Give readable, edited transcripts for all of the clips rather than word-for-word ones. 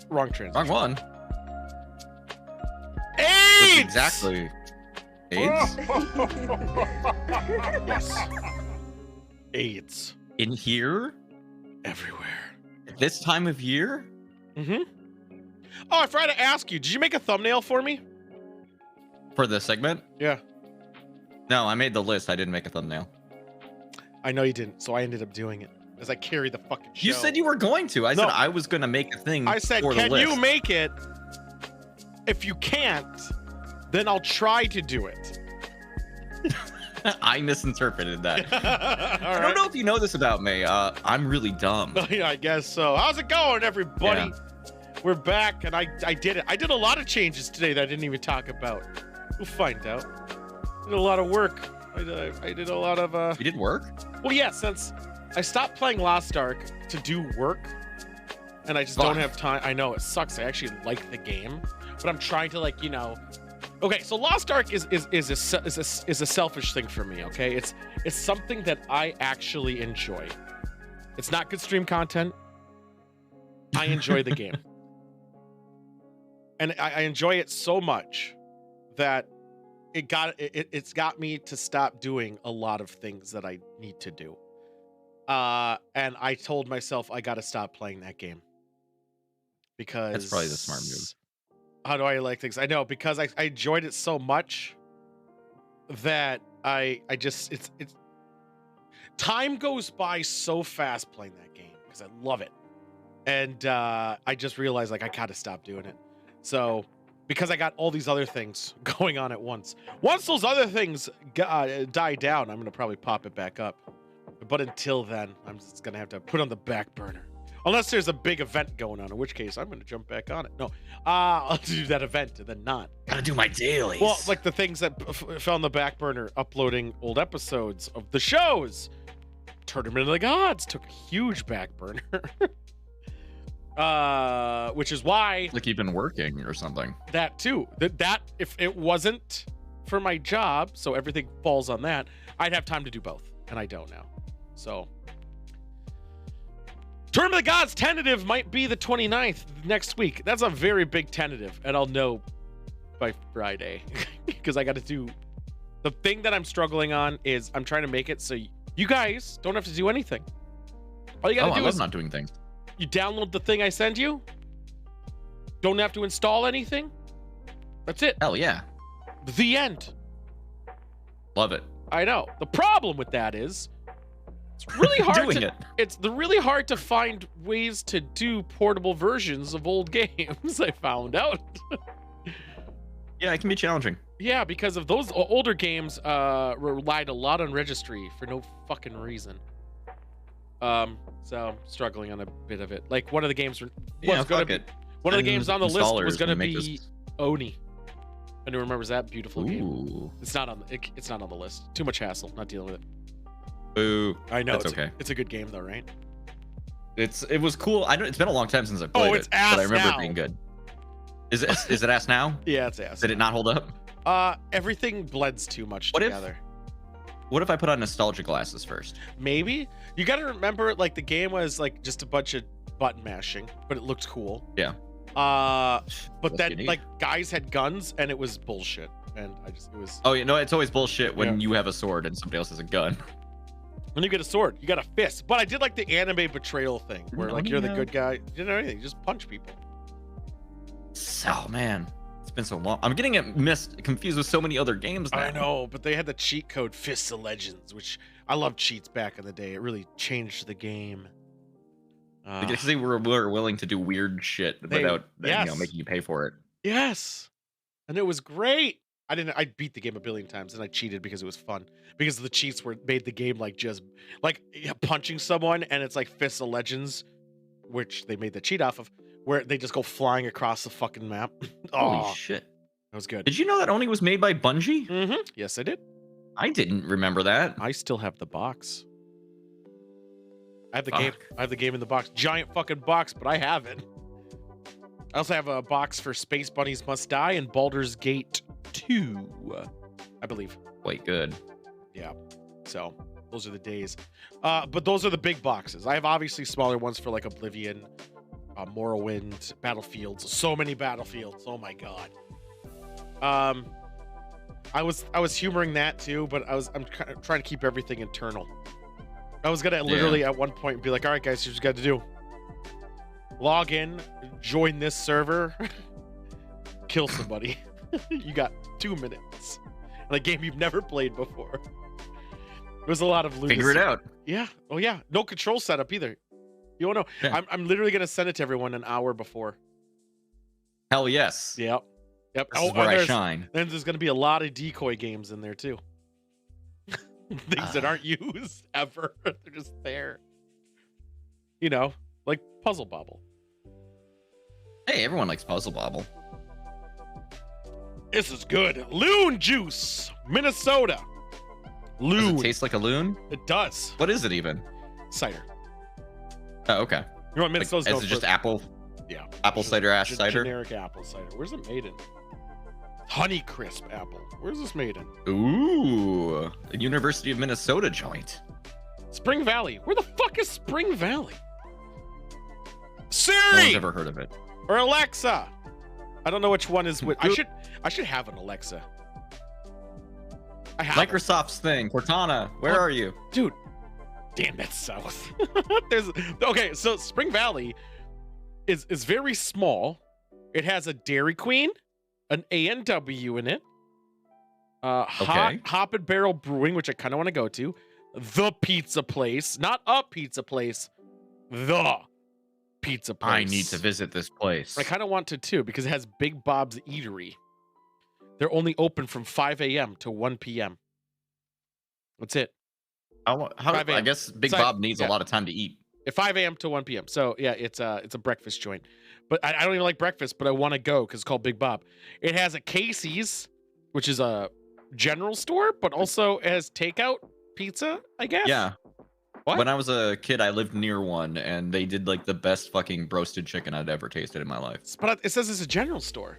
Wrong transition. Wrong one. AIDS! Exactly. AIDS? Yes. AIDS. In here? Everywhere. At this time of year? Mm-hmm. Oh, I forgot to ask you. Did you make a thumbnail for me? For this segment? Yeah. No, I made the list. I didn't make a thumbnail. I know you didn't, so I ended up doing it as I carried the fucking show. You said you were going to. I said I was going to make a thing. I said, for the can list. you make it? If you can't, then I'll try to do it. I misinterpreted that. I I don't know if you know this about me. I'm really dumb. Yeah, I guess so. How's it going, everybody? Yeah. We're back, and I did it. I did a lot of changes today that I didn't even talk about. We'll find out. Did a lot of work. I did a lot of. You did work? Well, yeah, since I stopped playing Lost Ark to do work, and I just don't have time. I know it sucks. I actually like the game, but I'm trying to Okay, so Lost Ark is a selfish thing for me. Okay, it's something that I actually enjoy. It's not good stream content. I enjoy the game, and I enjoy it so much that it's got me to stop doing a lot of things that I need to do. And I told myself I got to stop playing that game because That's probably the smart move. How do I like things? I know, because I enjoyed it so much that I just it's time goes by so fast playing that game because I love it. And I just realized I gotta stop doing it. So because I got all these other things going on at once. Once those other things die down, I'm gonna probably pop it back up. But until then, I'm just gonna have to put it on the back burner. Unless there's a big event going on, in which case I'm going to jump back on it. No, I'll do that event and then not. Gotta do my dailies. Well, like the things that fell on the back burner, uploading old episodes of the shows. Tournament of the Gods took a huge back burner. Which is why... Like you've been working or something. That too. That if it wasn't for my job, so everything falls on that, I'd have time to do both. And I don't now. So... Tournament of the Gods tentative might be the 29th next week. That's a very big tentative, and I'll know by Friday because I got to do the thing that I'm struggling on is I'm trying to make it so you guys don't have to do anything. All you got to do is not doing things. You download the thing I send you. Don't have to install anything. That's it. Hell yeah. The end. Love it. I know. The problem with that is it's really hard it's really hard to find ways to do portable versions of old games. I found out. Yeah, it can be challenging. Yeah, because of those older games relied a lot on registry for no fucking reason. So I'm struggling on a bit of it. Like one of the games one of the games on the list was gonna be Oni. Anyone remembers that beautiful game? It's not on the list. Too much hassle. Not dealing with it. Boo. I know. It's okay. It's a good game though, right? It was cool. It's been a long time since I played it's it, ass but I remember now. it being good. Is it ass now? Yeah, it's ass. Did it not hold up? Everything blends too much together. What if I put on nostalgia glasses first? Maybe. You got to remember, like, the game was like just a bunch of button mashing, but it looked cool. Yeah. But then like guys had guns and it was bullshit, and it was. Oh, you know, it's always bullshit when you have a sword and somebody else has a gun. When you get a sword, you got a fist. But I did like the anime betrayal thing, where like you're the good guy. You didn't know anything. You just punch people. So man, it's been so long. I'm getting it confused with so many other games now. I know, but they had the cheat code Fists of Legends, which I loved cheats back in the day. It really changed the game. Because they were willing to do weird shit without making you pay for it. Yes, and it was great. I beat the game a billion times, and I cheated because it was fun. Because the cheats made the game like just like punching someone, and it's like Fists of Legends, which they made the cheat off of, where they just go flying across the fucking map. Holy shit, that was good. Did you know that Oni was made by Bungie? Mm-hmm. Yes, I did. I didn't remember that. I still have the box. I have the game. I have the game in the box. Giant fucking box, but I have it. I also have a box for Space Bunnies Must Die and Baldur's Gate 2, I believe. Wait, good. Yeah. So Those are the days. But those are the big boxes. I have obviously smaller ones for like Oblivion, Morrowind, Battlefields. So many Battlefields. Oh my god. I was humoring that too, but I'm kind of trying to keep everything internal. I was gonna literally at one point be like, all right, guys, here's what you got to do. Log in, join this server, kill somebody. You got 2 minutes. In a game you've never played before. There was a lot of lunacy. Figure it out. Yeah. Oh yeah. No control setup either. You don't know. Yeah. I'm literally gonna send it to everyone an hour before. Hell yes. Yep. Yep. This is where I shine. Then there's gonna be a lot of decoy games in there too. Things that aren't used ever. They're just there. You know, like Puzzle Bobble. Hey, everyone likes Puzzle Bobble. This is good. Loon Juice, Minnesota. Loon. Does it taste like a loon? It does. What is it even? Cider. Oh, okay. You know what Minnesota's known is it for? just apple? Yeah. Apple cider ash cider? Generic apple cider. Where's it made in? Honey Crisp apple. Where's this made in? Ooh, a University of Minnesota joint. Spring Valley. Where the fuck is Spring Valley? No Siri one's ever heard of it. or Alexa. I don't know which one is which. I should have an Alexa. I have Microsoft's thing. Cortana, where are you? Dude, damn, that's south. Okay, so Spring Valley is very small. It has a Dairy Queen, an A&W in it, Hop and Barrel Brewing, which I kind of want to go to, the pizza place, not a pizza place, the pizza place. I need to visit this place. I kind of want to too because it has Big Bob's Eatery. They're only open from 5 a.m. to 1 p.m. That's it. I guess Big Bob needs a lot of time to eat. At 5 a.m. to 1 p.m. So yeah, it's a breakfast joint. But I don't even like breakfast, but I want to go because it's called Big Bob. It has a Casey's, which is a general store, but also has takeout pizza, I guess. Yeah. What? When I was a kid, I lived near one, and they did like the best fucking roasted chicken I'd ever tasted in my life. But it says it's a general store.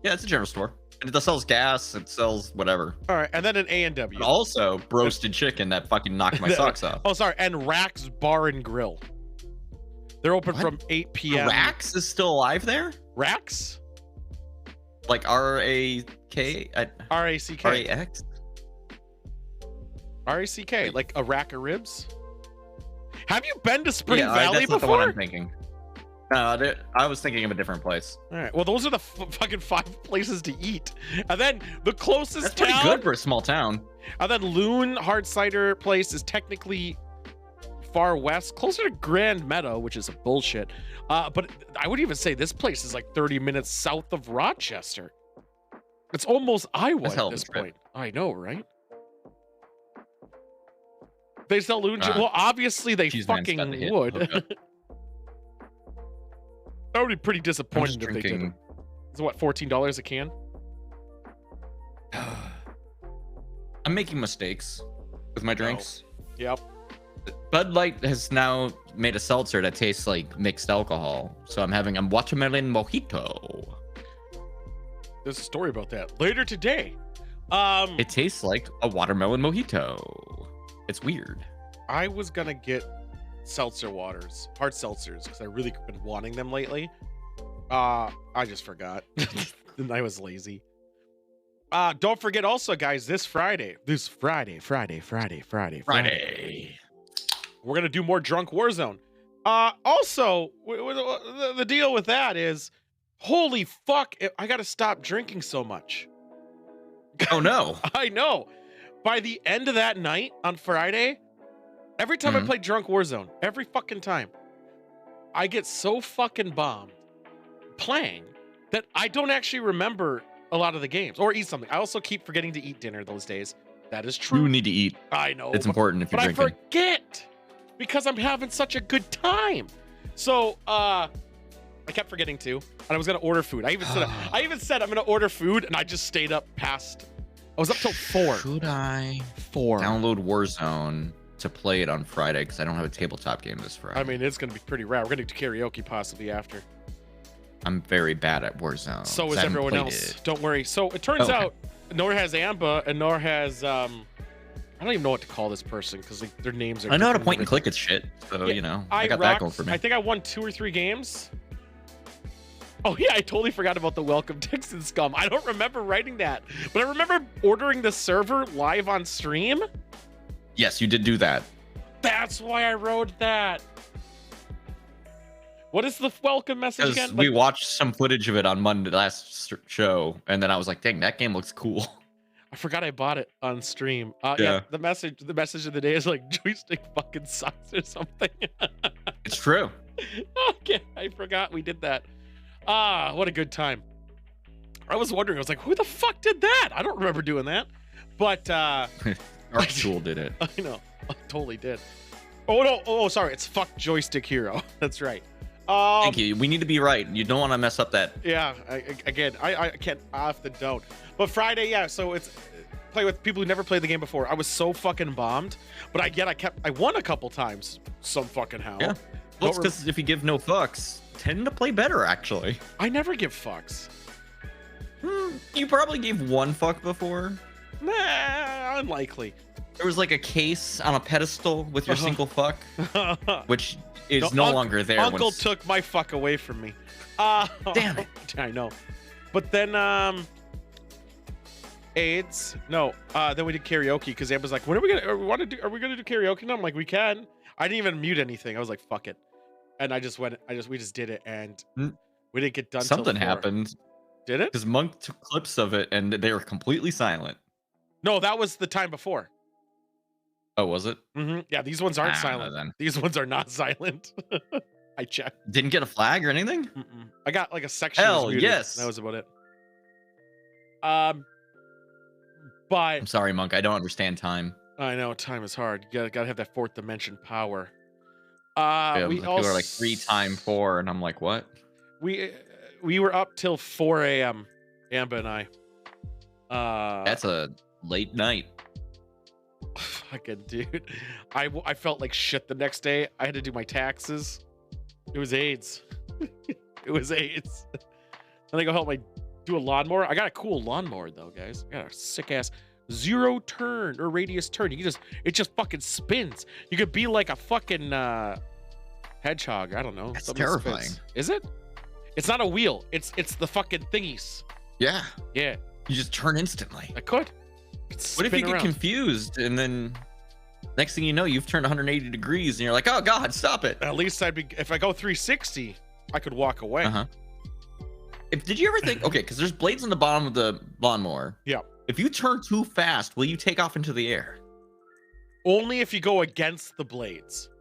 Yeah, it's a general store. It sells gas. It sells whatever. All right, and then an A&W. But also roasted chicken that fucking knocked my socks off. Oh, sorry, and Rack's Bar and Grill. They're open from 8 p.m. Rax is still alive there? Rack's? Like R-A-K? R-A-C-K. R-A-X? R-A-C-K, like a rack of ribs? Have you been to Spring Valley that's before? Not the one I'm thinking. No, I was thinking of a different place. All right. Well, those are the fucking 5 places to eat. And then the closest That's town. pretty good for a small town. And then Loon Hard Cider Place is technically far west, closer to Grand Meadow, which is a bullshit. But I would even say this place is like 30 minutes south of Rochester. It's almost Iowa at this point. I know, right? They sell Loon Juice. Well, obviously they fucking would. I would be pretty disappointed if they didn't. It's what, $14 a can? I'm making mistakes with my drinks. Yep. Bud Light has now made a seltzer that tastes like mixed alcohol. So I'm having a watermelon mojito. There's a story about that later today. It tastes like a watermelon mojito. It's weird. I was gonna get seltzer waters, hard seltzers, because I really been wanting them lately. I just forgot. And I was lazy. Don't forget also, guys, this Friday, we're gonna do more Drunk Warzone. Also, the deal with that is, holy fuck, I gotta stop drinking so much. Oh no. I know. By the end of that night on Friday, every time I play Drunk Warzone, every fucking time, I get so fucking bombed playing that I don't actually remember a lot of the games or eat something. I also keep forgetting to eat dinner those days. That is true. You need to eat. I know. It's important if you're drinking. But I forget because I'm having such a good time. So, I kept forgetting to, and I was gonna order food. I even said I'm gonna order food, and I just stayed up past. I was up till 4. Should I 4 download Warzone to play it on Friday? Because I don't have a tabletop game this Friday. I mean, it's gonna be pretty rad. We're gonna do karaoke possibly after. I'm very bad at Warzone. So is everyone else. Don't worry. So it turns out, nor has Amba, and nor has I I don't even know what to call this person because like their names are. I know how to different point and everything. click its shit, so Yeah, you know I got that going for me. I think I won 2 or 3 games. Oh yeah, I totally forgot about the welcome text and scum. I don't remember writing that, but I remember ordering the server live on stream. Yes, you did do that. That's why I wrote that. What is the welcome message Because again? we watched some footage of it on Monday last show, and then I was like, "Dang, that game looks cool." I forgot I bought it on stream. Yeah. Yeah. The message of the day is like joystick fucking sucks or something. It's true. Okay, I forgot we did that. What a good time. I was wondering, I was like, who the fuck did that? I don't remember doing that. But Our tool did it. I know. I totally did. Oh no, oh sorry, it's fuck joystick hero. That's right. Thank you. We need to be right. You don't want to mess up that. Yeah, I can't, I often don't. But Friday, yeah, so it's play with people who never played the game before. I was so fucking bombed, but I won a couple times, some fucking how. Yeah. Well, it's because if you give no fucks, tend to play better, actually. I never give fucks. You probably gave 1 fuck before. Nah, unlikely. There was like a case on a pedestal with your single fuck, which is no longer there. Uncle took my fuck away from me. Damn it. I know. But then AIDS. No. Then we did karaoke because Amber's like, when are we gonna do karaoke? And I'm like, we can. I didn't even mute anything. I was like, fuck it. And we just did it, and we didn't get done. Something till 4. happened. Did it? Because Monk took clips of it and they were completely silent. No, that was the time before. Oh, was it? Mm-hmm. Yeah, these ones aren't I don't know silent. then. These ones are not silent. I checked. Didn't get a flag or anything? I got like a section. Hell muted. yes. That was about it. But I'm sorry, Monk. I don't understand time. I know time is hard. You gotta have that 4th dimension power. Yeah, We people also are like 3 times 4, and I'm like, what? We were up till 4 a.m. Amber and I. That's a late night. Fucking dude. I felt like shit the next day. I had to do my taxes. It was AIDS. It was AIDS. Then I go help do a lawnmower. I got a cool lawnmower though, guys. I got a sick ass 0 turn or radius turn. It just fucking spins. You could be like a fucking hedgehog. I don't know. That's Something that terrifying. spins. Is it? It's not a wheel. It's the fucking thingies. Yeah. Yeah. You just turn instantly. I could. What if you get confused and then next thing you know, you've turned 180 degrees and you're like, oh God, stop it. At least if I go 360, I could walk away. Did you ever think, okay, because there's blades on the bottom of the lawnmower. Yeah. If you turn too fast, will you take off into the air? Only if you go against the blades.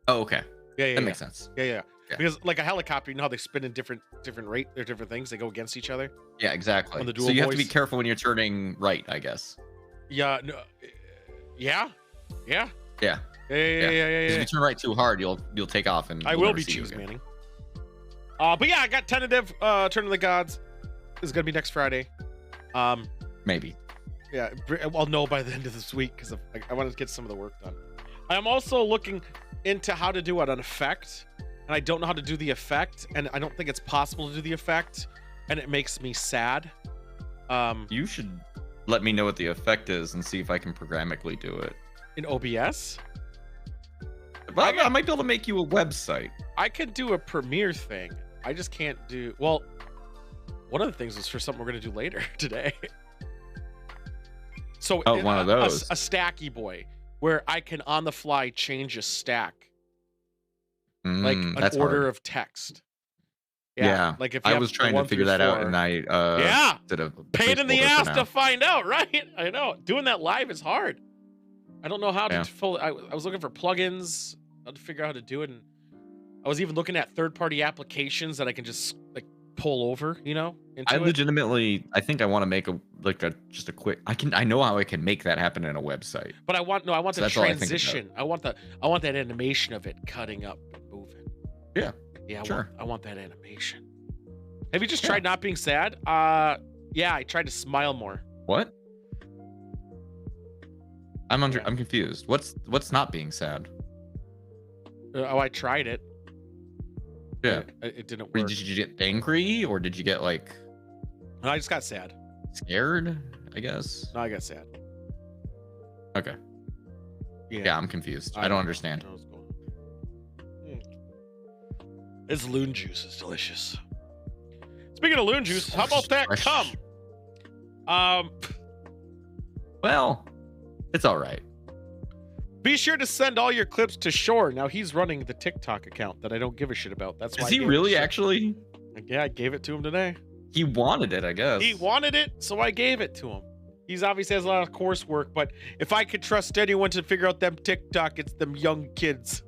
Oh, okay. Yeah. That makes sense. Yeah. Because like a helicopter, you know how they spin in different rate, they're different things. They go against each other. Yeah, exactly. On the dual So you have to voice. be careful when you're turning right, I guess. Yeah. No, yeah. Yeah. If you turn right too hard, you'll take off and I will be choose manning. But yeah, I got tentative Turn of the Gods is gonna be next Friday. Maybe. Yeah, I'll know by the end of this week because I want to get some of the work done. I am also looking into how to do an effect, and I don't know how to do the effect, and I don't think it's possible to do the effect, and it makes me sad. You should let me know what the effect is and see if I can programmatically do it. In OBS? I might be able to make you a website. I could do a Premiere thing. I just can't do... Well, one of the things was for something we're going to do later today. So one of those. A stacky boy, where I can on the fly change a stack. Like an order of text. Yeah. Like if I was trying to figure that out and I did a pain in the ass to find out, right? I know. Doing that live is hard. I don't know how to I was looking for plugins, how to figure out how to do it, and I was even looking at third-party applications that I can just like pull over, you know? I think I want to make just a quick. I know how I can make that happen in a website. But I want the transition. I want that animation of it cutting up and moving. Yeah. Yeah, sure. I want that animation. Have you just tried not being sad? Yeah, I tried to smile more. What? I'm confused. What's not being sad? I tried it. Yeah. It didn't work. Did you get angry or did you get like... No, I just got sad. Scared, I guess. No, I got sad. Okay. Yeah, I'm confused. I don't understand. This Loon Juice is delicious. Speaking of Loon Juice, how about that Fresh. cum? Well, it's all right. Be sure to send all your clips to Shore. Now he's running the TikTok account that I don't give a shit about. That's why. Is he really actually? Yeah, I gave it to him today. He wanted it, I guess. He wanted it, so I gave it to him. He's obviously has a lot of coursework, but if I could trust anyone to figure out them TikTok, it's them young kids.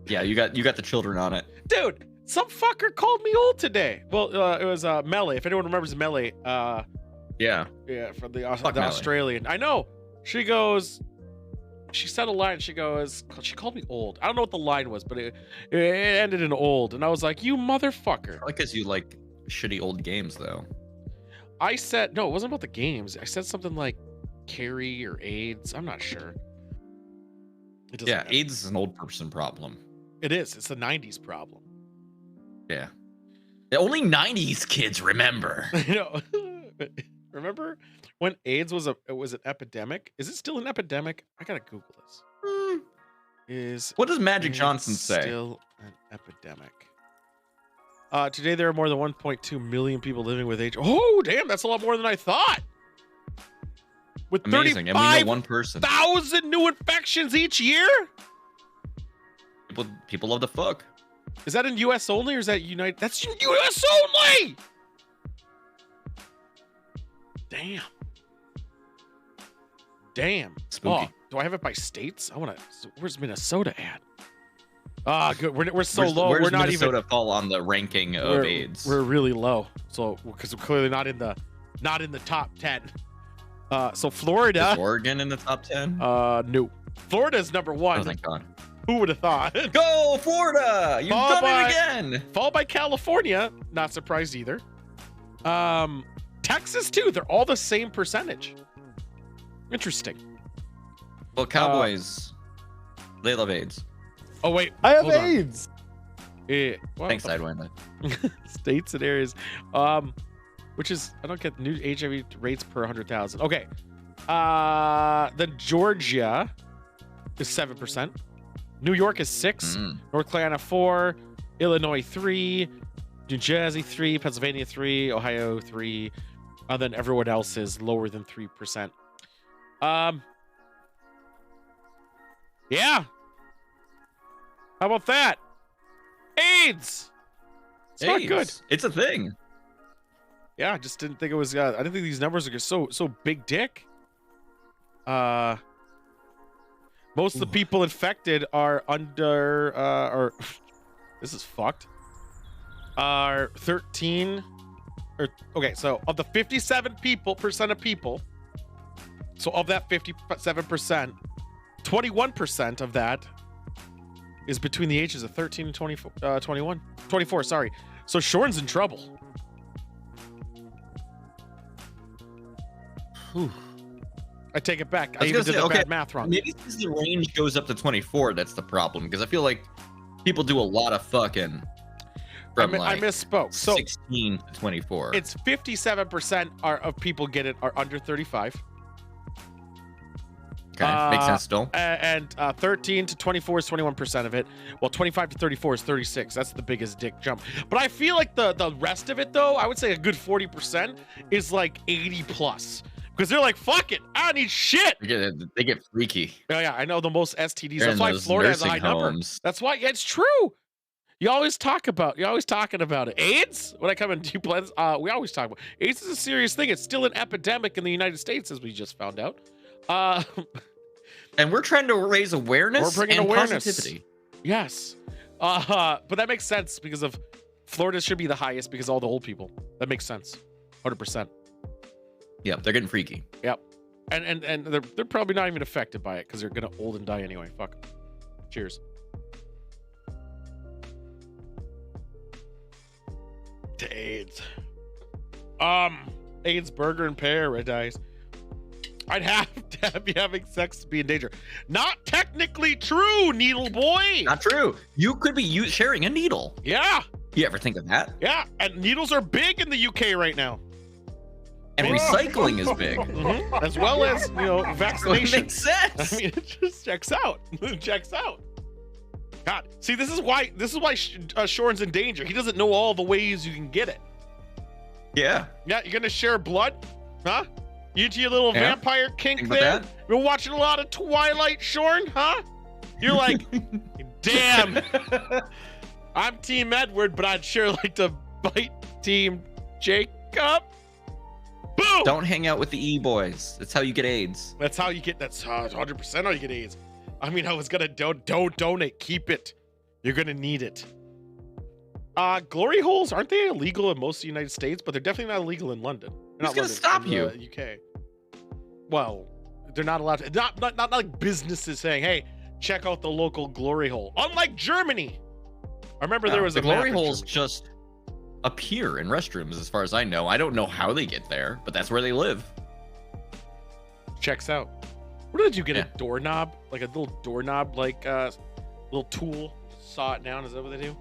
Yeah, you got the children on it. Dude, some fucker called me old today. Well, it was Melee. If anyone remembers Melee, Yeah. yeah, from the Melee. Australian. I know. She said a line. She called me old. I don't know what the line was, but it ended in old, and I was like, "You motherfucker!" Probably because you like shitty old games, though. I said no. It wasn't about the games. I said something like Carrie or AIDS. I'm not sure. It doesn't Yeah, matter. AIDS is an old person problem. It is. It's a '90s problem. Yeah. Only 90s kids remember. You know, remember when AIDS was an epidemic? Is it still an epidemic? I gotta Google this. What does Magic AIDS Johnson say? Still an epidemic. Today there are more than 1.2 million people living with AIDS. Oh, damn, that's a lot more than I thought. With Amazing. And we know one person. 35,000 new infections each year? People love to fuck. Is that in US only or is that United? That's US only! Damn. Damn. Spooky. Oh, do I have it by states? Where's Minnesota at? Ah, good. We're so low. Where We're does not Minnesota even fall on the ranking of AIDS? We're really low. So because we're clearly not in the top 10. So Florida. Is Oregon in the top 10? No. Florida's number 1. Oh, thank God. Who would have thought? Go Florida! You've Followed done it again. Followed by California. Not surprised either. Texas too. They're all the same percentage. Interesting. Well, Cowboys, they love AIDS. Oh wait, I have hold on. AIDS. What Thanks, the Sidewinder. states and areas, which is I don't get new HIV rates per 100,000. Okay, then Georgia is 7%. New York is 6. North Carolina 4. Illinois 3. New Jersey 3. Pennsylvania 3. Ohio 3. And then everyone else is lower than 3%. Yeah. How about that? AIDS. It's not good. It's a thing. Yeah, I just didn't think it was. I didn't think these numbers are so big dick. Most of the people infected are under or this is fucked. Are 13 or okay, so of the 57% of people, so of that 57%, 21% of that is between the ages of 13 and 24, sorry. So Shorn's in trouble. Whew. I take it back. I even did the bad math wrong. Maybe because the range goes up to 24, that's the problem. Because I feel like people do a lot of fucking from I misspoke. So 16 to 24. It's 57% of people get it are under 35. Okay, makes sense still. And 13 to 24 is 21% of it. Well, 25 to 34 is 36. That's the biggest dick jump. But I feel like the rest of it, though, I would say a good 40% is like 80 plus. Because they're like, fuck it, I don't need shit. They get freaky. Oh, yeah, I know the most STDs. They're That's in why those Florida has a high nursing number. homes. That's why, yeah, it's true. You're always talking about it. AIDS? When I come into plans, we always talk about AIDS is a serious thing. It's still an epidemic in the United States, as we just found out. And we're trying to raise awareness. We're bringing and awareness. positivity. Yes. But that makes sense because of Florida should be the highest because of all the old people. That makes sense. 100%. Yep, they're getting freaky. Yep. And they're probably not even affected by it because they're gonna old and die anyway. Fuck. Cheers. To AIDS. AIDS burger and paradise. I'd have to be having sex to be in danger. Not technically true, needle boy. Not true. You could be sharing a needle. Yeah. You ever think of that? Yeah. And needles are big in the UK right now. And recycling is big. As well as, vaccination. It makes sense. I mean, it just checks out. It checks out. God, see, this is why Shorn's in danger. He doesn't know all the ways you can get it. Yeah. Yeah, you're gonna share blood, huh? You into your little vampire kink Think there? about that? Been watching a lot of Twilight, Shorn, huh? You're like, damn. I'm Team Edward, but I'd sure like to bite Team Jacob. Boom! Don't hang out with the E-boys. That's how you get AIDS. That's 100% how you get AIDS. I mean, I was gonna don't donate. Keep it. You're gonna need it. Glory holes, aren't they illegal in most of the United States? But they're definitely not illegal in London. Who's gonna stop you? UK. Well, they're not allowed to. Not like businesses saying, "Hey, check out the local glory hole." Unlike Germany, I remember there was the a glory map in holes Germany. just appear in restrooms, as far as I know. I don't know how they get there, but that's where they live. Checks out. What did you get? A doorknob, like a little doorknob, like little tool. Saw it down. Is that what they do?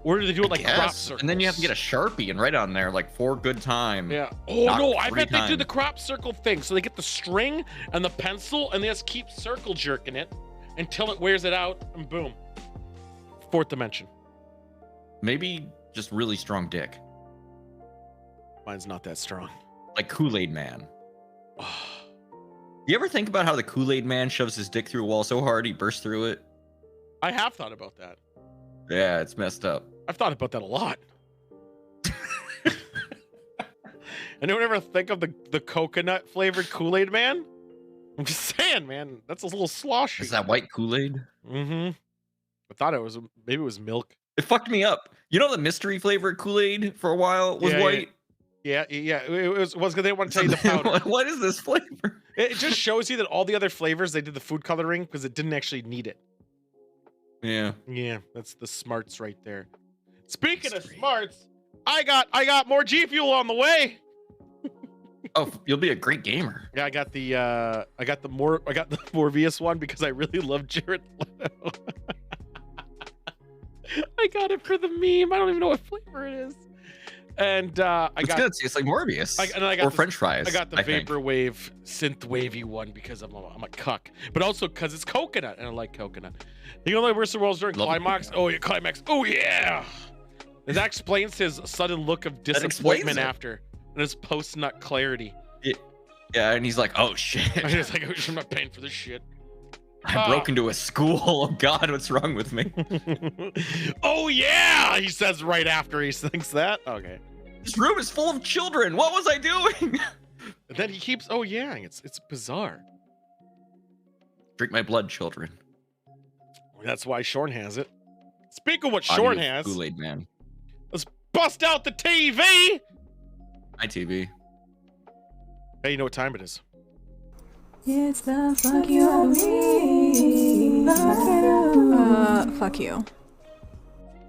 Or do they do it like crop circles? And then you have to get a Sharpie and write on there like for good time. Yeah. Oh no, I bet they do time. the crop circle thing. So they get the string and the pencil and they just keep circle jerking it until it wears it out and boom. Fourth dimension. Maybe just really strong dick. Mine's not that strong. Like Kool-Aid Man. You ever think about how the Kool-Aid Man shoves his dick through a wall so hard he bursts through it? I have thought about that. Yeah, it's messed up. I've thought about that a lot. Anyone ever think of the coconut flavored Kool-Aid Man? I'm just saying, man. That's a little sloshy. Is that white Kool-Aid? Mm-hmm. I thought maybe it was milk. It fucked me up. You know the mystery flavored Kool-Aid for a while was white? Yeah. It was because they didn't want to tell you the powder. What is this flavor? It just shows you that all the other flavors, they did the food coloring because it didn't actually need it. Yeah. Yeah, that's the smarts right there. Speaking of smarts, I got more G Fuel on the way. Oh, you'll be a great gamer. Yeah, I got the Morbius one because I really love Jared Leto. I got it for the meme. I don't even know what flavor it is. And It's good. It's like Morbius. I got French fries. I got the vaporwave synth wavy one because I'm a cuck, but also because it's coconut and I like coconut. You know, like Worst of the Worlds during Climax. Oh yeah, Climax. Oh yeah. And that explains his sudden look of disappointment after and his post-nut clarity. Yeah, and he's like, "Oh shit." I'm just like, I'm not paying for this shit. I broke into a school. Oh God, what's wrong with me? Oh yeah, he says right after he thinks that. Okay. This room is full of children. What was I doing? And then he keeps, oh yeah, it's bizarre. Drink my blood, children. That's why Shorn has it. Speak of what Shorn has. Kool-Aid Man. Let's bust out the TV. My TV. Hey, you know what time it is? It's the fuck you of me. Fuck you.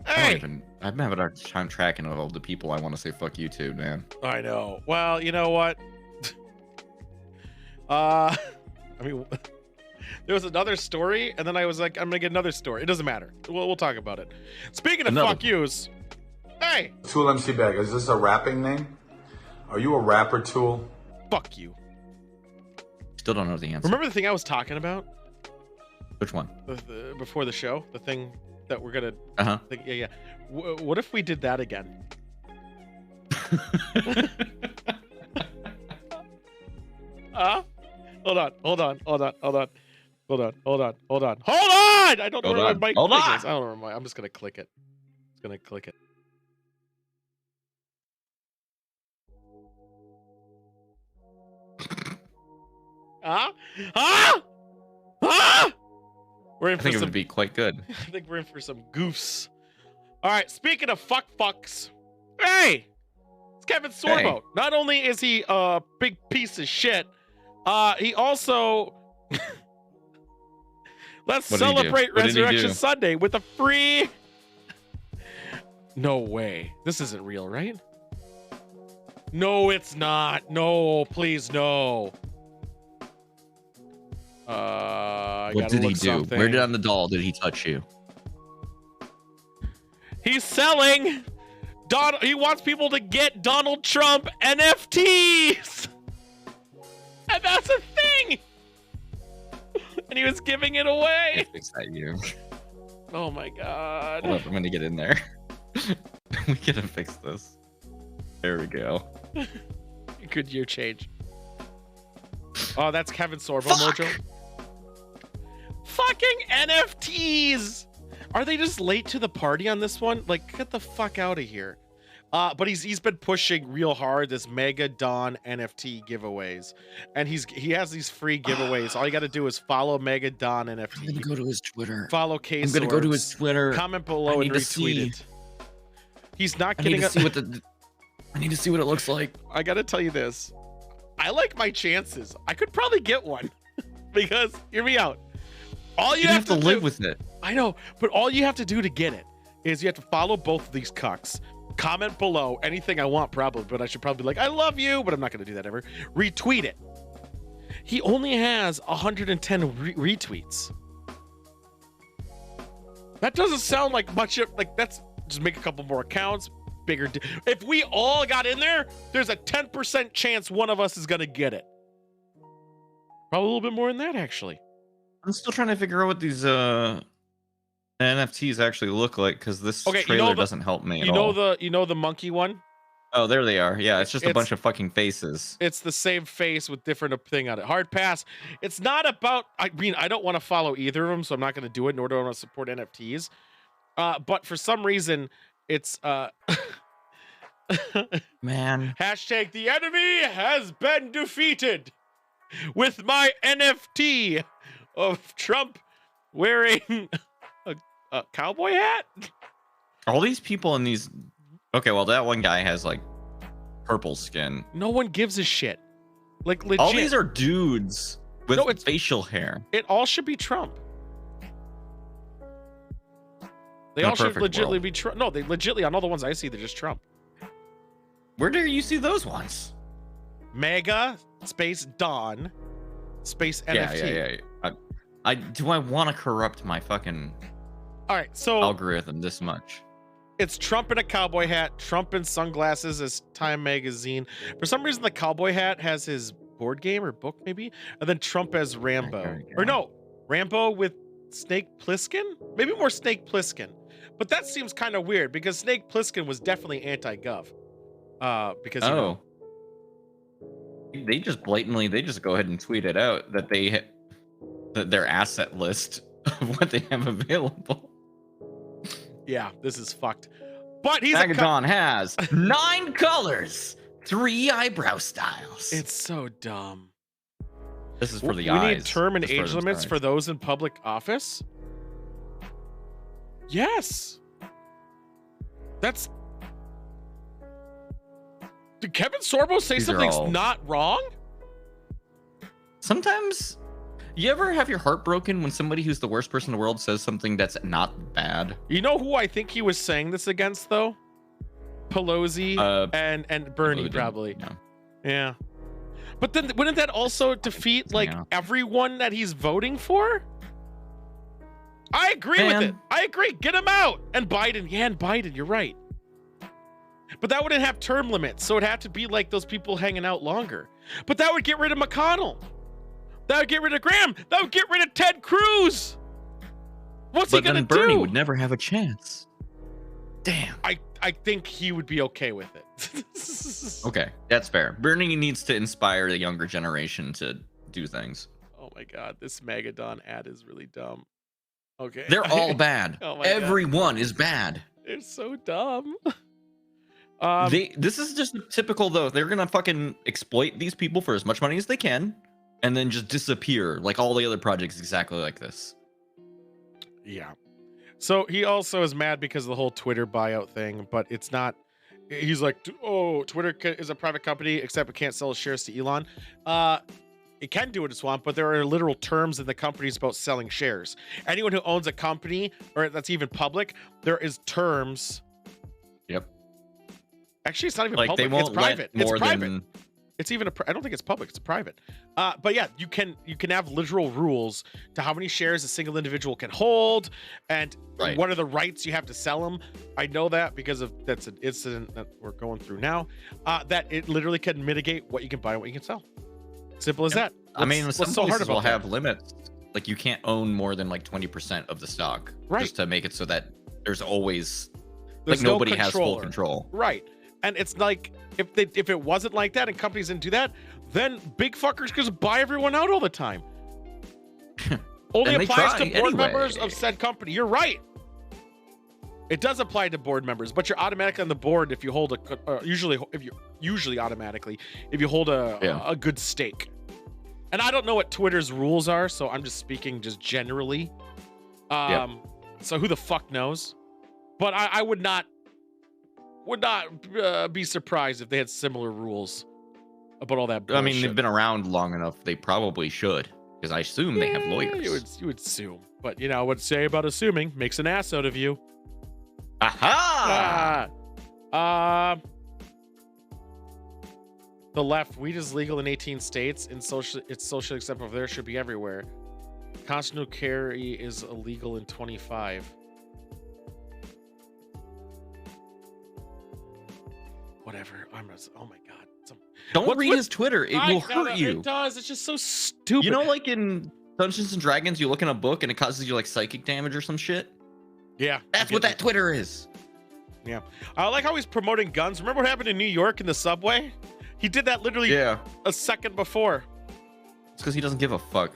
Hey! I'm having a hard time tracking all the people I want to say fuck you to, man. I know. Well, you know what? I mean, there was another story, and then I was like, I'm gonna get another story. It doesn't matter. We'll talk about it. Speaking of fuck yous, hey! Tool MC Bag, is this a rapping name? Are you a rapper, Tool? Fuck you. Still don't know the answer. Remember the thing I was talking about? Which one? Before the show? The thing that we're gonna... think, yeah. What if we did that again? Hold on. I don't know where my mic Hold thing on. is. I don't know where I'm just gonna click it. We're in I think it would be quite good. I think we're in for some goofs. All right, speaking of fucks, hey, it's Kevin Sorbo. Hey. Not only is he a big piece of shit, he also let's celebrate Resurrection Sunday with a free. No way, this isn't real, right? No, it's not. No, please, no. What did he do? Where did on the doll did he touch you? He's selling He wants people to get Donald Trump NFTs. And that's a thing. And he was giving it away. Fix that, you. Oh my god. Hold up, I'm gonna get in there. We gotta fix this. There we go. Good year change. Oh, that's Kevin Sorbo Mojo. Fucking NFTs. Are they just late to the party on this one? Like, get the fuck out of here. But he's been pushing real hard this Mega Don NFT giveaways, and he has these free giveaways. All you got to do is follow Mega Don NFT. I'm gonna go to his Twitter. Follow K. I'm gonna go to his Twitter. Comment below and retweet it. He's not getting. I need to see what it looks like. I gotta tell you this. I like my chances. I could probably get one because hear me out. All you have to live with it. I know, but all you have to do to get it is you have to follow both of these cucks. Comment below anything I want, probably, but I should probably be like, I love you, but I'm not going to do that ever. Retweet it. He only has 110 retweets. That doesn't sound like much. Like, that's just make a couple more accounts. Bigger. If we all got in there, there's a 10% chance one of us is going to get it. Probably a little bit more than that, actually. I'm still trying to figure out what these NFTs actually look like, because this trailer doesn't help me at all. You know the monkey one? Oh, there they are. Yeah, it's just a bunch of fucking faces. It's the same face with different thing on it. Hard pass. It's not about. I mean, I don't want to follow either of them, so I'm not going to do it. Nor do I want to support NFTs. But for some reason, it's man. Hashtag the enemy has been defeated with my NFT of Trump wearing a cowboy hat. All these people in these. Okay, well, that one guy has like purple skin. No one gives a shit. Like legit. All these are dudes with facial hair. It all should be Trump. They all should legitimately be Trump. No, they legitimately on all the ones I see, they're just Trump. Where do you see those ones? Mega space Don space NFT. Yeah. Do I want to corrupt my fucking algorithm this much? It's Trump in a cowboy hat, Trump in sunglasses as Time Magazine. For some reason, the cowboy hat has his board game or book, maybe, and then Trump as Rambo. Or no, Rambo with Snake Plissken? Maybe more Snake Plissken. But that seems kind of weird because Snake Plissken was definitely anti-gov. Because you know, they just blatantly go ahead and tweet it out that their asset list of what they have available. Yeah, this is fucked. But he's Megadon has 9 colors, 3 eyebrow styles. It's so dumb. This is for the eyes. We need term and age limits for those in public office. Yes. Did Kevin Sorbo say something's not wrong? Sometimes. You ever have your heart broken when somebody who's the worst person in the world says something that's not bad? You know who I think he was saying this against, though? Pelosi and Bernie, probably. Yeah. But then wouldn't that also defeat everyone that he's voting for? I agree with it. I agree. Get him out. And Biden. Yeah, and Biden. You're right. But that wouldn't have term limits. So it'd have to be like those people hanging out longer. But that would get rid of McConnell. That would get rid of Graham. That would get rid of Ted Cruz. What's he gonna do? But then Bernie would never have a chance. Damn. I think he would be okay with it. Okay, that's fair. Bernie needs to inspire the younger generation to do things. Oh my god, this Megadon ad is really dumb. Okay. They're all bad. Oh Everyone is bad. They're so dumb. This is just typical though. They're gonna fucking exploit these people for as much money as they can. And then just disappear like all the other projects exactly like this. Yeah. So he also is mad because of the whole Twitter buyout thing, but it's not. He's like, oh, Twitter is a private company, except it can't sell shares to Elon. It can do what it wants, but there are literal terms in the companies about selling shares. Anyone who owns a company or that's even public, there is terms. Yep. Actually, it's not even like public. They won't it's private. Let more it's private. Than... It's even I don't think it's public. It's private. But yeah, you can have literal rules to how many shares a single individual can hold, and what are the rights you have to sell them. I know that because of that's an incident that we're going through now. That it literally can mitigate what you can buy and what you can sell. Simple as that. I mean, some what's so hard places about will that? have limits. Like you can't own more than like 20% of the stock, just to make it so that there's always like nobody has full control. Right. And it's like if it wasn't like that and companies didn't do that, then big fuckers could just buy everyone out all the time. Only applies to board members of said company. You're right. It does apply to board members, but you're automatically on the board if you hold usually automatically if you hold a good stake. And I don't know what Twitter's rules are, so I'm just speaking just generally. So who the fuck knows? But I would not be surprised if they had similar rules about all that bullshit. I mean, they've been around long enough. They probably should, because I assume they have lawyers. You would assume, but you know what to say about assuming makes an ass out of you. Aha! The left, weed is legal in 18 states. It's socially acceptable there. Should be everywhere. Constitutional carry is illegal in 25. Whatever. Oh my god. Don't read his Twitter. It will hurt you. It does. It's just so stupid. You know, like in Dungeons and Dragons, you look in a book and it causes you like psychic damage or some shit. Yeah, that's what that Twitter is. Yeah, I like how he's promoting guns. Remember what happened in New York in the subway? He did that literally a second before. It's because he doesn't give a fuck.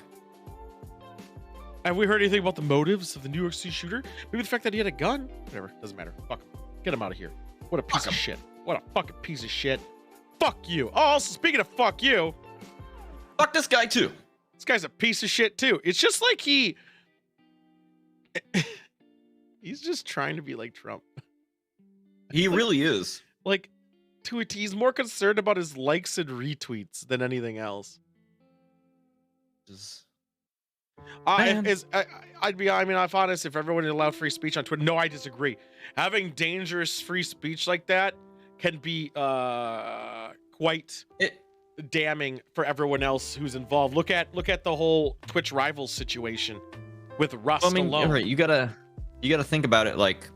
Have we heard anything about the motives of the New York City shooter? Maybe the fact that he had a gun? Whatever, doesn't matter. Fuck him. Get him out of here. What a piece of shit. What a fucking piece of shit. Fuck you. Oh, also, speaking of fuck you. Fuck this guy too. This guy's a piece of shit too. It's just like he's just trying to be like Trump. He really is. Like, to a T, he's more concerned about his likes and retweets than anything else. I'd be honest, if everyone allowed free speech on Twitter, no, I disagree. Having dangerous free speech like that can be quite damning for everyone else who's involved. Look at the whole Twitch Rivals situation with Rust alone. Right, you gotta think about it like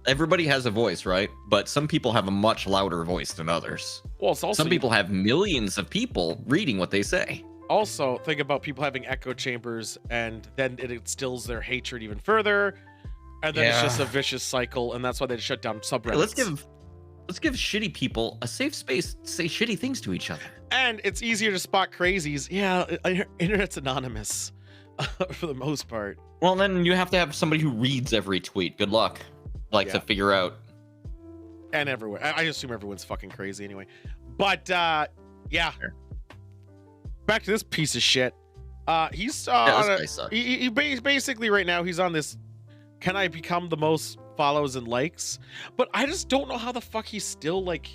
everybody has a voice, right? But some people have a much louder voice than others. Well, it's also some people have millions of people reading what they say. Also, think about people having echo chambers, and then it instills their hatred even further, and then it's just a vicious cycle, and that's why they shut down subreddits. Let's give shitty people a safe space to say shitty things to each other. And it's easier to spot crazies. Yeah, internet's anonymous for the most part. Well, then you have to have somebody who reads every tweet. Good luck. To figure out. And everywhere. I assume everyone's fucking crazy anyway. But yeah. Sure. Back to this piece of shit. He's basically right now he's on this can I become the most follows and likes? But I just don't know how the fuck he's still like.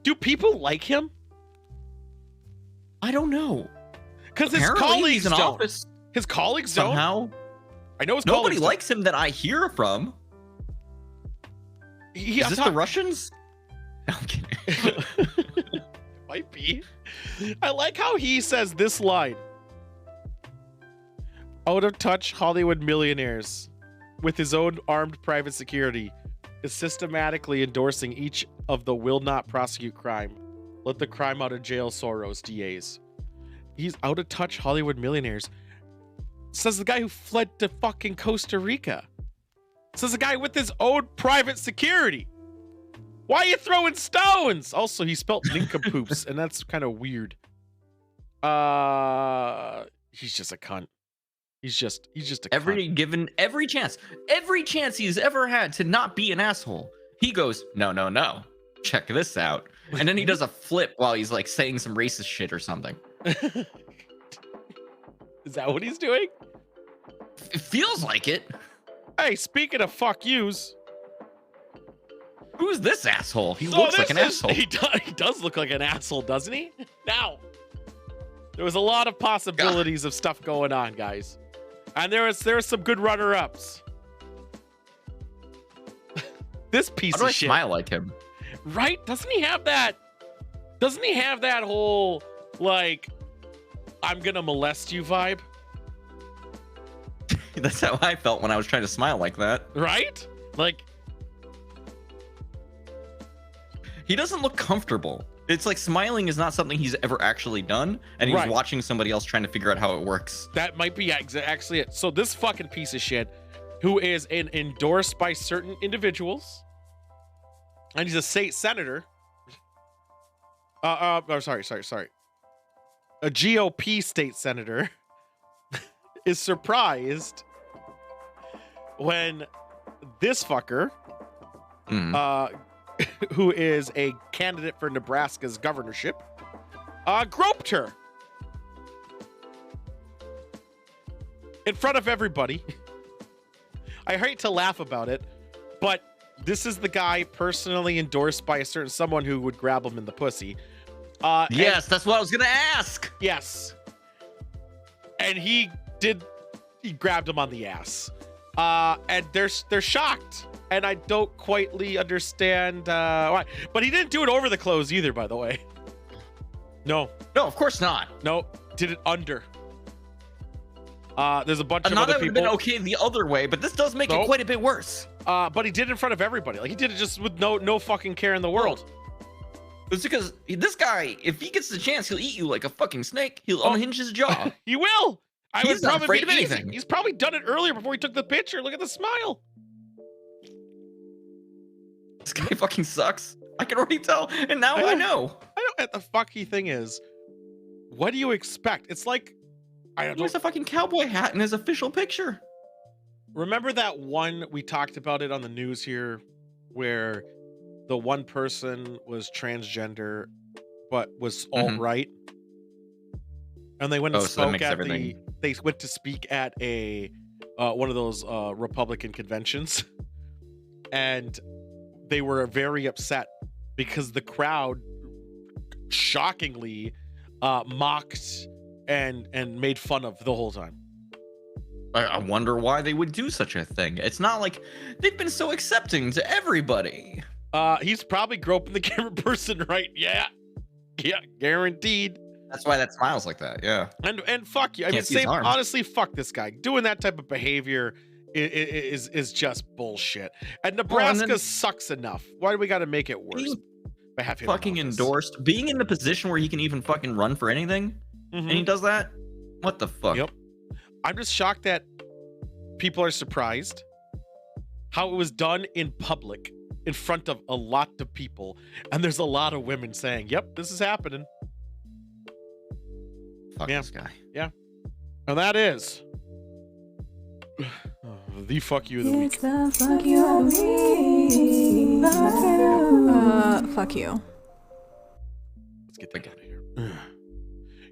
Do people like him? I don't know. Because his colleagues don't. Office his colleagues somehow. Don't. I know his nobody colleagues likes him that I hear from. Is this the Russians? No, I'm kidding. Might be. I like how he says this line. Out of touch Hollywood millionaires with his own armed private security is systematically endorsing each of the will not prosecute crime. Let the crime out of jail Soros DAs. He's out of touch Hollywood millionaires. Says the guy who fled to fucking Costa Rica. Says the guy with his own private security. Why are you throwing stones? Also, he spelled nincompoops, and that's kind of weird. He's just a cunt. He's just a cunt. Given every chance he's ever had to not be an asshole, he goes, no, check this out, and then he does a flip while he's like saying some racist shit or something. Is that what he's doing? It feels like it. Hey, speaking of fuck yous. Who's this asshole? He looks like an asshole. He does look like an asshole, doesn't he? Now, there was a lot of possibilities of stuff going on, guys. And there are some good runner-ups. This piece of shit. Smile like him. Right? Doesn't he have that Doesn't he have that whole, like, I'm gonna molest you vibe? That's how I felt when I was trying to smile like that. Right? Like, he doesn't look comfortable. It's like smiling is not something he's ever actually done, and he's Right. watching somebody else trying to figure out how it works. that might be actually it. So this fucking piece of shit, who is endorsed by certain individuals, and he's a state senator. Sorry. A GOP state senator is surprised when this fucker, who is a candidate for Nebraska's governorship, groped her in front of everybody. I hate to laugh about it, but this is the guy personally endorsed by a certain someone who would grab him in the pussy. Yes, that's what I was gonna ask. Yes. And he grabbed him on the ass. And they're shocked. And I don't quitely understand why. But he didn't do it over the clothes either, by the way. No, No, of course not. no, did it under. There's a bunch of Not other that would have been people. okay the other way, but this does make it Nope. quite a bit worse. But he did it in front of everybody. Like, he did it just with no fucking care in the world. It's because this guy, if he gets the chance, he'll eat you like a fucking snake. He'll unhinge his jaw. He will. I He's would not probably afraid be of easy. anything. He's probably done it earlier before he took the picture. Look at the smile. This guy fucking sucks. I can already tell, and now I know. I know what the fucky thing is. What do you expect? It's like, I He don't wears a fucking cowboy hat in his official picture. remember that one we talked about it on the news here, where the one person was transgender, but was alt-right, and they went and Oh, so that spoke makes at everything- they went to speak at a one of those Republican conventions, and they were very upset because the crowd shockingly mocked and made fun of the whole time. I wonder why they would do such a thing. It's not like they've been so accepting to everybody. He's probably groping the camera person, right? Yeah, guaranteed. That's why that smiles like that. Yeah. And fuck you. I mean, Can't see his arm. honestly, fuck this guy. Doing that type of behavior is just bullshit. And Nebraska then- sucks enough. Why do we got to make it worse? Being by having fucking an office? endorsed, being in the position where he can even fucking run for anything, and he Mhm. does that. What the fuck? Yep. I'm just shocked that people are surprised how it was done in public in front of a lot of people, and there's a lot of women saying, "Yep, this is happening." Fuck Yeah. this guy. And that is the fuck you of the week. It's the fuck you of the week. Fuck you. Let's get that out of here.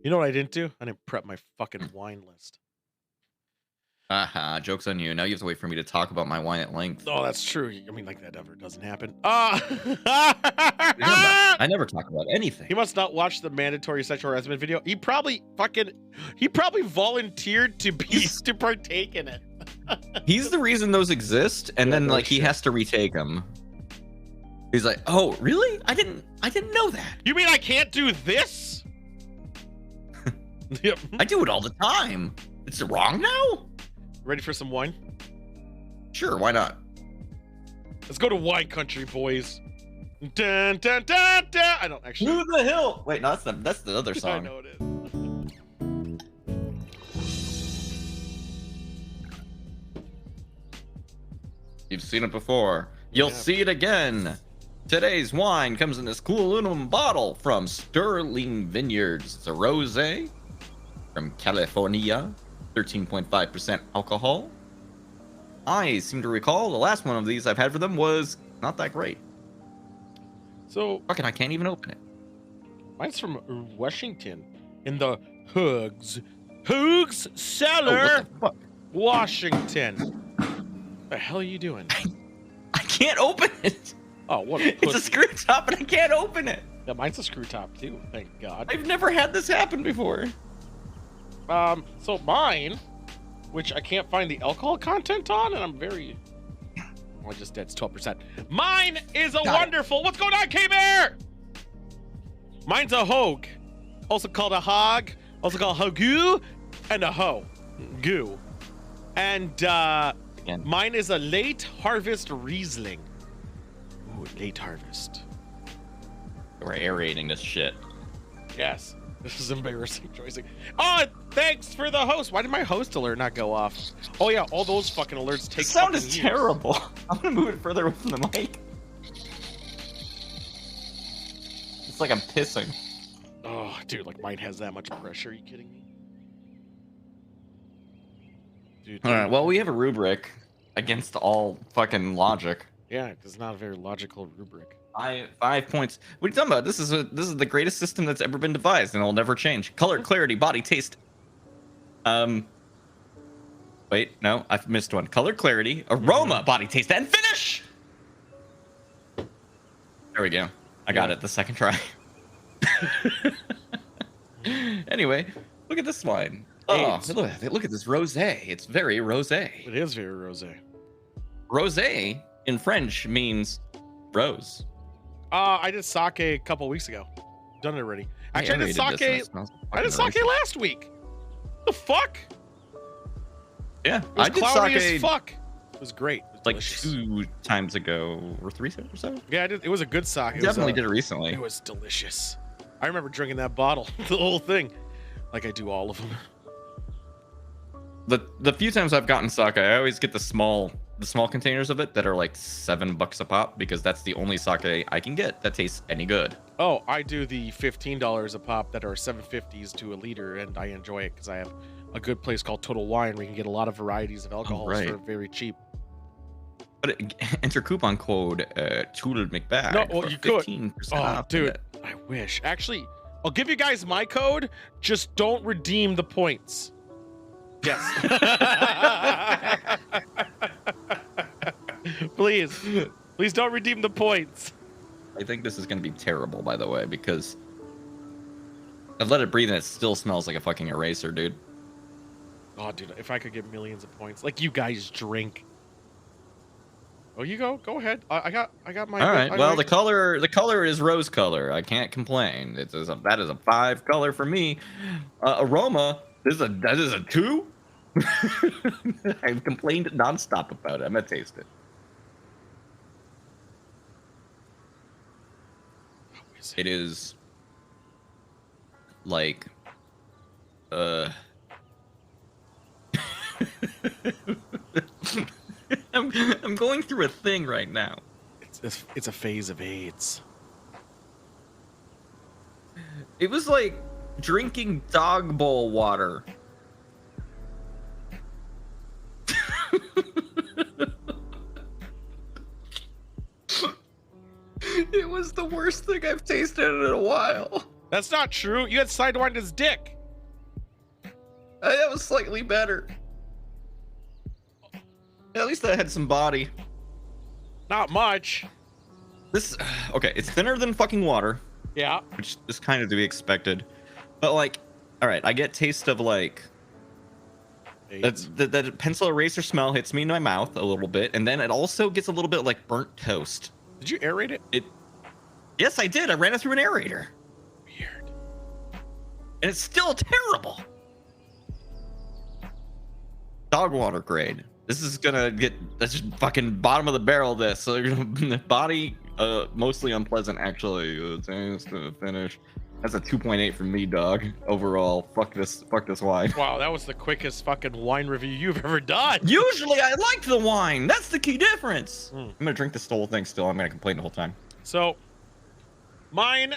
You know what I didn't do? I didn't prep my fucking wine list. Aha, joke's on you. Now you have to wait for me to talk about my wine at length. Oh, that's true. I mean, like, that ever doesn't happen. I never talk about anything. He must not watch the mandatory sexual harassment video. He probably volunteered to partake in it. He's the reason those exist, and Yeah, then no like he shit. has to retake them. He's like, "Oh, really? I didn't know that. You mean I can't do this? Yep. I do it all the time. It's wrong now? Ready for some wine? Sure, why not? Let's go to wine country, boys. Dun, dun, dun, dun. I don't actually. To the hill. Wait, no, that's the other I song. know it is. You've seen it before. You'll Yeah. see it again. Today's wine comes in this cool aluminum bottle from Sterling Vineyards. It's a rosé from California, 13.5% alcohol. I seem to recall the last one of these I've had for them was not that great. So Fucking, I can't even open it. mine's from Washington in the Hoogs Oh, Cellar, what the fuck? Washington. The hell are you doing? I can't open it. Oh, what a It's a pussy. screw top and I can't open it. Yeah, mine's a screw top too. Thank God. I've never had this happen before. So mine, which I can't find the alcohol content on, and I'm very. Oh, I just did. It's 12%. Mine is a Got it. wonderful. What's going on, K-Bear? Mine's a hogue, also called a hog, also called hogu, and a hoe. Goo. And mine is a late harvest Riesling. Ooh, late harvest. We're aerating this shit. Yes. This is embarrassing choicing. Oh, thanks for the host. Why did my host alert not go off? Oh yeah, all those fucking alerts take. The sound is years. terrible. I'm gonna move it further away from the mic. It's like I'm pissing. Oh, dude, like mine has that much pressure. Are you kidding me? Dude. All right. Well, we have a rubric against all fucking logic. Yeah, it's not a very logical rubric. 5 points. What are you talking about? This is the greatest system that's ever been devised, and it'll never change. Color, clarity, body, taste. Wait, no, I've missed one. Color, clarity, aroma, body, taste, and finish. There we go. I got it the second try. Anyway, look at this wine. Oh, look at this rosé. It's very rosé. It is very rosé. Rosé in French means rose. I did sake a couple weeks ago. Done it already. Actually, I did sake. I did sake last week. The fuck? Yeah, it was I did cloudy sake as fuck. It was great. It was like delicious. 2 times ago or 3 or so. Yeah, I did. It was a good sake. Definitely did it recently. It was delicious. I remember drinking that bottle, the whole thing, like I do all of them. The few times I've gotten sake, I always get the small containers of it that are like $7 a pop, because that's the only sake I can get that tastes any good. Oh, I do the $15 a pop that are 750s to a liter, and I enjoy it because I have a good place called Total Wine where you can get a lot of varieties of alcohols for very cheap. But enter coupon code Toodle McBag. No, well, for you could. 15% Oh, off dude, it. I wish. Actually, I'll give you guys my code. Just don't redeem the points. Yes. Please don't redeem the points. I think this is going to be terrible, by the way, because I've let it breathe and it still smells like a fucking eraser, dude. Oh, dude, if I could get millions of points, like you guys drink. Oh, you go ahead. I got my. All right. Well, the color is rose color. I can't complain. That is a 5 color for me. Aroma. That is a 2. I've complained nonstop about it. I'm gonna taste it. It is like I'm going through a thing right now. It's a phase of AIDS. It was like drinking dog bowl water. It was the worst thing I've tasted in a while. That's not true. You had Sidewinder's dick. That was slightly better. At least I had some body. Not much. This, okay, it's thinner than fucking water. Yeah. Which is kind of to be expected. But like, all right, I get taste of like, that pencil eraser smell hits me in my mouth a little bit. And then it also gets a little bit like burnt toast. Did you aerate it? Yes, I did. I ran it through an aerator. Weird. And it's still terrible. Dog water grade. This is gonna get, that's just fucking bottom of the barrel. This so the body, mostly unpleasant actually. Taste, finish. That's a 2.8 from me, dog. Overall, fuck this wine. Wow, that was the quickest fucking wine review you've ever done. Usually, I like the wine. That's the key difference. I'm gonna drink this whole thing. Still, I'm gonna complain the whole time. So, mine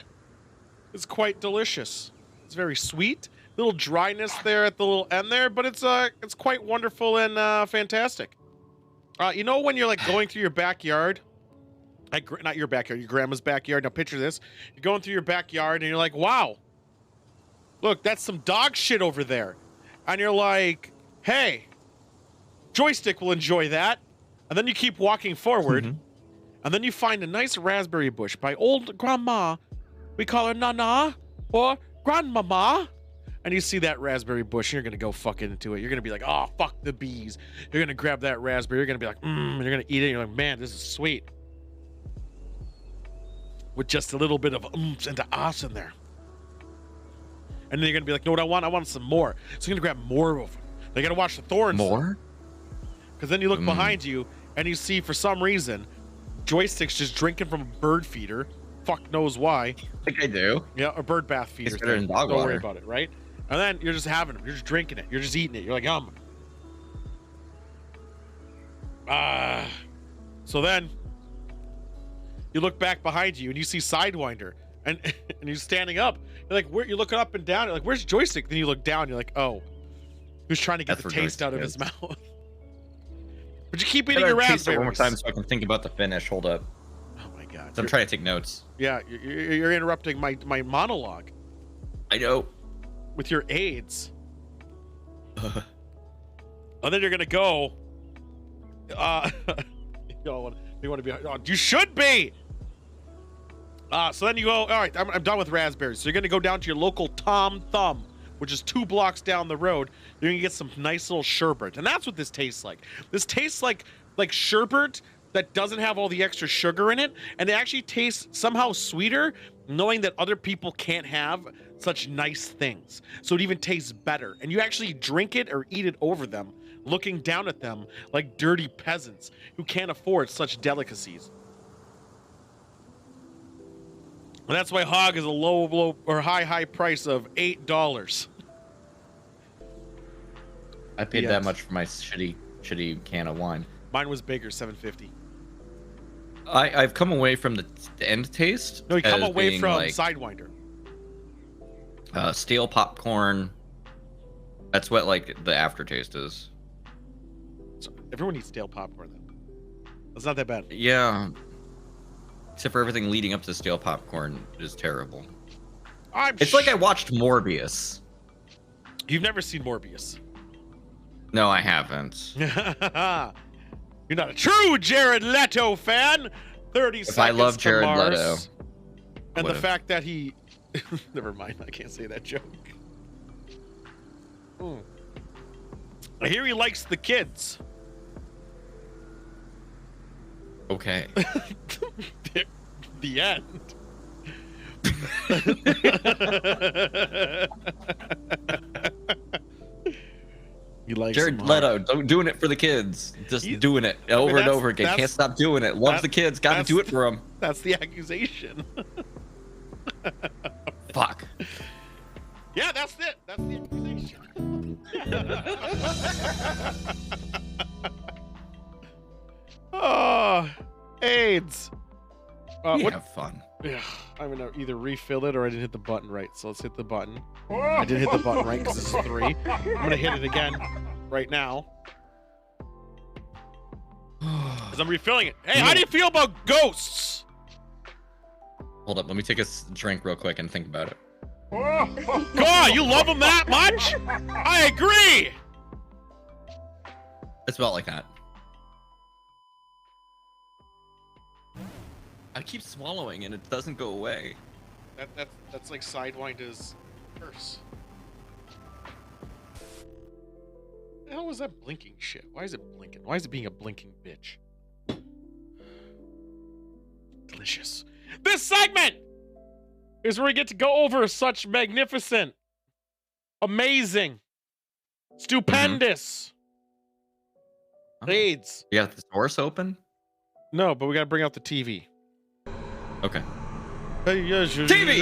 is quite delicious. It's very sweet. Little dryness there at the little end there, but it's quite wonderful and fantastic. You know when you're like going through your backyard, like not your backyard, your grandma's backyard. Now picture this: you're going through your backyard and you're like, "Wow, look, that's some dog shit over there," and you're like, "Hey, Joystick will enjoy that," and then you keep walking forward, and then you find a nice raspberry bush by old grandma. We call her Nana or Grandmama. And you see that raspberry bush, and you're gonna go fucking into it. You're gonna be like, "Oh, fuck the bees." You're gonna grab that raspberry. You're gonna be like, and you're gonna eat it. And you're like, "Man, this is sweet." with just a little bit of oomph and ahs in there. And then you're gonna be like, no, what I want some more. So you're gonna grab more of them. They gotta watch the thorns. More? Because then you look behind you and you see, for some reason, Joystick's just drinking from a bird feeder. Fuck knows why. I think I do. Yeah, a bird bath feeder. It's better than dog Don't water. worry about it, right? And then you're just having them. You're just drinking it. You're just eating it. You're like, So then you look back behind you and you see Sidewinder, and and he's standing up. You're like, where? You're looking up and down. You're like, where's Joystick? Then you look down. You're like, oh, he was trying to get That's the where taste out of Joystick his mouth. But you keep Can eating I your taste it raspberries. one more time so I can think about the finish. Hold up. Oh my god. I'm trying to take notes. Yeah, you're interrupting my monologue I know. with your aids. And then you're gonna go. You want to be? Oh, you should be. So then you go. All right, I'm done with raspberries. So you're gonna go down to your local Tom Thumb, which is 2 blocks down the road. You're gonna get some nice little sherbet, and that's what this tastes like. This tastes like sherbet that doesn't have all the extra sugar in it, and it actually tastes somehow sweeter, knowing that other people can't have such nice things. So it even tastes better, and you actually drink it or eat it over them, looking down at them like dirty peasants who can't afford such delicacies. And that's why Hog is a low or high price of $8. I paid Yeah. that much for my shitty can of wine. Mine was bigger, $7.50. I've come away from the end taste. No, you come as away being, from like, Sidewinder. stale popcorn. That's what like the aftertaste is. So everyone eats stale popcorn then. That's not that bad. Yeah. Except for everything leading up to stale popcorn is terrible. It's like I watched Morbius. You've never seen Morbius. No, I haven't. You're not a true Jared Leto fan. 30 If seconds I love to Jared Mars. Leto, And the would've. fact that he... Never mind, I can't say that joke. I hear he likes the kids. Okay. The end. He likes Jared them Leto, doing it for the kids. Just He- doing it over and that's- over again. that's- Can't stop doing it. Loves the kids. Got to that's- do it for them. That's the accusation. Fuck. Yeah, that's it. That's the accusation. Oh, AIDS. We What? have fun. Yeah, I'm gonna either refill it or I didn't hit the button right. So let's hit the button. I didn't hit the button right because this is 3. I'm gonna hit it again right now because I'm refilling it. Hey, how do you feel about ghosts? Hold up. Let me take a drink real quick and think about it. God, you love them that much? I agree. It's about like that. I keep swallowing and it doesn't go away. That's like Sidewinder's curse. The hell was that blinking shit? Why is it blinking? Why is it being a blinking bitch? Delicious. This segment is where we get to go over such magnificent, amazing, stupendous AIDS. You got the source open? No, but we gotta bring out the TV. Okay. TV.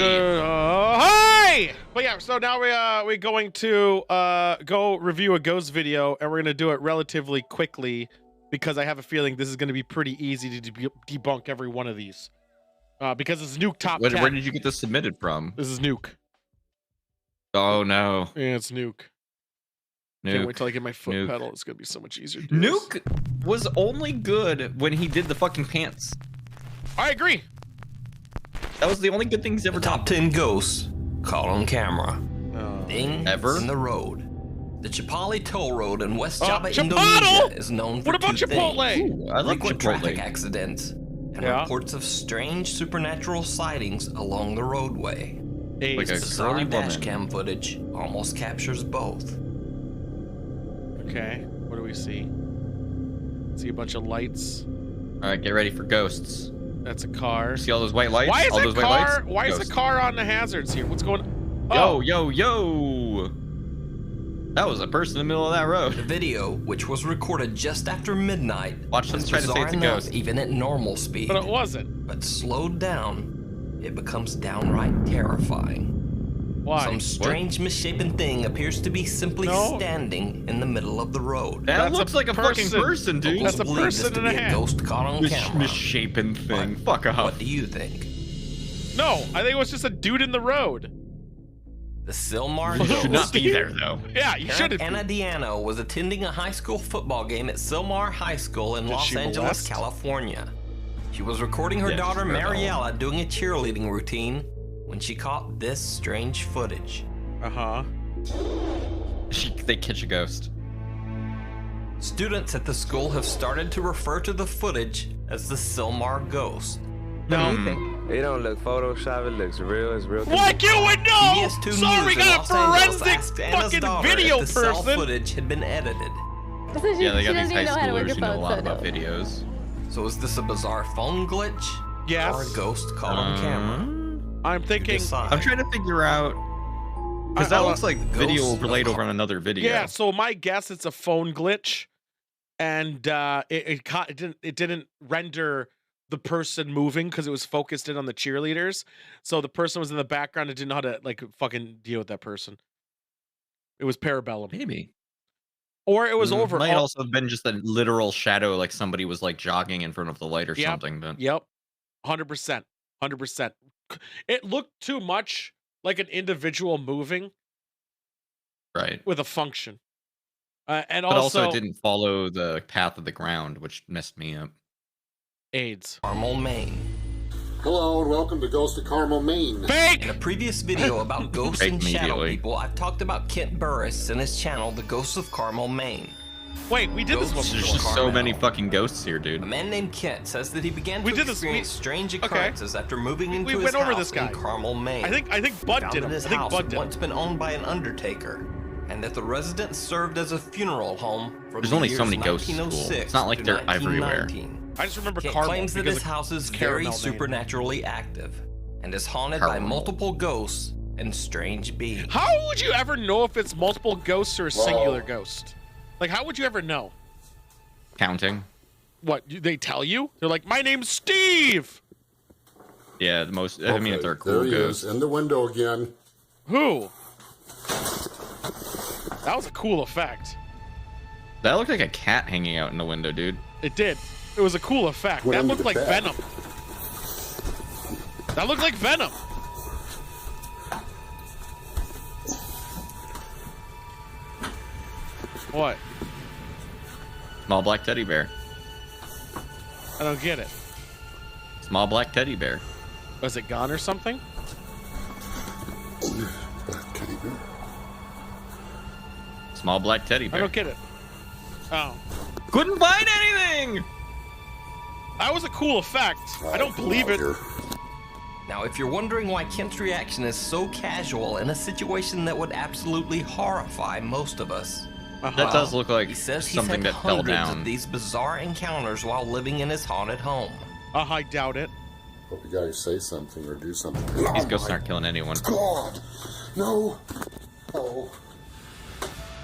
Hi! But yeah, so now we're going to go review a ghost video, and we're gonna do it relatively quickly because I have a feeling this is gonna be pretty easy to debunk every one of these. Because it's Nuke top 10. Where did you get this submitted from? This is Nuke. Oh no. Yeah, it's Nuke. Nuke. Can't wait till I get my foot Nuke. pedal. It's gonna be so much easier. To do this. Nuke was only good when he did the fucking pants. I agree. That was the only good thing he's ever The top 10 ghosts caught on camera. Things Ever? in the road. The Chipali Toll Road in West Java, Chipotle? Indonesia is known for What about two Chipotle? things. Ooh, I love Frequent traffic Chipotle. accidents and Yeah. reports of strange supernatural sightings along the roadway. Like a Bizarre curly dash woman. cam footage almost captures both. Okay, what do we see? See a bunch of lights. All right, get ready for ghosts. That's a car. See all those white lights? Why is all a those car? white lights? Why is a Ghost. car on the hazards here? What's going on? Yo. That was a person in the middle of that The road. video, which was recorded just after midnight, Watch them is try to say bizarre it's a enough ghost. even at normal speed. But it wasn't. But slowed down, it becomes downright terrifying. Why? Some strange misshapen thing appears to be simply No. standing in the middle of the road. That That's looks a like a fucking person. person, dude. That's a Locals believe this person to and a be half. ghost caught on camera. Misshapen thing. Fuck off. What do you think? No, I think it was just a dude in the road. The Silmar You Ghost. should not be there, though. Yeah, you Parent shouldn't. Anna Diano was attending a high school football game at Silmar High School in Did Los she Angeles, molest? California. She was recording her Yeah, daughter she's got it all. Mariella doing a cheerleading routine when she caught this strange footage. Uh-huh. They catch a ghost. Students at the school have started to refer to the footage as the Silmar Ghost. No. It don't look Photoshop, it looks real, it's real. Like you would know! PBS 2 Sorry, News we in got Los a Angeles forensic asked Anna's fucking daughter video if the cell person. footage had been edited. So Yeah, they she got these doesn't high even know how to work schoolers her who know a phone, lot so about no. videos. So is this a bizarre phone glitch? Yes. Or a ghost caught on camera? I'm thinking. Decide. I'm trying to figure out because that looks like video Ghost overlaid of- over on another video. Yeah, so my guess it's a phone glitch, and it didn't render the person moving because it was focused in on the cheerleaders. So the person was in the background and didn't know how to like fucking deal with that person. It was parabellum, Maybe. or it was over. Might also have been just a literal shadow, like somebody was like jogging in front of the light or Yep. something. But Yep, 100%, 100%. It looked too much like an individual moving right. with a function, and But also, also it didn't follow the path of the ground, which messed me up. AIDS. Carmel, Maine. Hello and welcome to Ghost of Carmel, Maine. In Fake. a previous video about ghosts Fake and shadow immediately. people, I've talked about Kent Burris and his channel, The Ghosts of Carmel, Maine. Wait, we did this one Ghosts There's before. just so Carmel. many fucking ghosts here, dude. A man named Kent says that he began We to did this- experience strange okay. occurrences after moving into We his went over house this guy. in Carmel, Maine. I think Bud Found did that him. his I think house Bud had did him. once been owned by an undertaker, and that the residence served as a funeral home from There's the only so years many ghosts in school. 1906 It's not like to they're everywhere. 1919. I just remember Kent Carmel claims that because his of house is Caramel very name. supernaturally active and is haunted by Carmel. multiple ghosts and strange beings. How would you ever know if it's multiple ghosts or a singular ghost? Like, how would you ever know? Counting. What, they tell you? They're like, my name's Steve! Yeah, the most. I mean, if they're there cool he ghosts. is in the window again. Who? That was a cool effect. That looked like a cat hanging out in the window, dude. It did. It was a cool effect. Went That under looked the like bed. Venom. That looked like Venom. What? Small black teddy bear. I don't get it. Small black teddy bear. Was it gone or something? Black teddy bear. Small black teddy I bear. don't get it. Oh. Couldn't find anything. That was a cool effect. I don't believe it. Here. Now, if you're wondering why Kent's reaction is so casual in a situation that would absolutely horrify most of us, That does look like he says he's something had that fell hundreds down. of these bizarre encounters while living in his haunted home. I doubt it. Hope you guys say something or do something. These Oh ghosts my aren't killing anyone. God! No! Oh.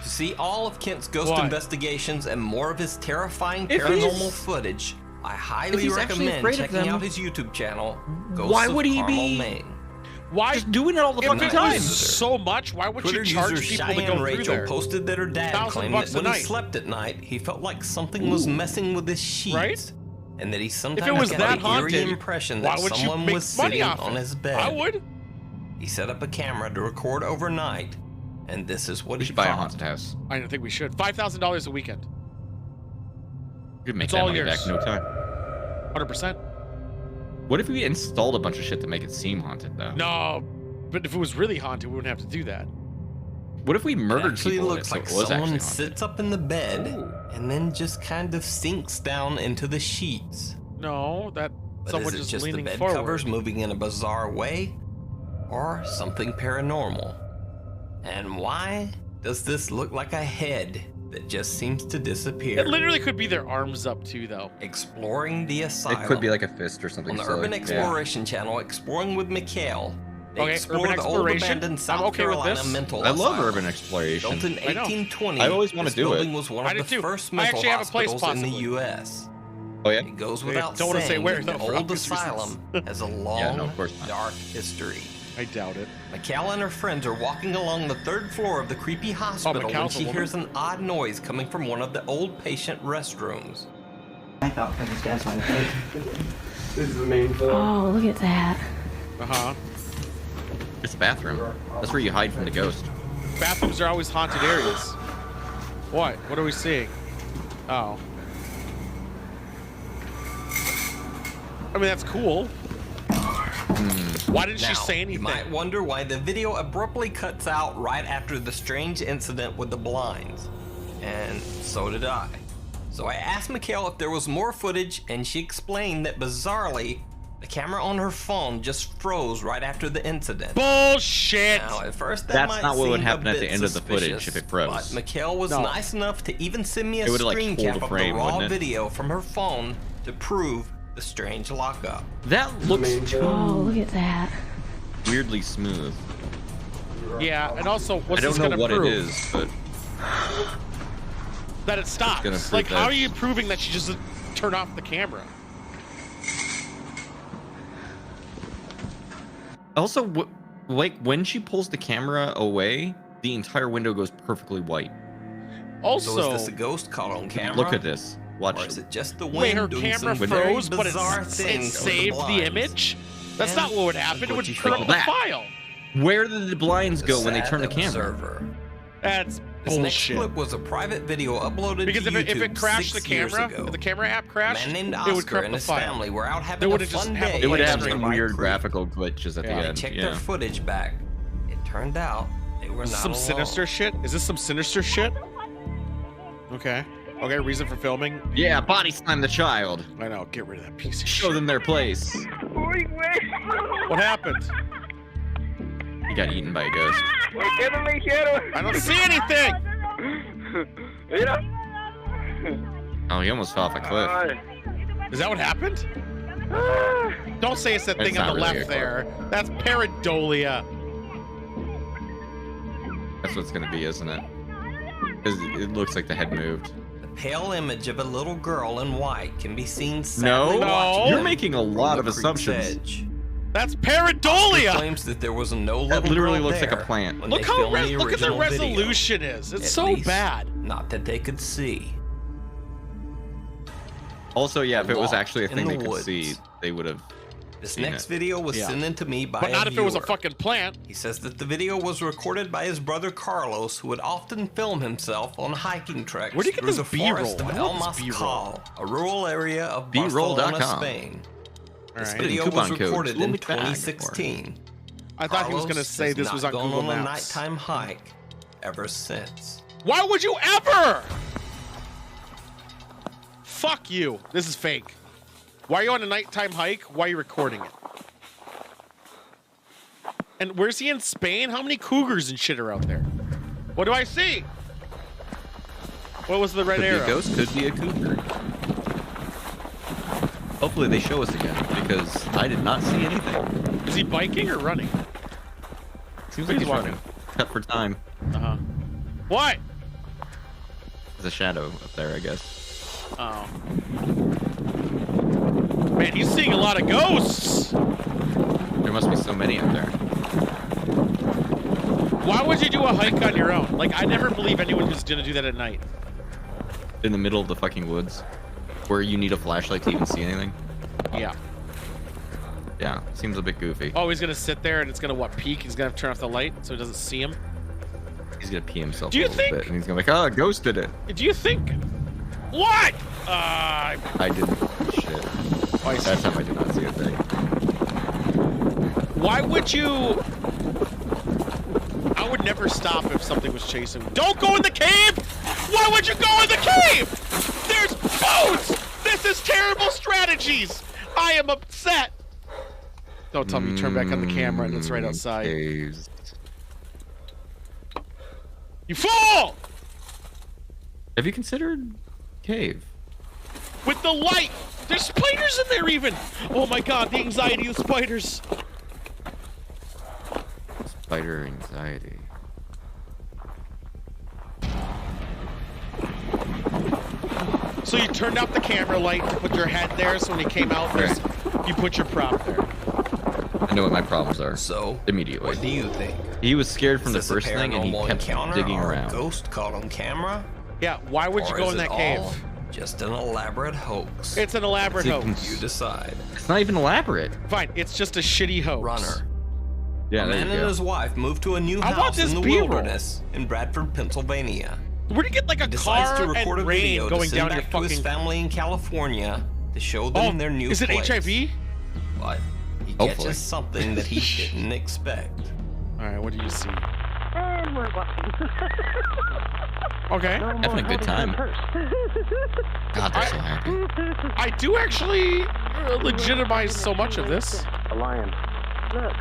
To see all of Kent's ghost What? investigations and more of his terrifying If paranormal he's- footage, I if highly he's actually recommend afraid of checking them, out his YouTube channel, Ghosts why of would he Carmel, be- Maine. Why? Just doing it all the If fucking it time. was so much, why would Twitter you charge user people to Cheyenne go through Rachel there? posted that her dad $1,000 claimed that a when he night. slept at night, he felt like something was messing with his sheets. Right? And that he sometimes was got that the eerie haunted, impression why that would you someone make was money sitting off on it? his bed. I would. He set up a camera to record overnight, and this is what We he should buy a caught. haunted house. I don't think we should. $5,000 a weekend. We could make It's that all money yours. back in no time. 100%. What if we installed a bunch of shit to make it seem haunted, though? No, but if it was really haunted, we wouldn't have to do that. What if we It murdered actually people? looks so like it was someone actually haunted? sits up in the bed and then just kind of sinks down into the sheets. No, that But someone is it just just the leaning bed forward. covers moving in a bizarre way, or something paranormal? And why does this look like a head that just seems to disappear. It literally could be their arms up too, though. Exploring the asylum. It could be like a fist or something. On the silly. Urban Exploration Channel, Exploring with Mikhail. They Okay, explore Urban the old Exploration. abandoned South I'm okay with Carolina this. mental I love asylum. urban exploration. Built in I know. 1820, I always wanna this do it. building was one I of do the too. first I mental actually have a place, hospitals in the possibly. U.S. Oh yeah. It goes Yeah, without don't wanna say saying where, that though, the for old obvious asylum has a Yeah, long, no, of course not. dark history. I doubt it. Mikhail and her friends are walking along the 3rd floor of the creepy hospital when Mikhail's a she woman? hears an odd noise coming from one of the old patient restrooms. I thought for this guy's like, this is the main floor. Oh, look at that. Uh-huh. It's the bathroom. That's where you hide from the ghost. Bathrooms are always haunted areas. What? What are we seeing? Oh. I mean, that's cool. Why didn't she Now, say you anything? might wonder why the video abruptly cuts out right after the strange incident with the blinds. And so did I. So I asked Mikhail if there was more footage, and she explained that bizarrely, the camera on her phone just froze right after the incident. Bullshit! Now, at first that That's might not what would seem happen a at the bit end of the footage suspicious, if it froze. But Mikhail was No. nice enough to even send me a It would've, like, screen pulled cap the of frame, the raw wouldn't it? video from her phone to prove the strange lockup. That looks Oh, look at that. weirdly smooth. Yeah, and also, what's I don't this know gonna what prove? it is, but That it gonna stops. prove Like, how that- are you proving that she just turned off the camera? also, like when she pulls the camera away, the entire window goes perfectly white. Also, So is this a ghost caught on camera? Look at this. Watch. Or is it just the wind wait, her doing camera some very froze, but it bizarre things with saved the blinds? image? That's And not what would happen. It what would you turn call up the that. file. Where did the blinds go when they Sad turn the camera? observer. That's This next bullshit. clip was a private video uploaded Because to if YouTube it crashed the 6 years camera, ago. if the camera app A crashed, man named it would Oscar corrupt and the his file. family were out They having a would've just fun have a day. It would Like have straight some line weird creek. graphical glitches at the Yeah. They end. checked Yeah. their footage back. It turned out they were Is this not some alone. sinister shit? Is this some sinister shit? Okay. Okay, reason for filming? Yeah, body slam the child. I know, get rid of that piece of Show shit. them their place. What happened? He got eaten by a ghost. I don't see anything! Oh, he almost fell off a cliff. Is that what happened? Don't say it's that It's thing on not the really left a there. That's pareidolia. That's what it's gonna be, isn't it? Because it looks like the head moved. The pale image of a little girl in white can be seen sadly No, watching you're them making a from lot the of creek's assumptions. edge. That's Oscar pareidolia! claims that there was no little That literally girl looks like a there plant. when Look they how filmed the look at the original video. resolution is. It's At so least, bad. Not that they could see. Also, yeah, if it was Locked actually a in thing the they could woods. see, they would have. This Seen next it. video was Yeah. sent in to me by But not a if it was a viewer. fucking plant. He says that the video was recorded by his brother Carlos, who would often film himself on hiking treks Where'd you get through this the B-roll? forest of I El want this B-roll. Mascal, a rural area of B-roll.com. Barcelona, Spain. This Alright. video Coupon was codes. recorded We'll in be back. 2016. I thought he was Carlos gonna say has this was not on gone Google on a Maps. nighttime hike ever since. Why would you ever? Fuck you. This is fake. Why are you on a nighttime hike? Why are you recording it? And where's he in Spain? How many cougars and shit are out there? What do I see? What was the red Could be arrow? a ghost, could be a cougar. Hopefully they show us again, because I did not see anything. Is he biking or running? Seems like He's he's running. Cut for time. Uh-huh. What? There's a shadow up there, I guess. Oh. Man, he's seeing a lot of ghosts. There must be so many up there. Why would you do a hike on your own? Like, I never believe anyone who's gonna do that at night. In the middle of the fucking woods, where you need a flashlight to even see anything. Yeah. Yeah, seems a bit goofy. Oh, he's gonna sit there and it's gonna, what, peak? He's gonna have to turn off the light so he doesn't see him? He's gonna pee himself Do you a little think- bit, and he's gonna be like, "Oh, a ghost did it." Do you think... What? I didn't. Shit. I see. That time I did not see a thing. Why would you... I would never stop if something was chasing me. Don't go in the cave! Why would you go in the cave? There's boats! This is terrible strategies! I am upset! Don't tell me turn back on the camera and it's right outside. Caves. You fool! Have you considered cave? With the light! There's spiders in there even! Oh my god, the anxiety of spiders! Spider anxiety. So you turned out the camera light to put your head there, so when you came out, you put your prop there. I know what my problems are. So, immediately. what do you think? He was scared from the Is this first a thing, and he paranormal kept encounter digging or a around. Ghost caught on camera? Yeah, why would you Or go is in it that cave? all just an elaborate hoax? It's an elaborate It's hoax. You decide. It's not even elaborate. Fine, it's just a shitty hoax. Runner. Yeah, A there man you and go. his wife moved to a new I want house this in the B-roll. wilderness in Bradford, Pennsylvania. Where do you get like a He decides car to record and a video rain to going send down your back to his fucking... family in California to show them their new is it place. HIV? But he Hopefully. catches something that he didn't expect. Alright, what do you see? And we're walking. Okay. Having a good time. God, they're so happy. I do actually legitimize so much of this. A lion. Look,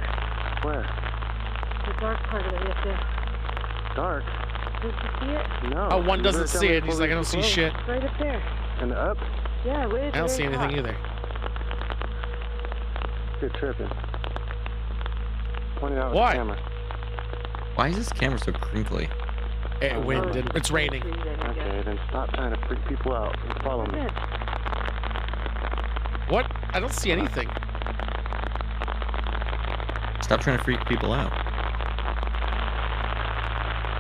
Where? the dark part of it right there. Dark? Did you see it? No. Oh, one You doesn't better tell see me it. He's before like, I we don't see close. shit. Right up there. And up? Yeah, way at I the don't see very anything top. either. You're tripping. Point it out with Why? the camera. Why is this camera so crinkly? Wind and it's raining. Okay, then stop trying to freak people out and follow me. What? I don't see anything. Stop trying to freak people out.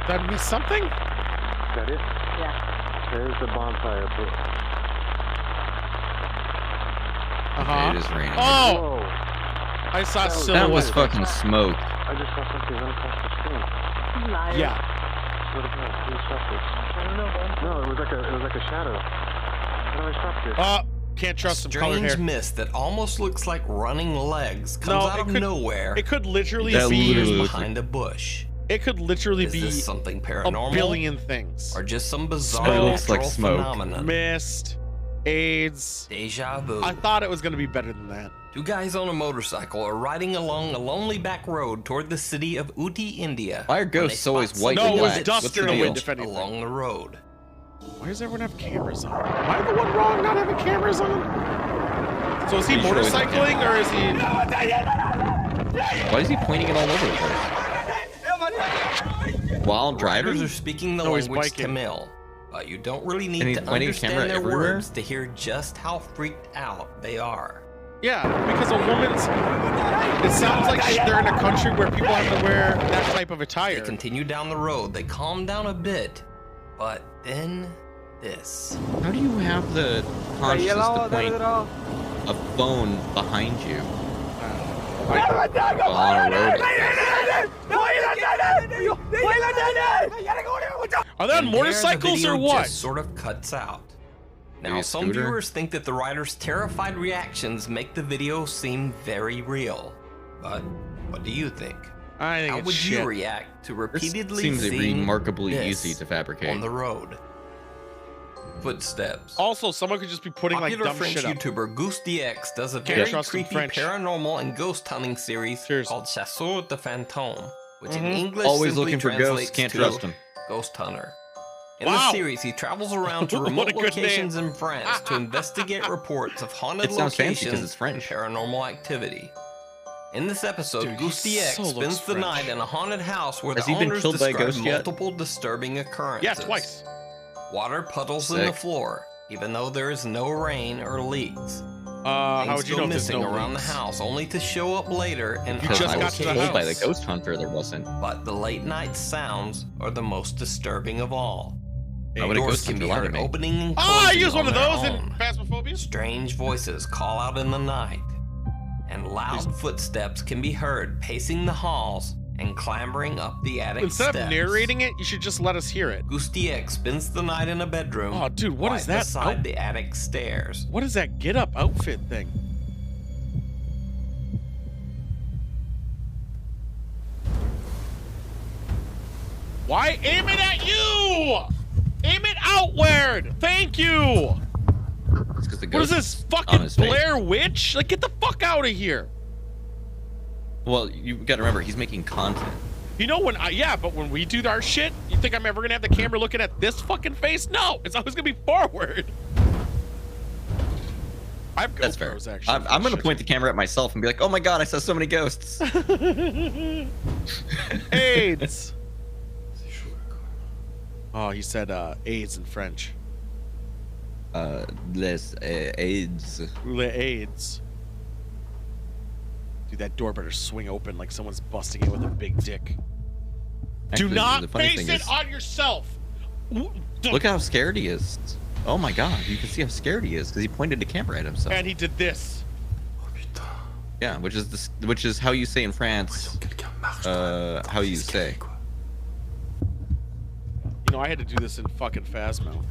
Did I miss something? Is that it? Yeah. There's the bonfire. Uh-huh. It is raining. Oh! Whoa. I saw That was- silhouette. That was fucking smoke. I just saw something run across the screen. Liar. Yeah. What is that? Who shot this? I don't know, man. No, it was like a shadow. How do I stop this? Can't trust some colored Strange hair. mist that almost looks like running legs comes out of nowhere. It could literally That be. literally looks behind a bush. It could literally Is be this something a paranormal? billion things. Or just some bizarre Smoke. Looks like natural smoke. phenomenon? Mist, AIDS. Deja vu. I thought it was gonna be better than that. Two guys on a motorcycle are riding along a lonely back road toward the city of Uti, India. Why are when they ghosts always spot white No, something it was black? dust What's in the the deal? wind, if anything. along the road. Why does everyone have cameras on? Am I the one wrong not having cameras on? So is he Pretty sure he's on motorcycling or is he? Why is he pointing it all over the place? While Riders driving? are speaking the No, he's language biking. Tamil, but you don't really And need he's to pointing a camera understand their everywhere? words to hear just how freaked out they are. Yeah, because a woman's. It sounds like they're in a country where people have to wear that type of They attire. continue down the road. They calm down a bit, but then this. How do you have the consciousness to point a phone behind you while on a road like this? Are they on And there, the motorcycles video or what? Just sort of cuts out. Maybe Now, a some scooter? viewers think that the rider's terrified reactions make the video seem very real. But what do you think? I think How it's would shit. you react to This repeatedly seems seeing remarkably this easy to fabricate. on the road? Footsteps. Also, someone could just be putting like Popular dumb French shit up. YouTuber Goose DX does a Can't very trust him creepy French. paranormal and ghost hunting series Cheers. called Chasseur de Fantôme, which in Mhm. English Always simply looking for translates ghosts, can't to trust him. Ghost hunter. In Wow. the series, he travels around to What a remote good locations in France to investigate reports of haunted It sounds fancy 'cause locations it's French. and paranormal activity. In this episode, Dude, Goose he DX so looks spends the French. night in a haunted house where Has the he been owners killed by a describe ghost yet? multiple disturbing occurrences. Yeah, twice. Water puddles in the Sick. floor, even though there is no rain or leaks. How Things would you go know if there's missing no around leaks? the house, only to show up later and You just I got was to the told by the house. ghost hunter there wasn't. But the late night sounds are the most disturbing of all. Why would a Doors ghost can hunter be lie to heard me? opening and Ah, I closing used one of on their those in own. Phasmophobia. Strange voices call out in the night, and loud footsteps can be heard pacing the halls and clambering up the attic Instead steps. of narrating it, you should just let us hear it. Goose DX spends the night in a bedroom. Oh, dude, what right is that? beside the attic stairs. What is that get up outfit thing? Why aim it at you? Aim it outward. Thank you. It's 'cause the What is ghost this on fucking his face. Blair Witch? Like, get the fuck out of here. Well, you got to remember, he's making content. You know when but when we do our shit, you think I'm ever gonna have the camera looking at this fucking face? No, it's always gonna be forward. I have That's fair. GoPros, actually. I'm gonna point the camera at myself and be like, "Oh my god, I saw so many ghosts." AIDS. Oh, he said AIDS in French. Les AIDS. Le AIDS. Dude, that door better swing open like someone's busting in with a big dick. Actually, Do not the funny face thing it is, on yourself. look how scared he is. Oh my god, you can see how scared he is because he pointed the camera at himself. And he did this. Yeah, which is how you say in France. How you say. You know, I had to do this in fucking Phasmo.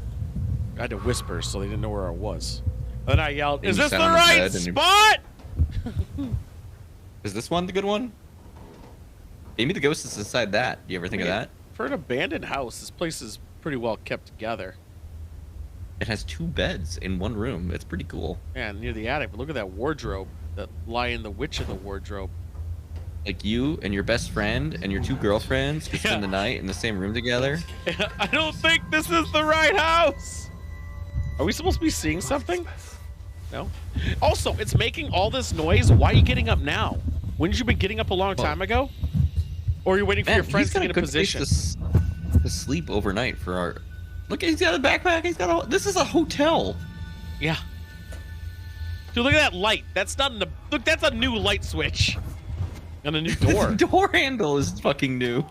I had to whisper so they didn't know where I was. Then I yelled, And "Is you this sat the on his right bed and you- spot?" Is this one the good one? Maybe the ghost is inside that. Do you ever think of that? For an abandoned house, this place is pretty well kept together. It has 2 beds in one room. It's pretty cool. Yeah, near the attic. But look at that wardrobe. That lion, the witch in the wardrobe. Like you and your best friend and your 2 girlfriends could spend the night in the same room together. I don't think this is the right house. Are we supposed to be seeing something? No. Also, it's making all this noise. Why are you getting up now? Wouldn't you been getting up a long time ago? Or are you waiting for your friends to get in position? To sleep overnight for our. Look, he's got a backpack. He's got a. This is a hotel. Yeah. Dude, look at that light. That's not in the. Look, that's a new light switch. And a new door. The door handle is fucking new.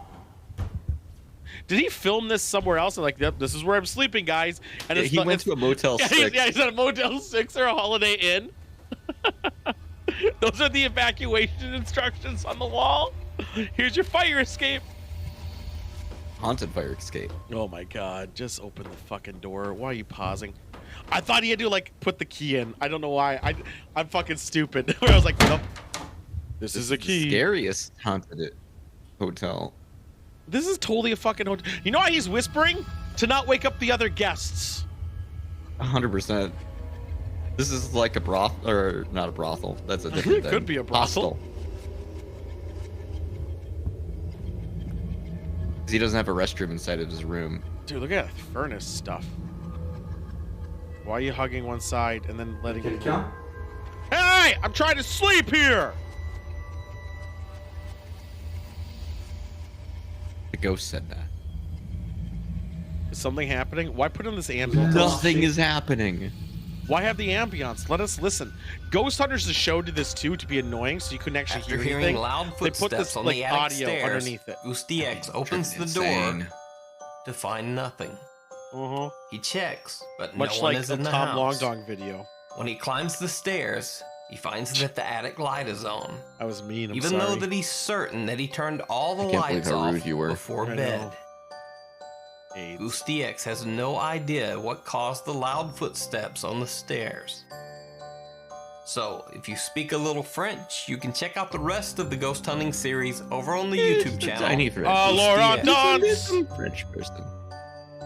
Did he film this somewhere else? And like, yep, this is where I'm sleeping, guys. And Yeah, it's he went to a Motel 6. Yeah, he's at a Motel 6 or a Holiday Inn. Those are the evacuation instructions on the wall. Here's your fire escape. Haunted fire escape. Oh my god, just open the fucking door. Why are you pausing? I thought he had to like put the key in. I don't know why. I'm fucking stupid. I was like, nope. This is a key. The scariest haunted hotel. This is totally a fucking hotel. You know why he's whispering? To not wake up the other guests. 100%. This is like a brothel, or not a brothel. That's a different thing. Could be a brothel. Hostel. He doesn't have a restroom inside of his room. Dude, look at that furnace stuff. Why are you hugging one side and then letting it go? Hey! I'm trying to sleep here! The ghost said that. Is something happening? Why put in this ambiance? Nothing is happening. Why have the ambiance? Let us listen. Ghost Hunters, the show, did this too to be annoying, so you couldn't actually After hear hearing anything. loud They put footsteps this on like the attic audio stairs, underneath it. Goose DX opens the Insane. door to find nothing. He checks, but Much no one like is a in the Tom house. Longdong video. When he climbs the stairs, he finds that the attic light is on. I was mean. I'm Even sorry. though that he's certain that he turned all the I can't believe lights how off rude you were. before I bed. know. AIDS. Goose DX has no idea what caused the loud footsteps on the stairs. So, if you speak a little French, you can check out the rest of the ghost hunting series over on the YouTube channel. Tiny French. Oh, Laurent Goose Dance! French person.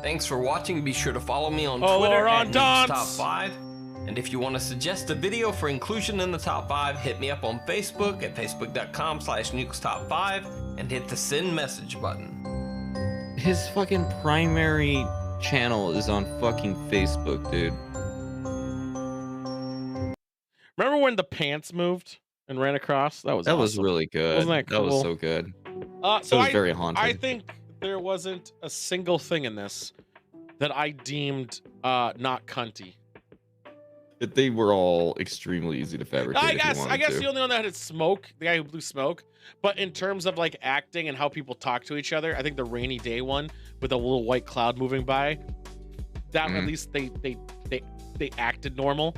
Thanks for watching. Be sure to follow me on Oh, Twitter Laurent at Dance! Top 5. And if you want to suggest a video for inclusion in the top 5, hit me up on Facebook at facebook.com/nukestop5 and hit the send message button. His fucking primary channel is on fucking Facebook, dude. Remember when the pants moved and ran across? That was awesome. really good. Wasn't that That was cool? so good. So It was very haunted. I think there wasn't a single thing in this that I deemed not cunty. They were all extremely easy to fabricate. I if you guess wanted to. the only one that had smoke, the guy who blew smoke. But in terms of like acting and how people talk to each other, I think the rainy day one with a little white cloud moving by, that at least they acted normal.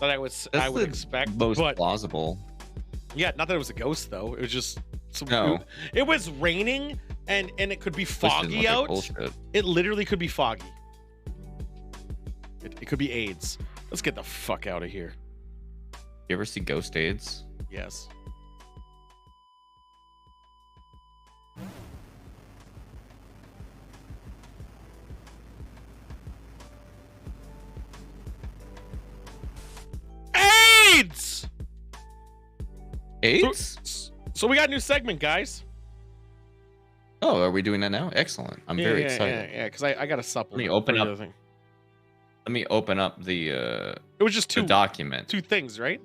That I would the expect. most but plausible. yeah, not that it was a ghost though. It was just some No. It was raining and it could be This didn't foggy look like out. bullshit. It literally could be foggy. It could be AIDS. Let's get the fuck out of here. You ever see Ghost AIDS? Yes. AIDS! AIDS? So we got a new segment, guys. Oh, are we doing that now? Excellent. I'm very excited. Yeah, because I got a supplement. Let me open for the up. other thing. Let me open up the It was just the two document. two things, right?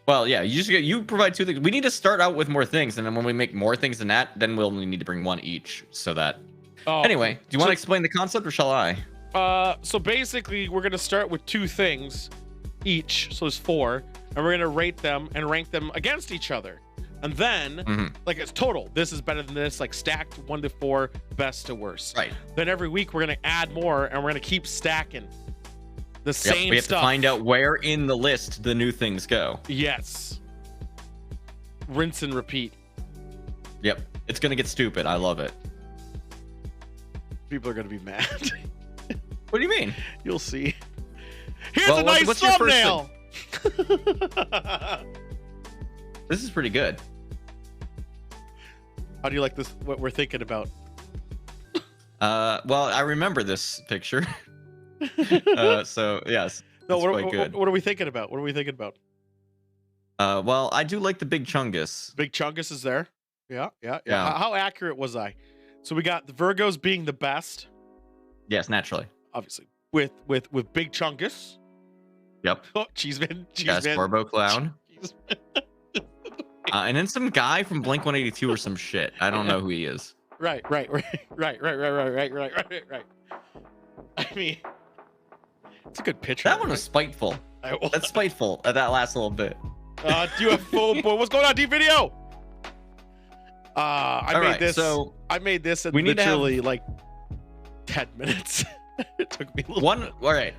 Well, yeah, you provide 2 things. We need to start out with more things, and then when we make more things than that, then we'll need to bring 1 each. So that. Oh, Anyway, do you want to explain the concept, or shall I? So basically, we're gonna start with 2 things each, so there's 4, and we're gonna rate them and rank them against each other, and then like it's total. This is better than this, like stacked 1 to 4, best to worst. Right. Then every week we're gonna add more, and we're gonna keep stacking the same We have stuff. to find out where in the list the new things go. Yes. Rinse and repeat. Yep. It's gonna get stupid. I love it. People are gonna be mad. What do you mean? You'll see. Here's Well, a nice what's your first thumbnail. This is pretty good. How do you like this? What we're thinking about? Well, I remember this picture. So yes, No, it's quite good. what are we thinking about? What are we thinking about? Well, I do like the big chungus. Big Chungus is there. Yeah. Yeah. How accurate was I? So we got the Virgos being the best, Yes, naturally. obviously, with Big Chungus. Yep. Oh, Cheeseman. Yes, Corbo Clown. And then some guy from Blink 182 or some shit. I don't know who he is. Right. I mean, it's a good picture. That one was spiteful. That's spiteful at that last little bit. UFO boy, what's going on, D video? I made this in literally like 10 minutes. It took me a little All right.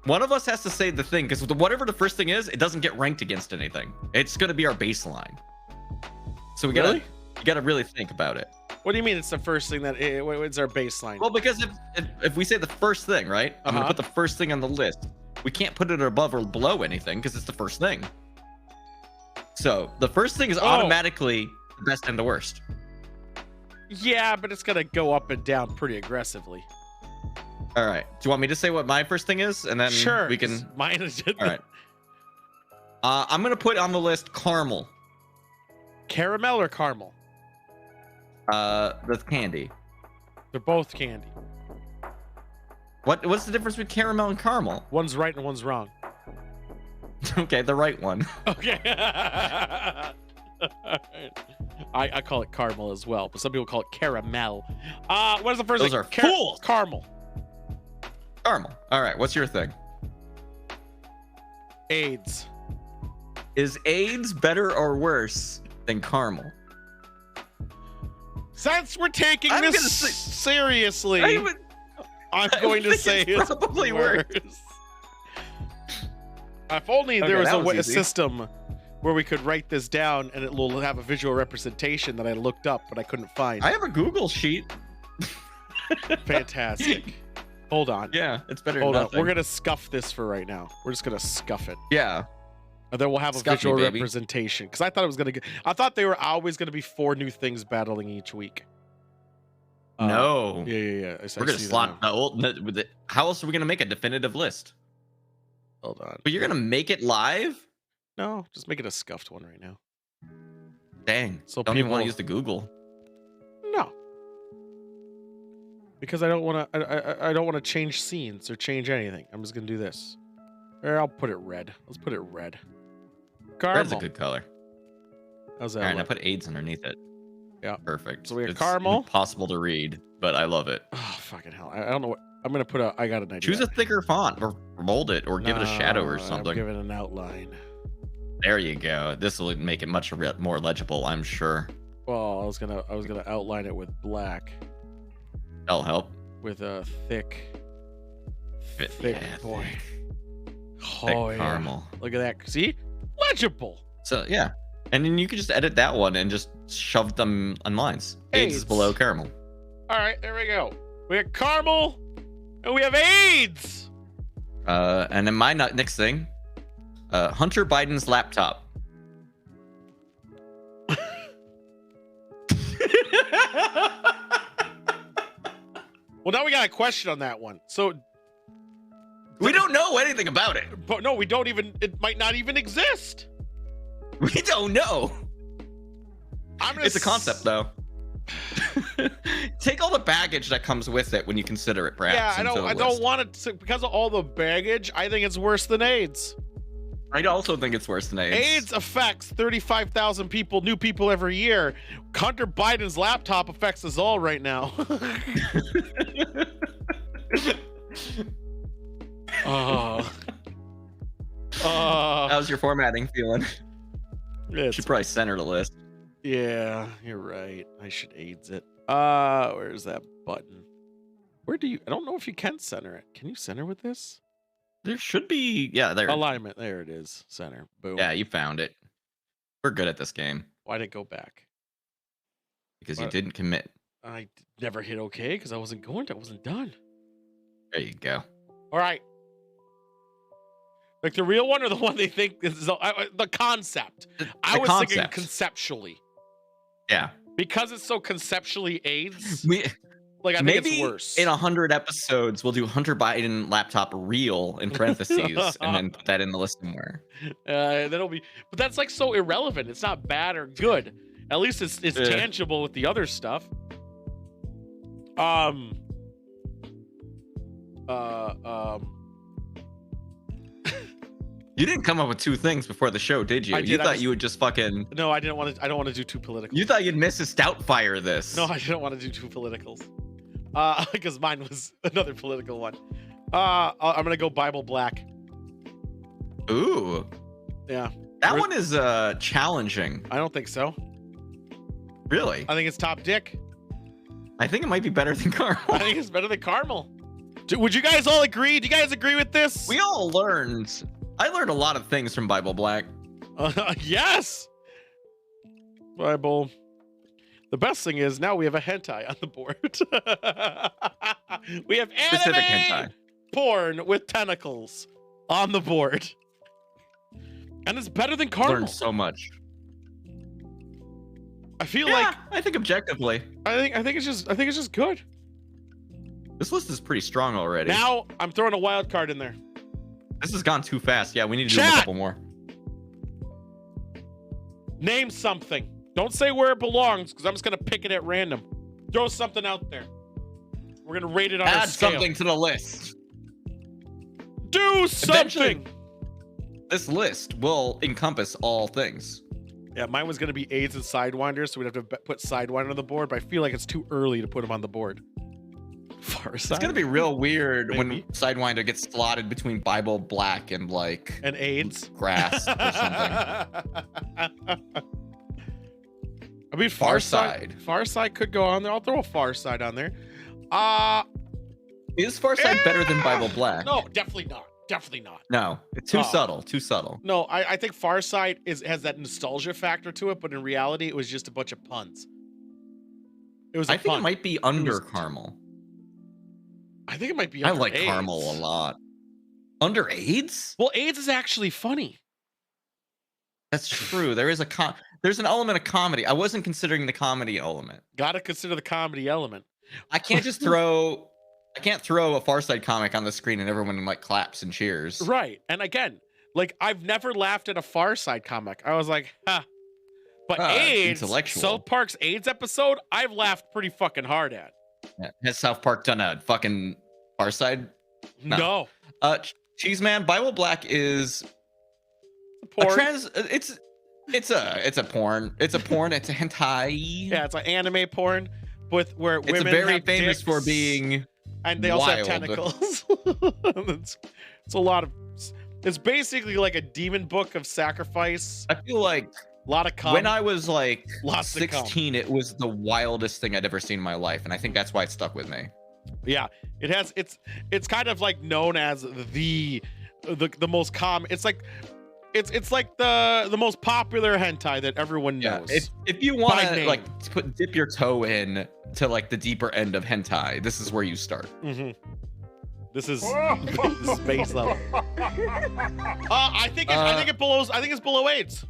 One of us has to say the thing, because whatever the first thing is, it doesn't get ranked against anything. It's gonna be our baseline. So we gotta really think about it. What do you mean it's the first thing that it's our baseline? Well, because if we say the first thing, right? I'm gonna put the first thing on the list. We can't put it above or below anything because it's the first thing. So the first thing is automatically the best and the worst. Yeah, but it's gonna go up and down pretty aggressively. All right. Do you want me to say what my first thing is, and then we can? Mine is. All right. I'm gonna put on the list caramel. Caramel or caramel? That's candy. They're both candy. What's the difference between caramel and caramel? One's right and one's wrong. Okay, the right one. Okay. I call it caramel as well, but some people call it caramel. What is the first Those thing? are fools. Caramel. Caramel. All right. What's your thing? AIDS. Is AIDS better or worse than caramel? Since we're taking I'm this gonna say- seriously, I'm I going to think say it's it's probably worse. If only there Okay, was that a was easy. system where we could write this down and it will have a visual representation that I looked up but I couldn't find. I have a Google sheet. Fantastic. Hold on. Yeah, it's better. Hold than on. nothing. We're gonna scuff this for right now. We're just gonna scuff it. Yeah. And then we'll have a Scuff me, visual baby. representation. Because I thought it was gonna. I thought they were always gonna be 4 new things battling each week. No. Yeah. We're gonna slot the old. How else are we gonna make a definitive list? Hold on. But you're gonna make it live? No, just make it a scuffed one right now. Dang. So Don't even want to people- use the Google. No. Because I don't want to. I don't want to change scenes or change anything. I'm just gonna do this. Or I'll put it red. Let's put it red. Caramel. Red's a good color. How's All that? right, I look? put AIDS underneath it. Yeah. Perfect. So we have It's caramel. Impossible to read, but I love it. Oh fucking hell! I don't know what I'm gonna put. I got an idea. Choose a thicker font or mold it or give it a shadow or No, something. Give it an outline. There you go. This will make it much more legible, I'm sure. Well, I was gonna outline it with black, That'll help. with a thick Thick, boy. thick Oh yeah! caramel. Look at that. See, legible. So yeah, and then you can just edit that one and just shove them on lines. AIDS is AIDS. below caramel. All right, there we go. We have caramel, and we have AIDS. And then my next thing, Hunter Biden's laptop. Well, now we got a question on that one. So, We don't know anything about it. but no, we don't even. It might not even exist. We don't know. I'm gonna It's a concept though. Take all the baggage that comes with it when you consider it, perhaps. Yeah, into the I don't list. want it to, because of all the baggage. I think it's worse than AIDS. I also think it's worse than AIDS. AIDS affects 35,000 people, new people every year. Hunter Biden's laptop affects us all right now. How's your formatting feeling? It's Should probably center the list. Yeah, you're right. I should AIDS it. Where's that button? Where do you? I don't know if you can center it. Can you center with this? There should be, yeah, there. Alignment. There it is. Center. Boom. Yeah, you found it. We're good at this game Why did it go back? because you What? didn't commit. Never hit OK because I wasn't going to. I wasn't done. There you go. All right. Like the real one or the one they think is the concept? I was thinking concept. conceptually Yeah. because it's so conceptually AIDS. We Like I think maybe it's worse. in 100 episodes we'll do Hunter Biden laptop real in parentheses and then put that in the list somewhere. That'll be, but that's like so irrelevant. It's not bad or good. At least it's tangible with the other stuff. You didn't come up with two things before the show, did you? I You did, I thought just- you would just fucking. No, I didn't want to. I don't want to do too political. You thought you'd miss a stout fire this. No, I didn't want to do two politicals. Because mine was another political one. I'm gonna go Bible Black. Ooh. Yeah. That Where's- one is challenging. I don't think so. Really? I think it's top dick. I think it might be better than Carmel. I think it's better than Carmel. Would you guys all agree? Do you guys agree with this? We all learned. I learned a lot of things from Bible Black. Yes. Bible. The best thing is now we have a hentai on the board. We have Specific anime hentai. porn with tentacles on the board, and it's better than Carmel. Learned so much. I feel Yeah, like I think objectively, I think it's just good. this list is pretty strong already. Now I'm throwing a wild card in there. This has gone too fast. Yeah, we need to do Chat! a couple more. Name something. Don't say where it belongs, because I'm just gonna pick it at random. Throw something out there. We're gonna rate it on a Add scale. something to the list. Do Eventually- something. This list will encompass all things. Yeah, mine was gonna be AIDS and Sidewinder, so we'd have to put Sidewinder on the board. But I feel like it's too early to put him on the board. Far It's gonna be real weird Maybe. when Sidewinder gets slotted between Bible Black and like and AIDS. grass or something. I mean, Farside. Farside could go on there. I'll throw a Farside on there. Is Farside better than Bible Black? No, definitely not. Definitely not. No, it's too Oh. subtle. Too subtle. No, I think Farside has that nostalgia factor to it, but in reality, it was just a bunch of puns. It was. I think pun. it might be under was- Carmel. I think it might be. I under like AIDS. Carmel a lot. Under AIDS? Well, AIDS is actually funny. That's true. There is there's an element of comedy. I wasn't considering the comedy element. Got to consider the comedy element. I can't just throw a Farside comic on the screen and everyone like claps and cheers. Right. And again, like I've never laughed at a Farside comic. I was like, ha. But AIDS, intellectual. South Park's AIDS episode, I've laughed pretty fucking hard at. Yeah. Has South Park done a fucking Farside? No. Cheese Man, Bible Black is Porn. it's a porn. It's a porn. It's a hentai. Yeah, it's like anime porn with where It's women very have famous dicks, for being and they also have wild. tentacles. it's a lot of. It's basically like a demon book of sacrifice. I feel like A lot of cum. when I was like Lots of cum. 16, it was the wildest thing I'd ever seen in my life, and I think that's why it stuck with me. Yeah, it has. It's kind of like known as the most common. It's like it's like the most popular hentai that everyone knows. If you want By to name. like dip your toe in to like the deeper end of hentai, this is where you start. Mm-hmm. This is base level. I think it's below AIDS.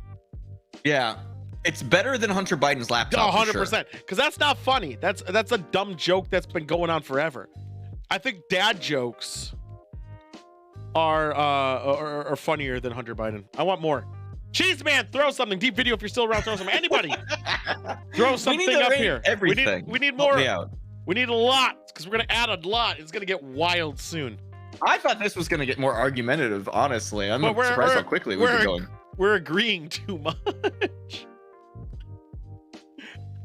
Yeah, it's better than Hunter Biden's laptop. 100%. Because that's not funny. That's a dumb joke that's been going on forever. I think dad jokes are funnier than Hunter Biden. I want more. Cheese Man, throw something. Deep video if you're still around. Throw something. Anybody, throw something up here. Everything. We need Help more. me out. We need a lot because we're gonna add a lot. It's gonna get wild soon. I thought this was gonna get more argumentative. Honestly, I'm But surprised how quickly we've been going. We're agreeing too much.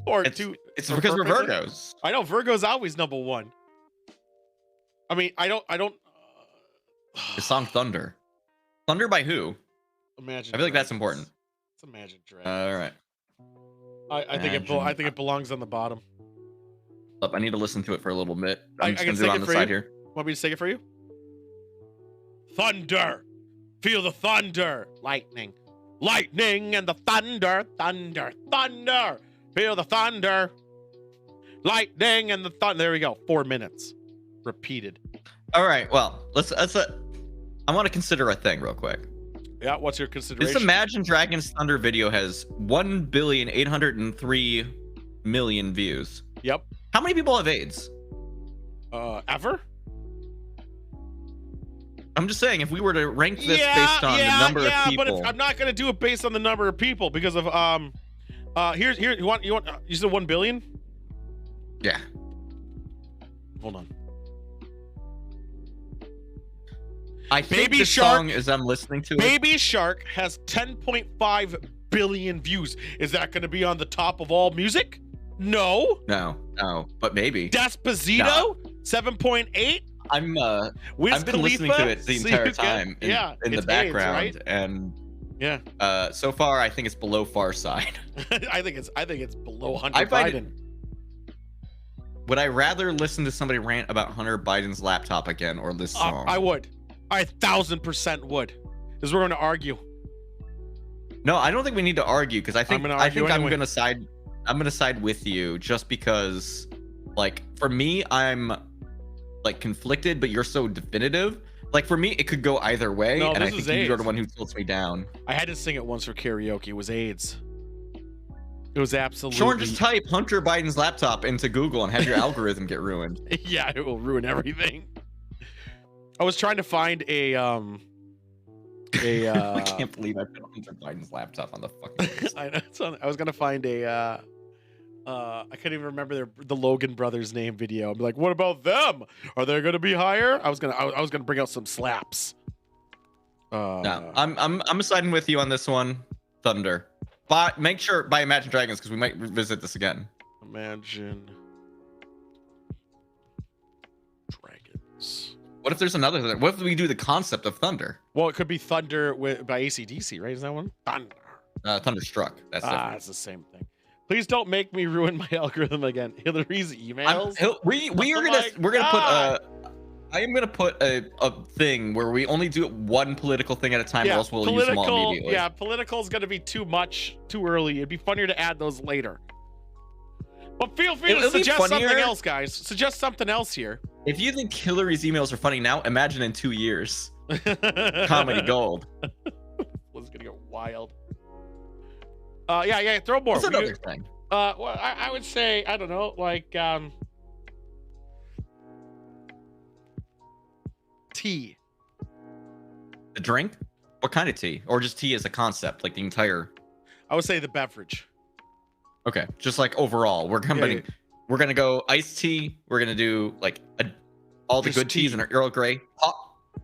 Or It's too. because we're Virgos. I know Virgo's always number one. I mean, I don't. The song Thunder. Thunder by who? Imagine. I feel like that's important. It's Imagine Dragons. All right. I think it belongs on the bottom. I need to listen to it for a little bit. I I'm just can gonna do it sing on it the for side you? here. Want me to sing it for you? Thunder. Feel the thunder. Lightning. Lightning and the thunder. Thunder. Thunder. Feel the thunder. Lightning and the thunder. There we go. 4 minutes. Repeated. All right. Well, let's. I want to consider a thing real quick. Yeah. What's your consideration? This Imagine Dragons Thunder video has 1,803,000,000 views. Yep. How many people have AIDS? Ever? I'm just saying, if we were to rank this based on the number of people, but I'm not gonna do it based on the number of people because of here you want you said 1 billion? yeah. Hold on. I think Baby this Shark- song, as I'm listening to it, Baby Shark has 10.5 billion views. Is that going to be on the top of all music? No. no, but maybe. Despacito, 7.8. I've been listening to it the entire time in the it's background, AIDS, right? and Yeah. so far I think it's below Far Side. I think it's below Hunter I find Biden. Would I rather listen to somebody rant about Hunter Biden's laptop again or this song? I would. I 1,000% would. Because we're going to argue. No, I don't think we need to argue because I think I'm I'm gonna side with you just because, like, for me, I'm like conflicted, but you're so definitive. Like, for me, it could go either way, No, and I this think is you're the AIDS. one who tilts me down. I had to sing it once for karaoke. It was AIDS. It was absolutely. Sean, just type Hunter Biden's laptop into Google and have your algorithm get ruined. Yeah, it will ruin everything. I was trying to find a I can't believe I put Hunter Biden's laptop on the fucking list. I know I was gonna find a I couldn't even remember the Logan Brothers name video. I'm like, what about them? Are they gonna be higher? I was gonna bring out some slaps. No, I'm siding with you on this one. Thunder. But make sure buy Imagine Dragons because we might revisit this again. Imagine Dragons. What if there's another? What if we do the concept of thunder? Well, it could be Thunder by AC/DC, right? Is that one? Thunder. Thunderstruck. That's different. It's the same thing. Please don't make me ruin my algorithm again. Hillary's emails. We're gonna put I am gonna put a thing where we only do one political thing at a time, or else we'll use them all immediately. Yeah, political is gonna be too much, too early. It'd be funnier to add those later. But feel free to suggest something else, guys. Suggest something else here. If you think Hillary's emails are funny now, imagine in 2 years. Comedy gold. Was gonna get wild. Yeah. Throw more. What's another thing? Well, I would say, I don't know, like tea. The drink? What kind of tea? Or just tea as a concept, like the entire? I would say the beverage. Okay, just like overall, we're gonna go iced tea. We're gonna do like all the Just good teas tea. and Earl Grey. Hot.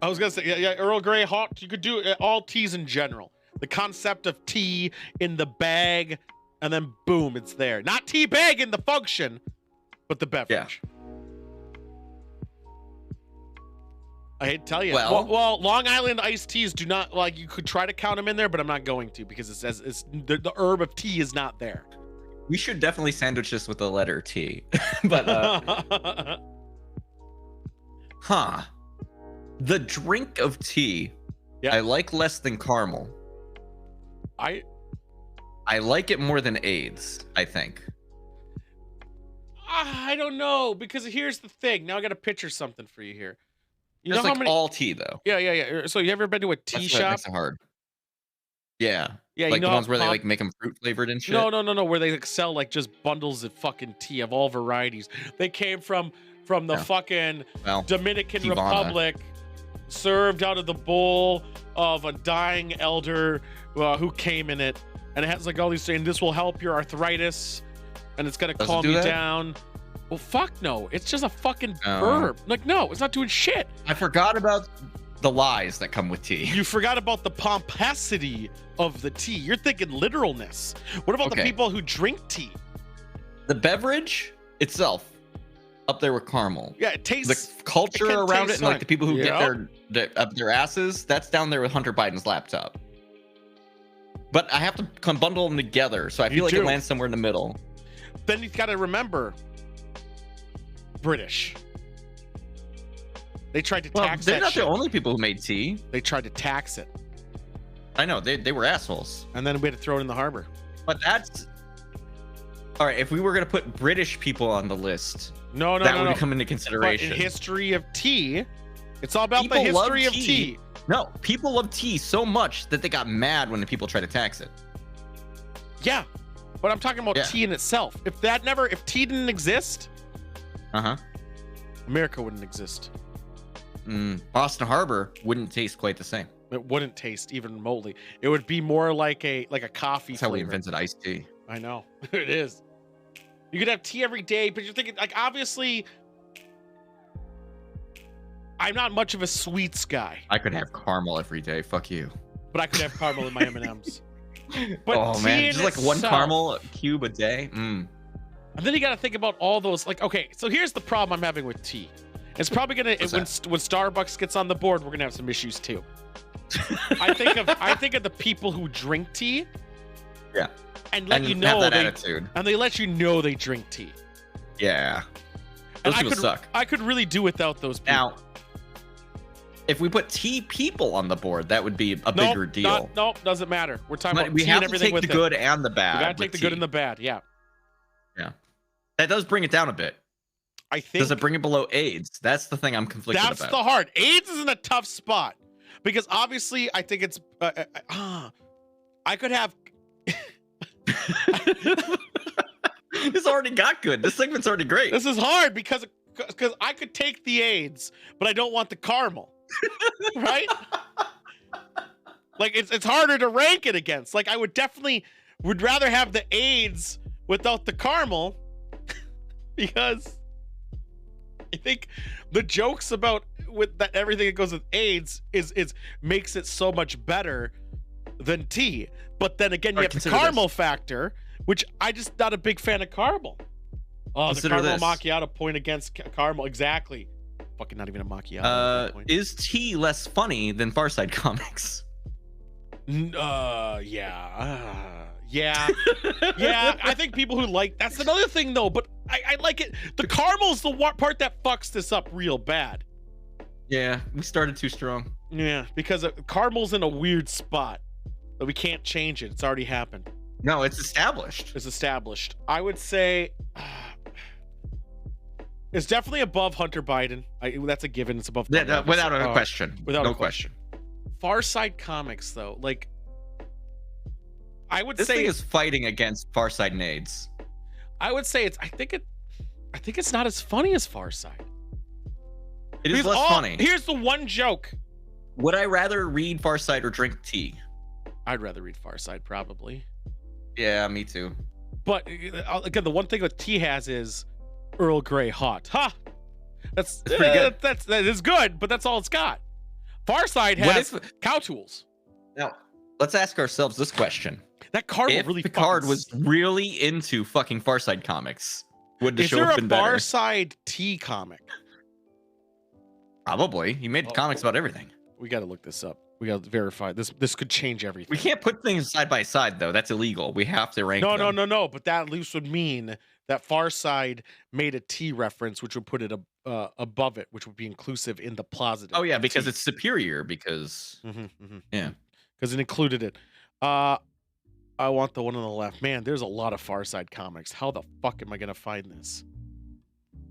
I was gonna say, yeah, Earl Grey, hot. You could do all teas in general. The concept of tea in the bag, and then boom, it's there. Not tea bag in the function, but the beverage. I hate to tell you. Well, Long Island iced teas do not, like, you could try to count them in there, but I'm not going to because it says the herb of tea is not there. We should definitely sandwich this with the letter T. But the drink of tea, Yeah. I like less than Carmel. I like it more than AIDS, I think. I don't know, because here's the thing. Now I got to picture something for you here. You Just know like how many? all tea though. Yeah. So you ever been to a tea That's what shop? makes it hard. Yeah. Yeah, Like you know the ones where they how like make them fruit flavored and shit. No, where they like sell like just bundles of fucking tea of all varieties. They came from the fucking Well, Dominican Tivana. Republic. served out of the bowl of a dying elder who came in it, and it has like all these saying this will help your arthritis, and it's gonna calm you down. Well, fuck no, it's just a fucking herb. Like, no, it's not doing shit. I forgot about the lies that come with tea. You forgot about the pomposity of the tea. You're thinking literalness. What about the people who drink tea? The beverage itself, up there with Carmel. Yeah, it tastes. The culture around it, and like the people who get up their asses, that's down there with Hunter Biden's laptop. But I have to bundle them together, so I feel like it lands somewhere in the middle. Then you've got to remember, British. They tried to tax that. They're not the only people who made tea. They tried to tax it. I know, they were assholes. And then we had to throw it in the harbor. But that's all right. If we were gonna put British people on the list, that would come into consideration. But in history of tea, it's all about the history of tea. No, people love tea so much that they got mad when the people tried to tax it. Yeah, but I'm talking about tea in itself. If tea didn't exist, America wouldn't exist. Boston Harbor wouldn't taste quite the same. It wouldn't taste even remotely. It would be more like a coffee. That's how we invented iced tea. I know. It is. You could have tea every day, but you're thinking, like, obviously, I'm not much of a sweets guy. I could have caramel every day. Fuck you. But I could have caramel in my M&Ms. But oh man, just like one caramel cube a day. And then you got to think about all those. Like, okay, so here's the problem I'm having with tea. It's probably gonna when Starbucks gets on the board, we're gonna have some issues too. I think of the people who drink tea. Yeah. And let you know that attitude. And they let you know they drink tea. Yeah. Those people suck. I could really do without those people. Now, if we put tea people on the board, that would be a bigger deal. No, doesn't matter. We're talking about we tea have and everything to with take the good and the bad. We gotta take the good and the bad. Yeah. Yeah. That does bring it down a bit. I think. Does it bring it below AIDS? That's the thing I'm conflicted about. That's the hard. AIDS is in a tough spot because obviously I think it's. I could have. This already got good. This segment's already great. This is hard because I could take the AIDS, but I don't want the caramel. Right? Like it's harder to rank it against. Like I would rather have the AIDS without the caramel because I think the jokes about with that everything that goes with AIDS is makes it so much better than tea. But then again, you have the caramel factor, which I just not a big fan of caramel. Oh, the caramel macchiato point against caramel. Exactly. Fucking not even a macchiato. Is tea less funny than Farside comics? Yeah. Yeah. I think people who like that's another thing though. But I like it. The caramel's the part that fucks this up real bad. Yeah, we started too strong. Yeah, because caramel's in a weird spot. But we can't change it. It's already happened. No, it's established. It's established. I would say it's definitely above Hunter Biden. That's a given. It's above. Yeah, without a question. Without a question. Farside Comics, though, like I would say, this thing is fighting against Farside and AIDS. I would say I think it's not as funny as Farside. It is less funny. Here's the one joke. Would I rather read Farside or drink tea? I'd rather read Farside, probably. Yeah, me too. But again, the one thing that tea has is Earl Grey hot. Ha! That's pretty good. That is good, but that's all it's got. Farside has cow tools. Now, let's ask ourselves this question. That card if really Picard was really into fucking Farside comics, would the show have been better? Is there a Farside tea comic? Probably. He made comics about everything. We got to look this up. We got to verify this. This could change everything. We can't put things side by side, though. That's illegal. We have to rank them. No. But that at least would mean that Farside made a tea reference, which would put it above it, which would be inclusive in the positive. Oh yeah, because it's superior. Because yeah, because it included it. I want the one on the left. Man, there's a lot of Farside comics. How the fuck am I gonna find this?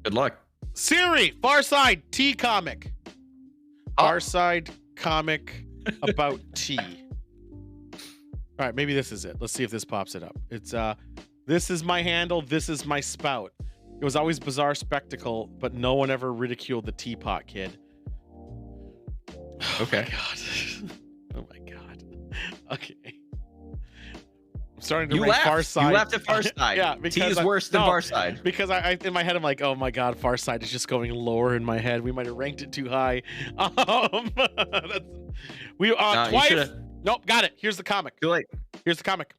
Good luck. Siri, Farside tea comic. Farside comic about tea. All right, maybe this is it. Let's see if this pops it up. It's this is my handle, this is my spout. It was always bizarre spectacle, but no one ever ridiculed the teapot kid. Okay. Oh my god. Oh my god. Okay. I'm starting to You rank laughed. Far Side. You laughed at Far Side. Yeah, T because is worse than Far Side. Because I in my head I'm like, oh my god, Far Side is just going lower in my head. We might have ranked it too high. That's, we No, you twice. should've- Nope, got it. Here's the comic. Too late. Here's the comic.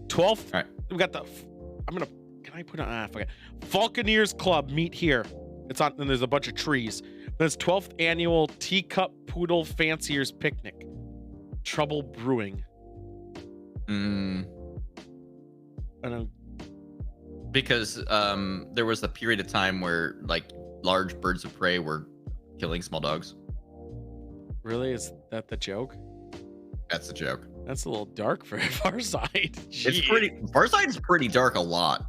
12th. All right. We got the. I'm gonna. Can I put on? Forget. Falconeers Club meet here. It's on. And there's a bunch of trees. There's 12th annual Teacup Poodle Fanciers Picnic. Trouble Brewing. I don't. Because there was a period of time where like large birds of prey were killing small dogs. Really? Is that the joke? That's the joke. That's a little dark for Far Side. It's pretty. Far Side is pretty dark a lot.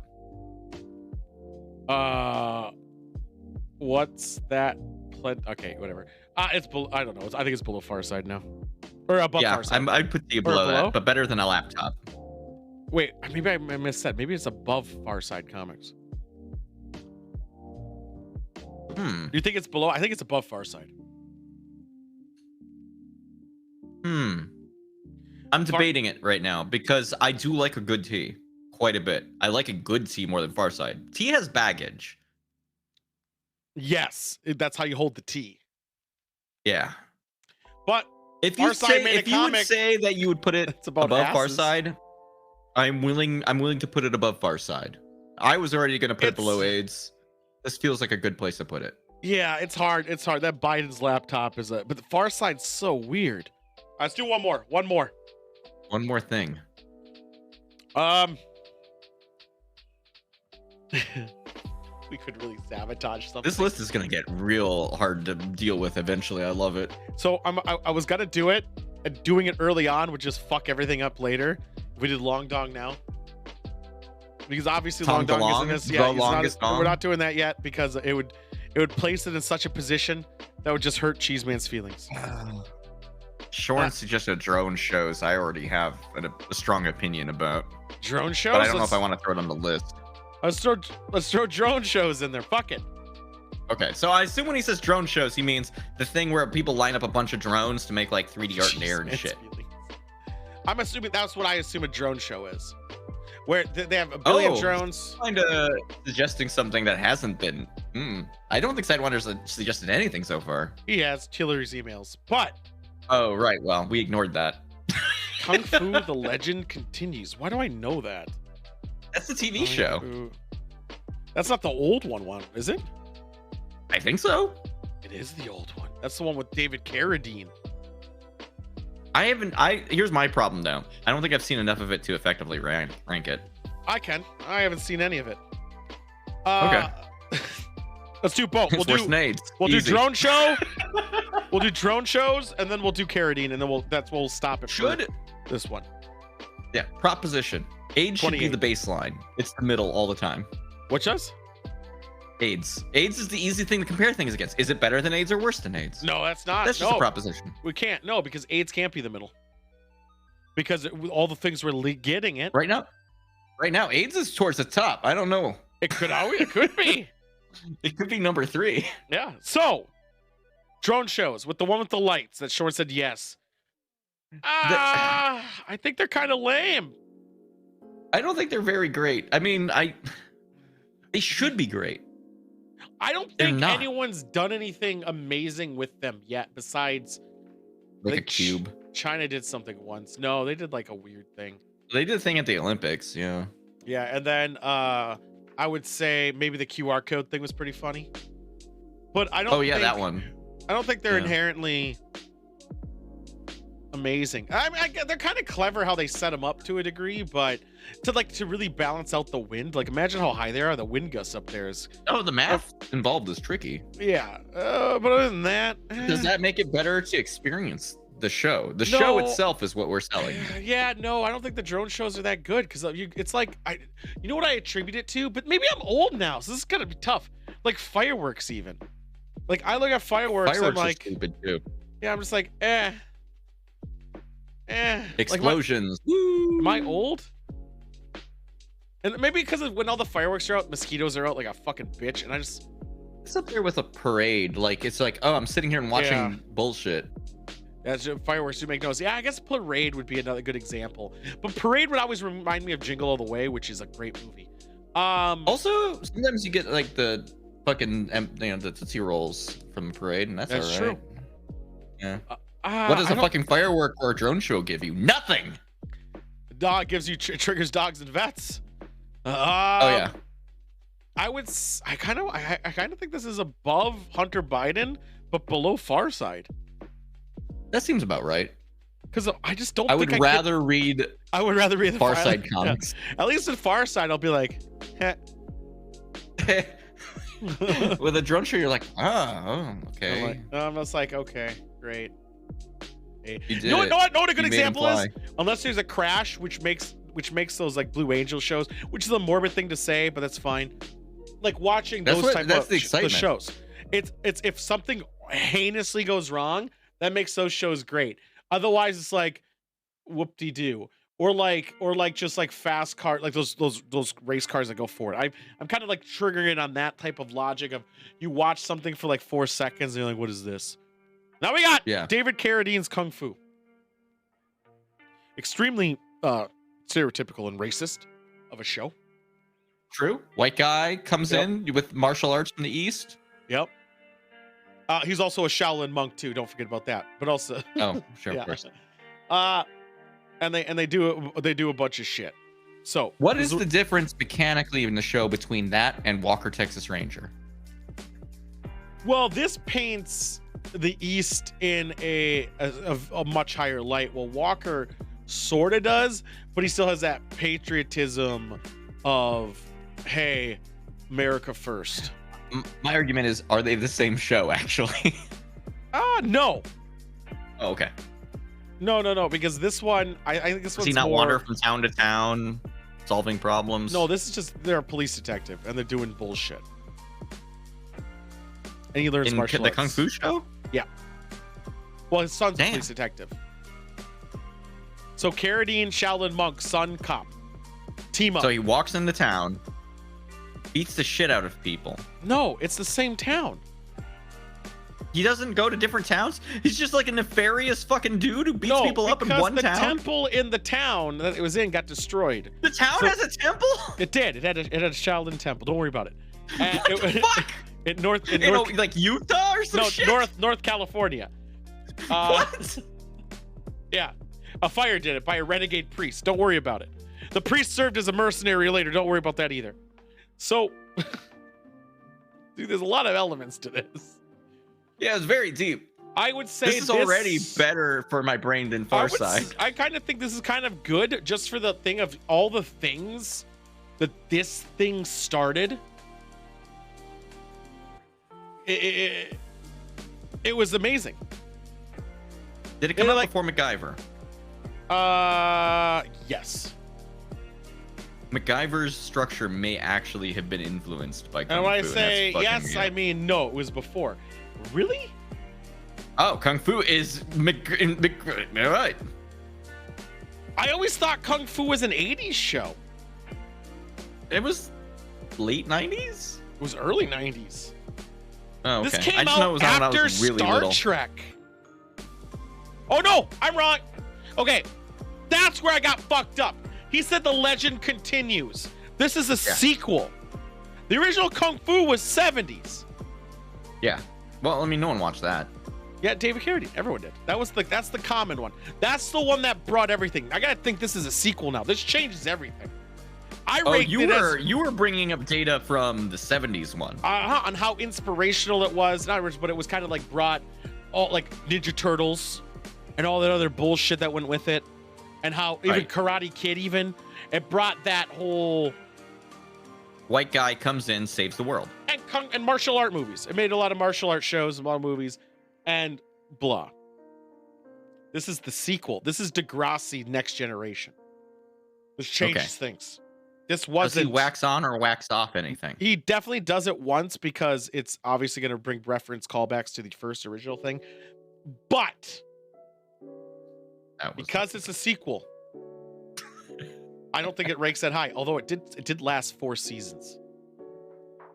What's that? Okay, whatever. It's below. I don't know. I think it's below Far Side now, or above Yeah, Far Side. I'd put the Or below below? that, but better than a laptop. Wait, maybe I missaid. Maybe it's above Far Side Comics. You think it's below? I think it's above Far Side. I'm debating it right now because I do like a good tea quite a bit. I like a good tea more than Far Side. Tea has baggage. Yes, that's how you hold the tea. Yeah. But If you Far Side say made a if you would comic, say that you would put it it's about above Far asses. Side, I'm willing to put it above Far Side. I was already going to put it below AIDS. This feels like a good place to put it. Yeah, it's hard. It's hard. That Biden's laptop is but the Far Side's so weird. Let's do one more. One more thing. We could really sabotage something. This list is going to get real hard to deal with eventually. I love it. So I was gonna do it, and doing it early on would just fuck everything up later. We did Long Dong now, because obviously Tong Long Dong DeLong? isn't as The yeah. It's longest not, dong? we're not doing that yet because it would place it in such a position that would just hurt Cheeseman's feelings. Sean suggested drone shows. I already have a strong opinion about. Drone shows. But I don't know if I want to throw it on the list. Let's throw drone shows in there. Fuck it. Okay, so I assume when he says drone shows, he means the thing where people line up a bunch of drones to make like 3D art and air and Cheeseman's shit. feelings. I'm assuming that's what I assume a drone show is, where they have a billion drones. Kind of suggesting something that hasn't been. I don't think Sidewinder's suggested anything so far. He has Hillary's emails, but Oh right, well we ignored that. Kung Fu: The Legend continues. Why do I know that? That's the TV show. Fu. That's not the old one, is it? I think so. It is the old one. That's the one with David Carradine. Here's my problem though. I don't think I've seen enough of it to effectively rank it. I haven't seen any of it. Okay. Let's do both. It's worse than AIDS. We'll do Easy. drone show. We'll do drone shows, and then we'll do Carradine, and then we'll stop it. Should this one? Yeah. Proposition. AIDS should be 28. the baseline. It's the middle all the time. Which does? AIDS. AIDS is the easy thing to compare things against. Is it better than AIDS or worse than AIDS? No, that's not. That's just a proposition. We can't. No, because AIDS can't be the middle. Because all the things we're getting it Right now, AIDS is towards the top. I don't know. It could be. It could be number 3. Yeah. So, drone shows with the one with the lights that Short said yes. I think they're kind of lame. I don't think they're very great. I mean, they should be great. I don't They're think not. anyone's done anything amazing with them yet besides Like the a cube. China did something once. No, they did like a weird thing. They did a thing at the Olympics, yeah. Yeah, and then I would say maybe the QR code thing was pretty funny. But I don't Oh yeah, think, that one. I don't think they're Yeah. inherently amazing. I mean, they're kind of clever how they set them up to a degree, but to really balance out the wind, like imagine how high they are. The wind gusts up there is Oh, the math involved is tricky. yeah. But other than that, Does that make it better to experience the show? The show itself is what we're selling. Yeah, no, I don't think the drone shows are that good because it's like you know what I attribute it to, but maybe I'm old now, so this is gonna be tough. Like fireworks, even. Like I look at fireworks, I'm Fireworks like, are stupid too. yeah, I'm just like, Explosions. Like, am I old? And maybe because of when all the fireworks are out, mosquitoes are out like a fucking bitch, and I just It's up there with a parade. Like it's like, oh, I'm sitting here and watching Yeah. bullshit. That's fireworks do make noise. Yeah, I guess Parade would be another good example. But Parade would always remind me of Jingle All the Way, which is a great movie. Also, sometimes you get like the fucking the Tootsie Rolls from Parade, and that's all right. True. Yeah. What does a fucking firework or a drone show give you? Nothing. Dog gives you triggers dogs and vets. Oh yeah. I kind of think this is above Hunter Biden, but below Farside. That seems about right. Because I just don't. I would rather read. I would rather read the Farside comics. Yeah. At least in Farside, I'll be like, heh. With a drone show, you're like, okay. I'm just like, okay, great. You did know what a good You made him example is? fly. Unless there's a crash, which makes those like Blue Angel shows, which is a morbid thing to say, but that's fine. Like watching those type of the shows. It's if something heinously goes wrong, that makes those shows great. Otherwise, it's like whoop-de-doo. Or like just like fast car, like those race cars that go forward. I'm kind of like triggering it on that type of logic of you watch something for like 4 seconds and you're like, what is this? Now we got David Carradine's Kung Fu. Extremely stereotypical and racist of a show. True. White guy comes in with martial arts from the East. Yep. He's also a Shaolin monk too. Don't forget about that. But also, of course. And they do a bunch of shit. So what is the difference mechanically in the show between that and Walker Texas Ranger? Well, this paints the East in a much higher light. Well, Walker sort of does, but he still has that patriotism of, hey, America first. My argument is, are they the same show actually? No. Oh, okay. No, because this one, I think this one's Does he not more... wander from town to town, solving problems? No, this is just, they're a police detective, and they're doing bullshit. And he learns martial arts. The Kung Fu show? Yeah. Well, his son's a police detective. So Carradine, Shaolin monk, son, cop. Team up. So he walks into town, beats the shit out of people. No, it's the same town. He doesn't go to different towns? He's just like a nefarious fucking dude who beats people up in one town? the temple in the town that it was in got destroyed. The town has a temple? It did. It had a Shaolin temple. Don't worry about it. What the fuck? In North, like Utah or some shit? North California. What? Yeah. A fire did it by a renegade priest. Don't worry about it. The priest served as a mercenary later. Don't worry about that either. So, dude, there's a lot of elements to this. Yeah, it's very deep. I would say this is already better for my brain than Farside. I kind of think this is kind of good just for the thing of all the things that this thing started. It was amazing. Did it come out before MacGyver? Yes. MacGyver's structure may actually have been influenced by Kung Fu. And when I say yes, I mean no, it was before. Really? Oh, Kung Fu is all right. I always thought Kung Fu was an 80s show. It was late 90s? It was early 90s. Oh, okay. This came out after Star Trek. Oh no, I'm wrong. Okay, that's where I got fucked up. He said the legend continues. This is a sequel. The original Kung Fu was 70s. Yeah. Well, I mean, no one watched that. Yeah, David Carradine. Everyone did. That's the common one. That's the one that brought everything. I gotta think this is a sequel now. This changes everything. You were bringing up data from the 70s one. On how inspirational it was. Not original, but it was kind of like brought all like Ninja Turtles and all that other bullshit that went with it. And how even Karate Kid it brought that whole white guy comes in, saves the world. And martial art movies. It made a lot of martial art shows, a lot of movies, and blah. This is the sequel. This is Degrassi Next Generation. This changes things. This wasn't. Does he wax on or wax off anything? He definitely does it once because it's obviously going to bring reference callbacks to the first original thing. But because it's a sequel, I don't think it ranks that high. Although it did last 4 seasons,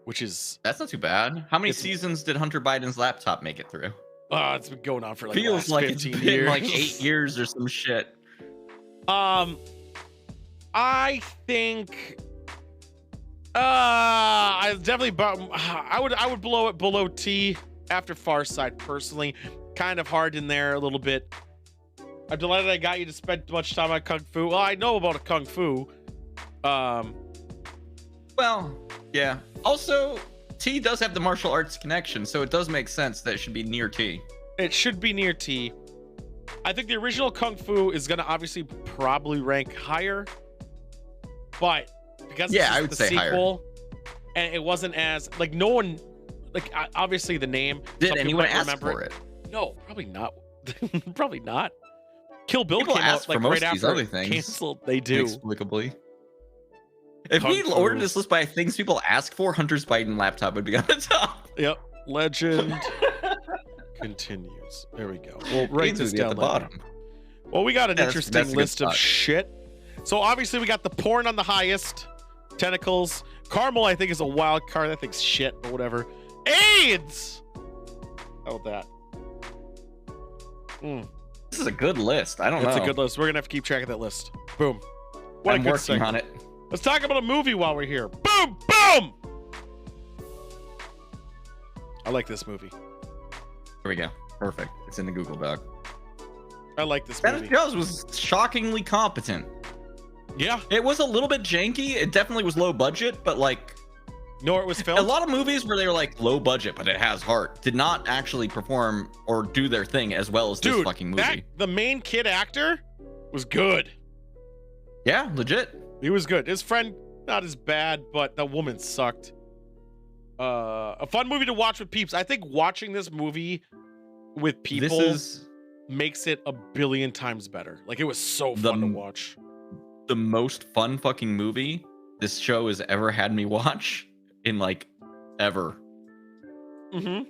which is that's not too bad. How many seasons did Hunter Biden's laptop make it through? It's been going on for like Feels the last like it's 15 been years. like 8 years or some shit. I think I definitely I would blow it below T after Far Side personally. Kind of hard in there a little bit. I'm delighted I got you to spend much time on Kung Fu. Well, I know about a Kung Fu. Well, yeah. Also, T does have the martial arts connection, so it does make sense that it should be near T. It should be near T. I think the original Kung Fu is going to obviously probably rank higher. But because Yeah, it's I would the say higher. sequel, and it wasn't as like no one like obviously the name. Did some people anyone might ask remember for it? No, probably not. Probably not. Kill Bill People came ask out for like most right of these after other it things. canceled. They do. Inexplicably. If Kung we Fu. ordered this list by things people ask for, Hunter's Biden laptop would be on the top. Yep. Legend continues. There we go. We'll write Needs to this be at down the later. bottom. Well, we got an Yeah, that's interesting a good list of spot. shit. So obviously we got the porn on the highest. Tentacles. Carmel, I think, is a wild card. That thing's shit, but whatever. AIDS! How about that? This is a good list. I don't know. That's a good list. We're going to have to keep track of that list. Boom. What I'm a good working segment. on it. Let's talk about a movie while we're here. Boom! Boom! I like this movie. Here we go. Perfect. It's in the Google Doc. I like this Spanish movie. Joe's was shockingly competent. Yeah. It was a little bit janky. It definitely was low budget, but like Nor it was filmed. a lot of movies where they were like low budget, but it has heart, did not actually perform or do their thing as well as this Dude, fucking movie. the main kid actor was good. Yeah, legit. He was good. His friend, not as bad, but the woman sucked. A fun movie to watch with peeps. I think watching this movie with people This is makes it a billion times better. Like, it was so The fun to m- watch. the most fun fucking movie this show has ever had me watch in like ever. Mm-hmm.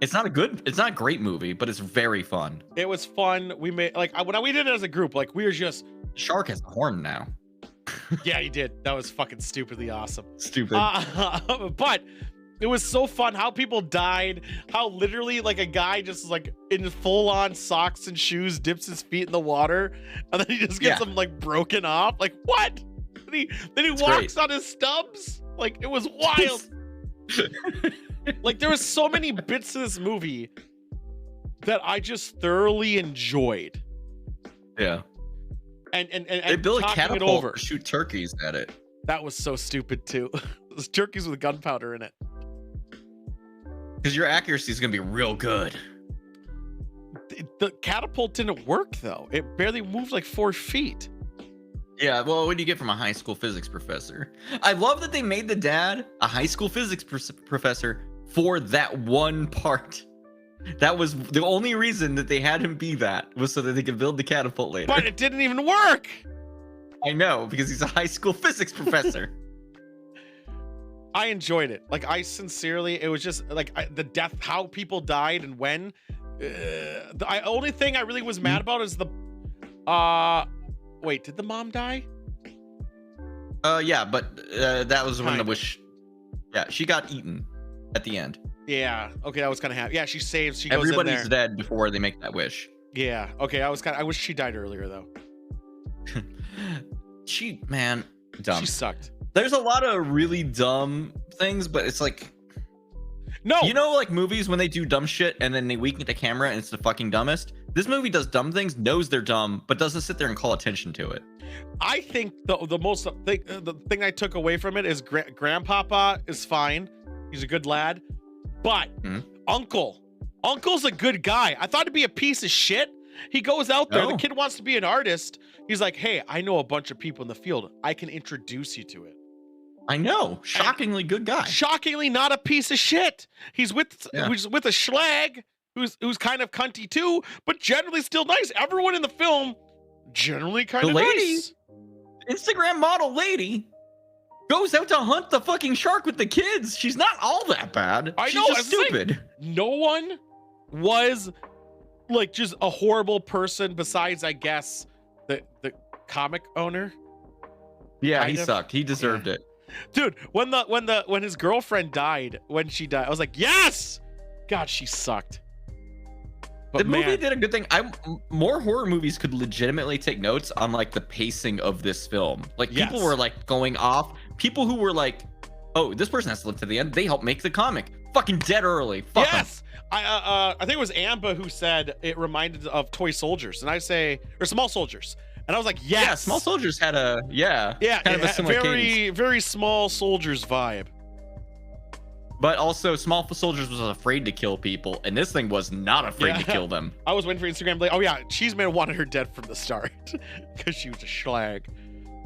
It's not a great movie, but it's very fun. It was fun. We made like when we did it as a group, like we were just Shark has a horn now. yeah, he did. That was fucking stupidly awesome. Stupid. But it was so fun how people died, how literally like a guy just like in full on socks and shoes dips his feet in the water and then he just gets Yeah. them like broken off. Like what? Then he It's walks great. on his stubs. Like it was wild. Like there was so many bits of this movie that I just thoroughly enjoyed. Yeah. And They built a talking it catapult over. to shoot turkeys at it. That was so stupid too. Those turkeys with gunpowder in it. Because your accuracy is gonna be real good. The catapult didn't work though. It barely moved like 4 feet. Yeah, well, what do you get from a high school physics professor? I love that they made the dad a high school physics professor for that one part. That was the only reason that they had him be that, was so that they could build the catapult later. But it didn't even work. I know, because he's a high school physics professor. I enjoyed it. Like I sincerely, it was just like the death, how people died and when. The only thing I really was mad about is the. Wait, did the mom die? Yeah, but that was when the Kinda. wish. Yeah, she got eaten at the end. Yeah. Okay, that was kind of happy. Yeah, she saves. She goes in Everybody's there. dead before they make that wish. Yeah. Okay, I wish she died earlier though. Man, dumb. She sucked. There's a lot of really dumb things, but it's like, No. you know, like movies when they do dumb shit and then they wink at the camera and it's the fucking dumbest. This movie does dumb things, knows they're dumb, but doesn't sit there and call attention to it. I think the thing I took away from it is Grandpapa is fine. He's a good lad, but Uncle's a good guy. I thought he'd be a piece of shit. He goes out there. The No. kid wants to be an artist. He's like, hey, I know a bunch of people in the field. I can introduce you to it. I know, shockingly good guy. Shockingly, not a piece of shit. He's with a schlag who's kind of cunty too, but generally still nice. Everyone in the film generally kind The of lady, nice. Instagram model lady, goes out to hunt the fucking shark with the kids. She's not all that bad. I She's know, just it's like- stupid. No one was like just a horrible person besides, I guess, the comic owner. Yeah, kind he of. sucked. He deserved it. Dude, when his girlfriend died, when she died, I was like, yes! God, she sucked. The movie man, did a good thing. More horror movies could legitimately take notes on like the pacing of this film. Like people Yes. were like going off. People who were like, "Oh, this person has to live to the end." They helped make the comic. Fucking dead early. Fuck 'em. yes. I think it was Amba who said it reminded of Toy Soldiers, and I say or Small Soldiers, and I was like, yes. Yeah, Small Soldiers had a Yeah, kind of a similar very cadence. very Small Soldiers vibe. But also, Small Soldiers was afraid to kill people, and this thing was not afraid to Yeah. kill them. I was waiting for Instagram. Like, oh yeah, Cheeseman wanted her dead from the start because she was a schlag.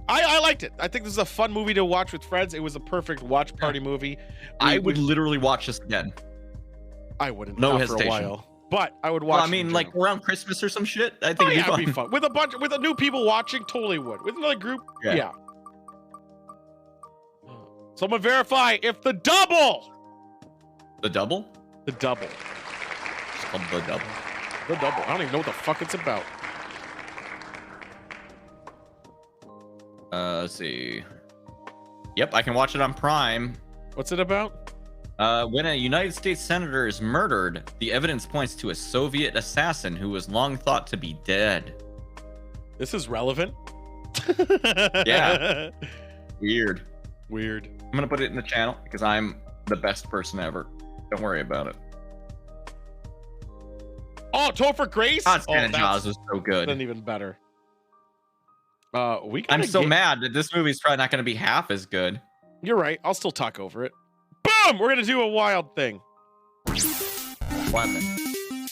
I liked it. I think this is a fun movie to watch with friends. It was a perfect watch party movie. I would literally watch this again. I wouldn't. No not hesitation. For a while, but I would watch. Well, I it mean, in like general. around Christmas or some shit. I think Oh, it'd yeah, be it'd fun. be fun with a new people watching. Totally would. With another group, Yeah. yeah. Someone verify if the double. The double? The double. It's called the double. The double. I don't even know what the fuck it's about. Let's see. Yep, I can watch it on Prime. What's it about? When a United States senator is murdered, the evidence points to a Soviet assassin who was long thought to be dead. This is relevant. Yeah. Weird. Weird. I'm gonna put it in the channel because I'm the best person ever. Don't worry about it. Oh, Topher Grace. Constant oh, Jaws was so good. Then even better. We. I'm gotta so get- mad that this movie's probably not gonna be half as good. You're right. I'll still talk over it. Boom! We're gonna do a wild thing. What then?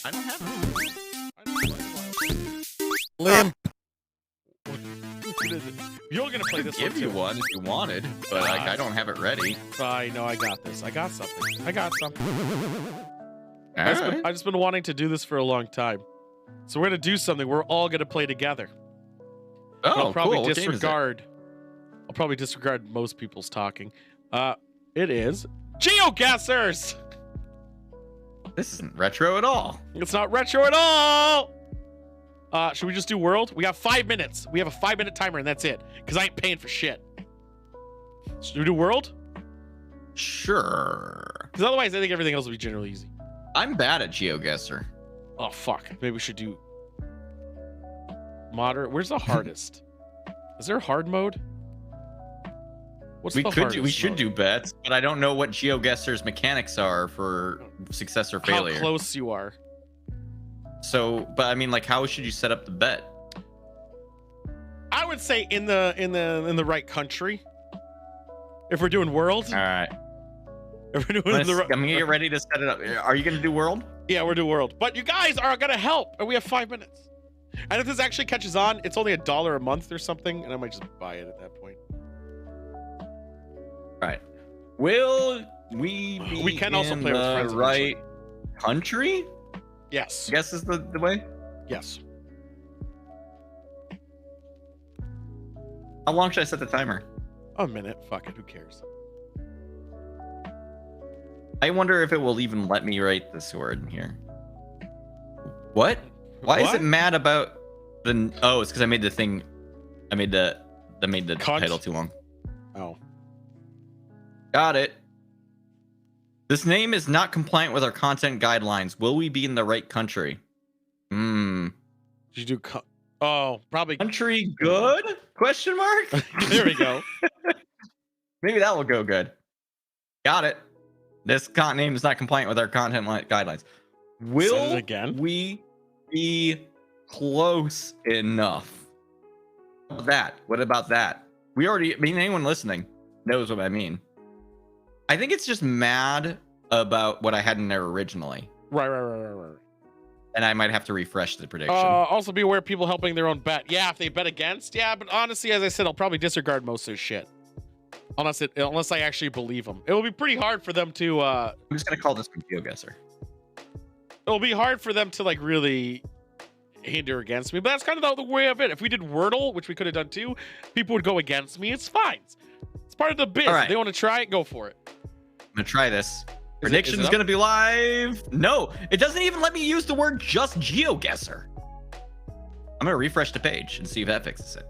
I don't have it. Liam. You're gonna play this one Give you too. one if you wanted, but like I don't have it ready. I know. I got this. I got something. I got something. All right. I've just been wanting to do this for a long time. So we're gonna do something. We're all gonna play together. But Oh, I'll probably cool. What game is it? disregard. I'll probably disregard most people's talking. It is GeoGuessers. This isn't retro at all. It's not retro at all. Should we just do world? We have 5 minutes. We have a 5-minute timer, and that's it. Because I ain't paying for shit. Should we do world? Sure. Because otherwise, I think everything else will be generally easy. I'm bad at GeoGuessr. Oh fuck. Maybe we should do moderate. Where's the hardest? Is there hard mode? What's We the could do, we hardest should mode? do bets, but I don't know what GeoGuessr's mechanics are for success or failure. How close you are. So, but I mean, like, how should you set up the bet? I would say in the right country. If we're doing world, All right, if we're I'm doing gonna, I'm gonna get ready to set it up. Are you gonna do world? yeah, we're doing world. But you guys are gonna help, and we have 5 minutes. And if this actually catches on, it's only $1 a month or something, and I might just buy it at that point. All right. Will we be We can also in play with the friends right country? Yes. I guess is the way. Yes. How long should I set the timer? A minute. Fuck it. Who cares? I wonder if it will even let me write this word in here. What? Why is What? it mad about the? Oh, it's because I made the thing. I made the Cunt. title too long. Oh. Got it. This name is not compliant with our content guidelines. Will we be in the right country? Did you do? Oh, probably. Country good? Question mark. There we go. Maybe that will go good. Got it. This name is not compliant with our content guidelines. Will Said it again. we be close enough? What about that? We already, I mean, anyone listening knows what I mean. I think it's just mad about what I had in there originally. Right. And I might have to refresh the prediction. Also be aware of people helping their own bet. Yeah, if they bet against. Yeah, but honestly, as I said, I'll probably disregard most of their shit. Unless I actually believe them. It will be pretty hard for them to I'm just gonna call this one GeoGuessr. it'll be hard for them to like really hinder against me. But that's kind of the way of it. If we did Wordle, which we could have done too, people would go against me. It's fine. It's part of the biz. All right. If they want to try it, go for it. I'm gonna try this. Is Prediction's it up? gonna be live. No, it doesn't even let me use the word just GeoGuessr. I'm gonna refresh the page and see if that fixes it.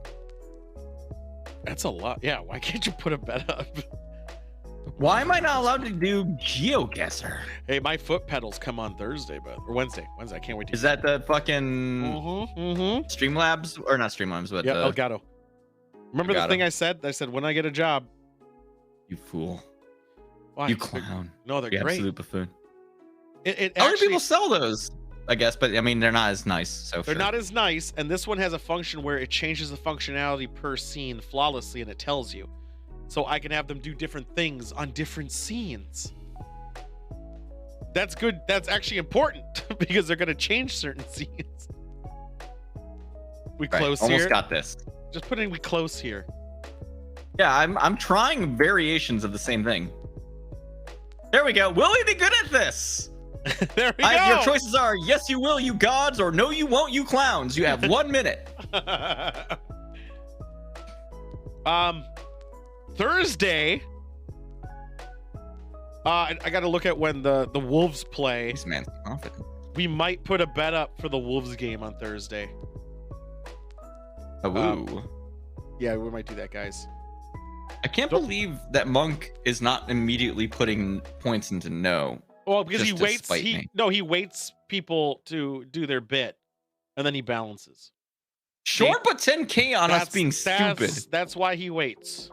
That's a lot. Yeah, why can't you put a bet up? Why am I not allowed to do GeoGuessr? Hey, my foot pedals come on Thursday, or Wednesday. Wednesday. I can't wait to. Is that the fucking Mm-hmm. Streamlabs or not Streamlabs, but Yeah, Elgato. Remember the Elgato. thing I said? I said when I get a job. You fool. Why? You clown. No, they're You great. absolute buffoon. It How many actually, people sell those? I guess, but I mean, they're not as nice. So they're sure. not as nice, and this one has a function where it changes the functionality per scene flawlessly, and it tells you. So I can have them do different things on different scenes. That's good. That's actually important because they're going to change certain scenes. We Right, close almost here. got this. Just put in we close here. Yeah, I'm trying variations of the same thing. There we go. Will we be good at this? There we go. Your choices are yes, you will, you gods, or no, you won't, you clowns. You have 1 minute. Thursday. I got to look at when the Wolves play. This man's confident. We might put a bet up for the Wolves game on Thursday. Oh, ooh. Yeah, we might do that, guys. I can't believe that Monk is not immediately putting points into no. Well, because Just he to waits. spite me. He waits people to do their bit, and then he balances. Short, but 10K on us being stupid. That's why he waits.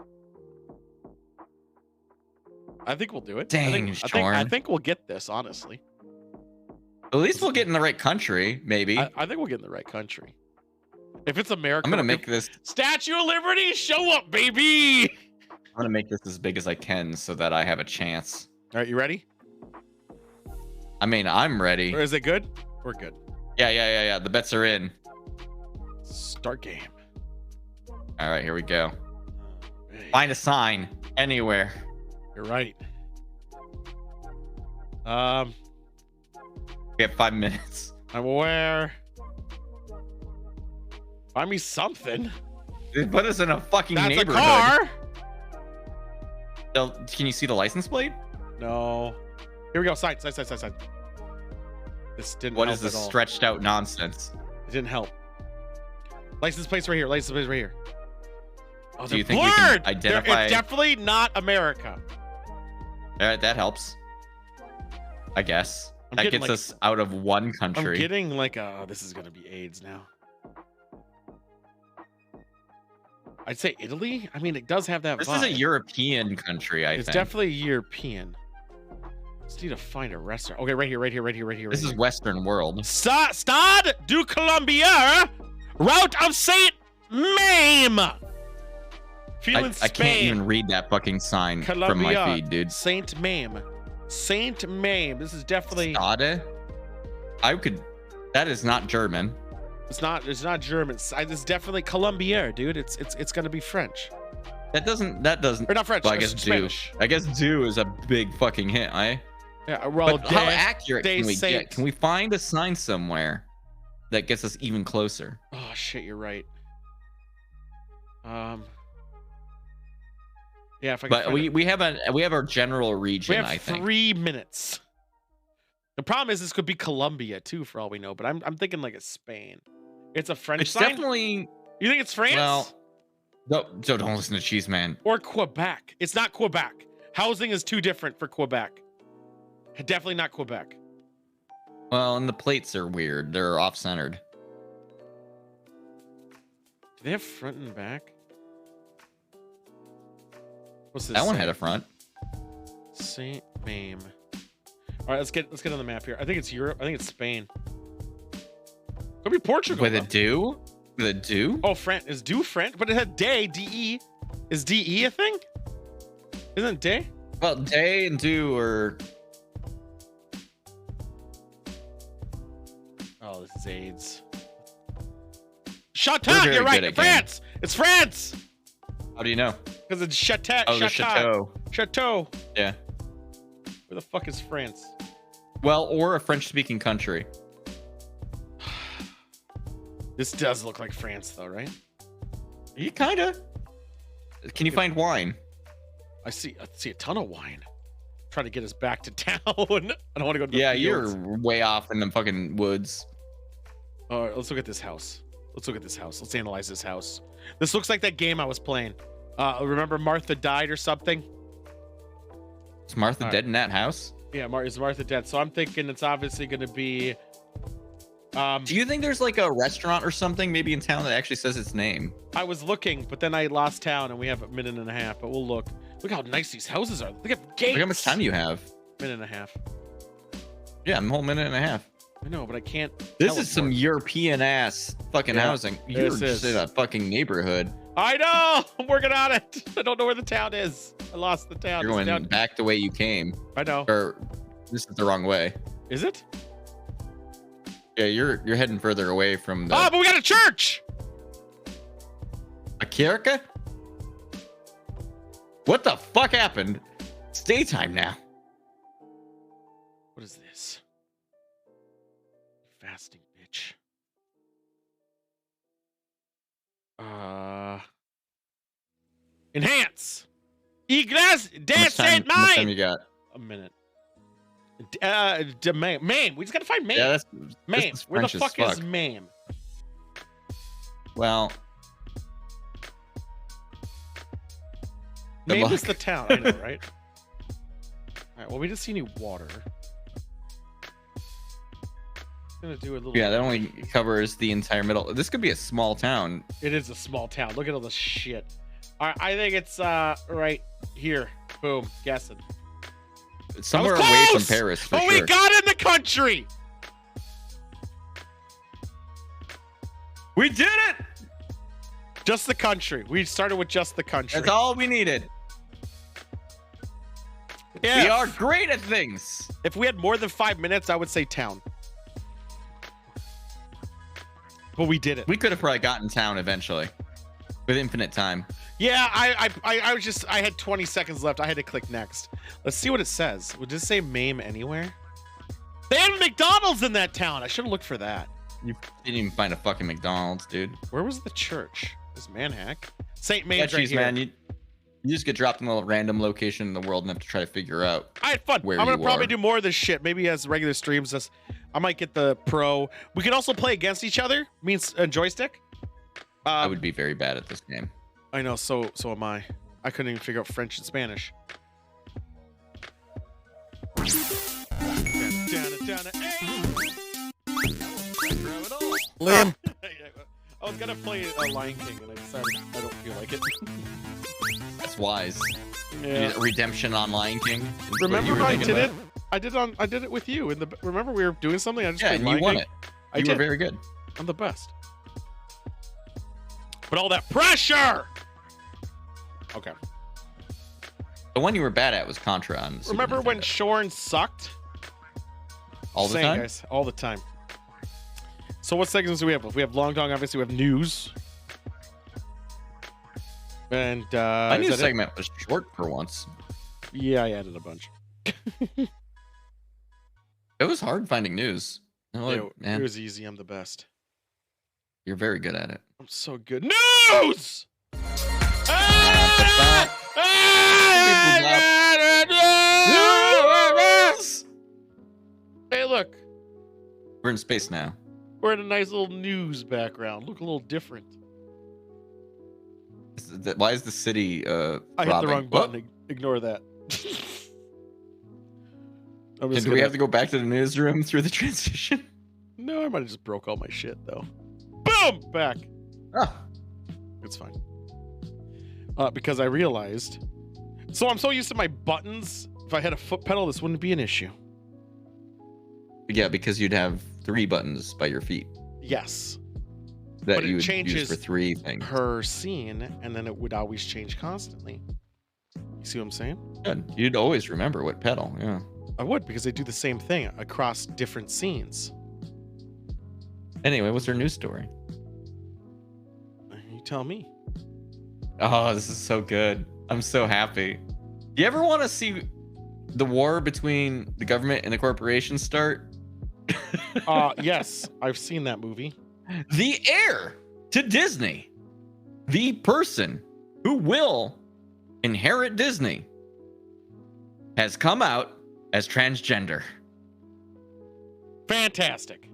I think we'll do it. Dang, I Shorn. think we'll get this, honestly. At least we'll get in the right country, maybe. I think we'll get in the right country. If it's America, I'm gonna make this. Statue of Liberty, show up, baby. I'm gonna make this as big as I can so that I have a chance. All right, you ready? I mean, I'm ready. Or is it good? We're good. Yeah. The bets are in. Start game. All right, here we go. Find a sign anywhere. You're right. We have 5 minutes. I'm aware. Find me something. They put us in a fucking That's neighborhood. a car. Can you see the license plate? No. Here we go. Sign. This didn't What help is this at all. stretched out nonsense? It didn't help. License plates right here. License plates right here. Oh, Do you they're think we can blurred. identify- It's definitely not America. All right, that helps. I guess. I'm That getting, gets like- us out of one country. I'm getting like a. This is gonna be AIDS now. I'd say Italy. I mean, it does have that This vibe. is a European country, I It's think. definitely European. Just need to find a restaurant. Okay, right here. This is Western world. Stade du Colombier, route of Saint Mame. Feeling I can't even read that fucking sign from my Colombia, feed, dude. Saint Mame. Saint Mame. This is definitely. Stade? I could. That is not German. It's not German. This is definitely Colombier, dude. It's gonna be French. That doesn't. Or not French. Well, I guess Spanish. do. I guess do is a big fucking hit, eh? Yeah. Well, But how accurate can we Saint. get? Can we find a sign somewhere that gets us even closer? Oh shit, you're right. Yeah, if I can But find it. we have our general region. We have I think. 3 minutes. The problem is this could be Colombia too, for all we know. But I'm thinking like it's Spain. It's a French It's sign. definitely. You think it's France? Well, no, so don't listen to Cheese Man. Or Quebec. It's not Quebec. Housing is too different for Quebec. Definitely not Quebec. Well, and the plates are weird. They're off-centered. Do they have front and back? What's this? That one say? had a front. Saint Mame. All right, let's get on the map here. I think it's Europe. I think it's Spain. Could be Portugal. With a though. do? With a do? Oh, French is do French, but it had day de. Is de a thing? Isn't it day? Well, day and do are. Oh, this is AIDS. Chateau. We're very You're right. good at France. It's France. How do you know? Because it's Chateau. Oh, the Chateau. chateau. Chateau. Yeah. Where the fuck is France? Well, or a French-speaking country. This does look like France, though, right? You kinda. Can you find wine? I see a ton of wine. Trying to get us back to town. I don't want to go to the Yeah, fields. you're way off in the fucking woods. All right, let's look at this house. Let's analyze this house. This looks like that game I was playing. Remember Martha died or something? Is Martha dead in that house? Yeah, is Martha dead? So I'm thinking it's obviously going to be. Do you think there's like a restaurant or something maybe in town that actually says its name? I was looking, but then I lost town, and we have a minute and a half. But we'll look. Look how nice these houses are. Look at gates. Look how much time you have. Minute and a half. Yeah, a whole minute and a half. I know, but I can't. This is some European ass fucking housing. You're just in a fucking neighborhood. I know. I'm working on it. I don't know where the town is. I lost the town. You're going back the way you came. I know. Or this is the wrong way. Is it? Yeah, you're heading further away from the. Oh, but we got a church. A kirka? What the fuck happened? It's daytime now. What is this? Fasting bitch. Enhance. Iglas de Saint How much time Maine. you got? A minute. Maine. We just gotta find Maine. Yeah, Maine. Where the fuck is fuck. Maine? Well, Maine luck. is the town. I know, right? All right. Well, we didn't see any water. Gonna do a little. yeah, that only covers the entire middle. This could be a small town. It is a small town. Look at all the shit. All right, I think it's right here. Boom. Guessing. It's somewhere That was away from close! Paris for But sure. we got in the country. We did it! Just the country. We started with just the country. That's all we needed. Yeah. We are great at things. If we had more than 5 minutes, I would say town. But we did it. We could have probably gotten town eventually with infinite time. Yeah, I was just, I had 20 seconds left. I had to click next. Let's see what it says. Would this say MAME anywhere? They had a McDonald's in that town. I should have looked for that. You didn't even find a fucking McDonald's, dude. Where was the church? This Manhack. St. Maine's Yeah, right geez, here. man. You just get dropped in a random location in the world and have to try to figure out. I had fun. Where I'm gonna you probably are. do more of this shit. Maybe as regular streams. I might get the pro. We can also play against each other. Means joystick. I would be very bad at this game. I know. So am I. I couldn't even figure out French and Spanish. Liam. I was gonna play Lion King and I decided I don't feel like it. That's wise. Yeah. Redemption on Lion King. is what you Remember were I thinking did about? it? I did it with you. Remember we were doing something. I just Yeah, played and you Lion won King. it. I You did. were very good. I'm the best. But all that pressure. Okay. The one you were bad at was Contra on Super Remember when Nintendo. Shorn sucked? all the Same, time? guys, all the time. So what segments do we have? We have Long Dong, obviously. We have news. And My is news that it? segment was short for once. Yeah, I added a bunch. It was hard finding news. Oh, Yeah, man, it was easy. I'm the best. you're very good at it. I'm so good. News! Hey, look. We're in space now. We're in a nice little news background. Look a little different. Why is the city I hit robbing? the wrong button. Ignore that. I'm Do just we gonna- have to go back to the newsroom through the transition? No, I might have just broke all my shit though. Boom! Back. Oh, It's fine. Because I realized. So I'm so used to my buttons. If I had a foot pedal, this wouldn't be an issue. yeah, because you'd have 3 buttons by your feet Yes. that But it you would use changes for 3 things. Per scene, and then it would always change constantly. You see what I'm saying? Good. You'd always remember what pedal. Yeah. I would, because they do the same thing across different scenes. Anyway, what's our news story? You tell me. Oh, this is so good. I'm so happy. Do you ever want to see the war between the government and the corporations start? Yes, I've seen that movie. The heir to Disney, the person who will inherit Disney, has come out as transgender. Fantastic.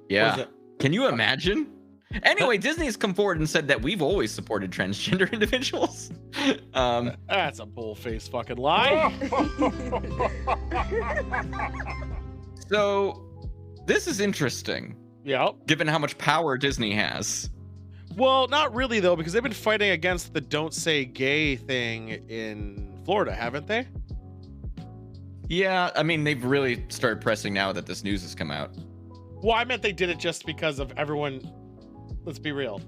Yeah. What is it? Can you imagine? Anyway, Disney has come forward and said that we've always supported transgender individuals. That's a bull-faced fucking lie. So this is interesting, Yep. given how much power Disney has. Well, not really though, because they've been fighting against the "Don't Say Gay" thing in Florida, haven't they? Yeah, I mean, they've really started pressing now that this news has come out. Well, I meant they did it just because of everyone. Let's be real.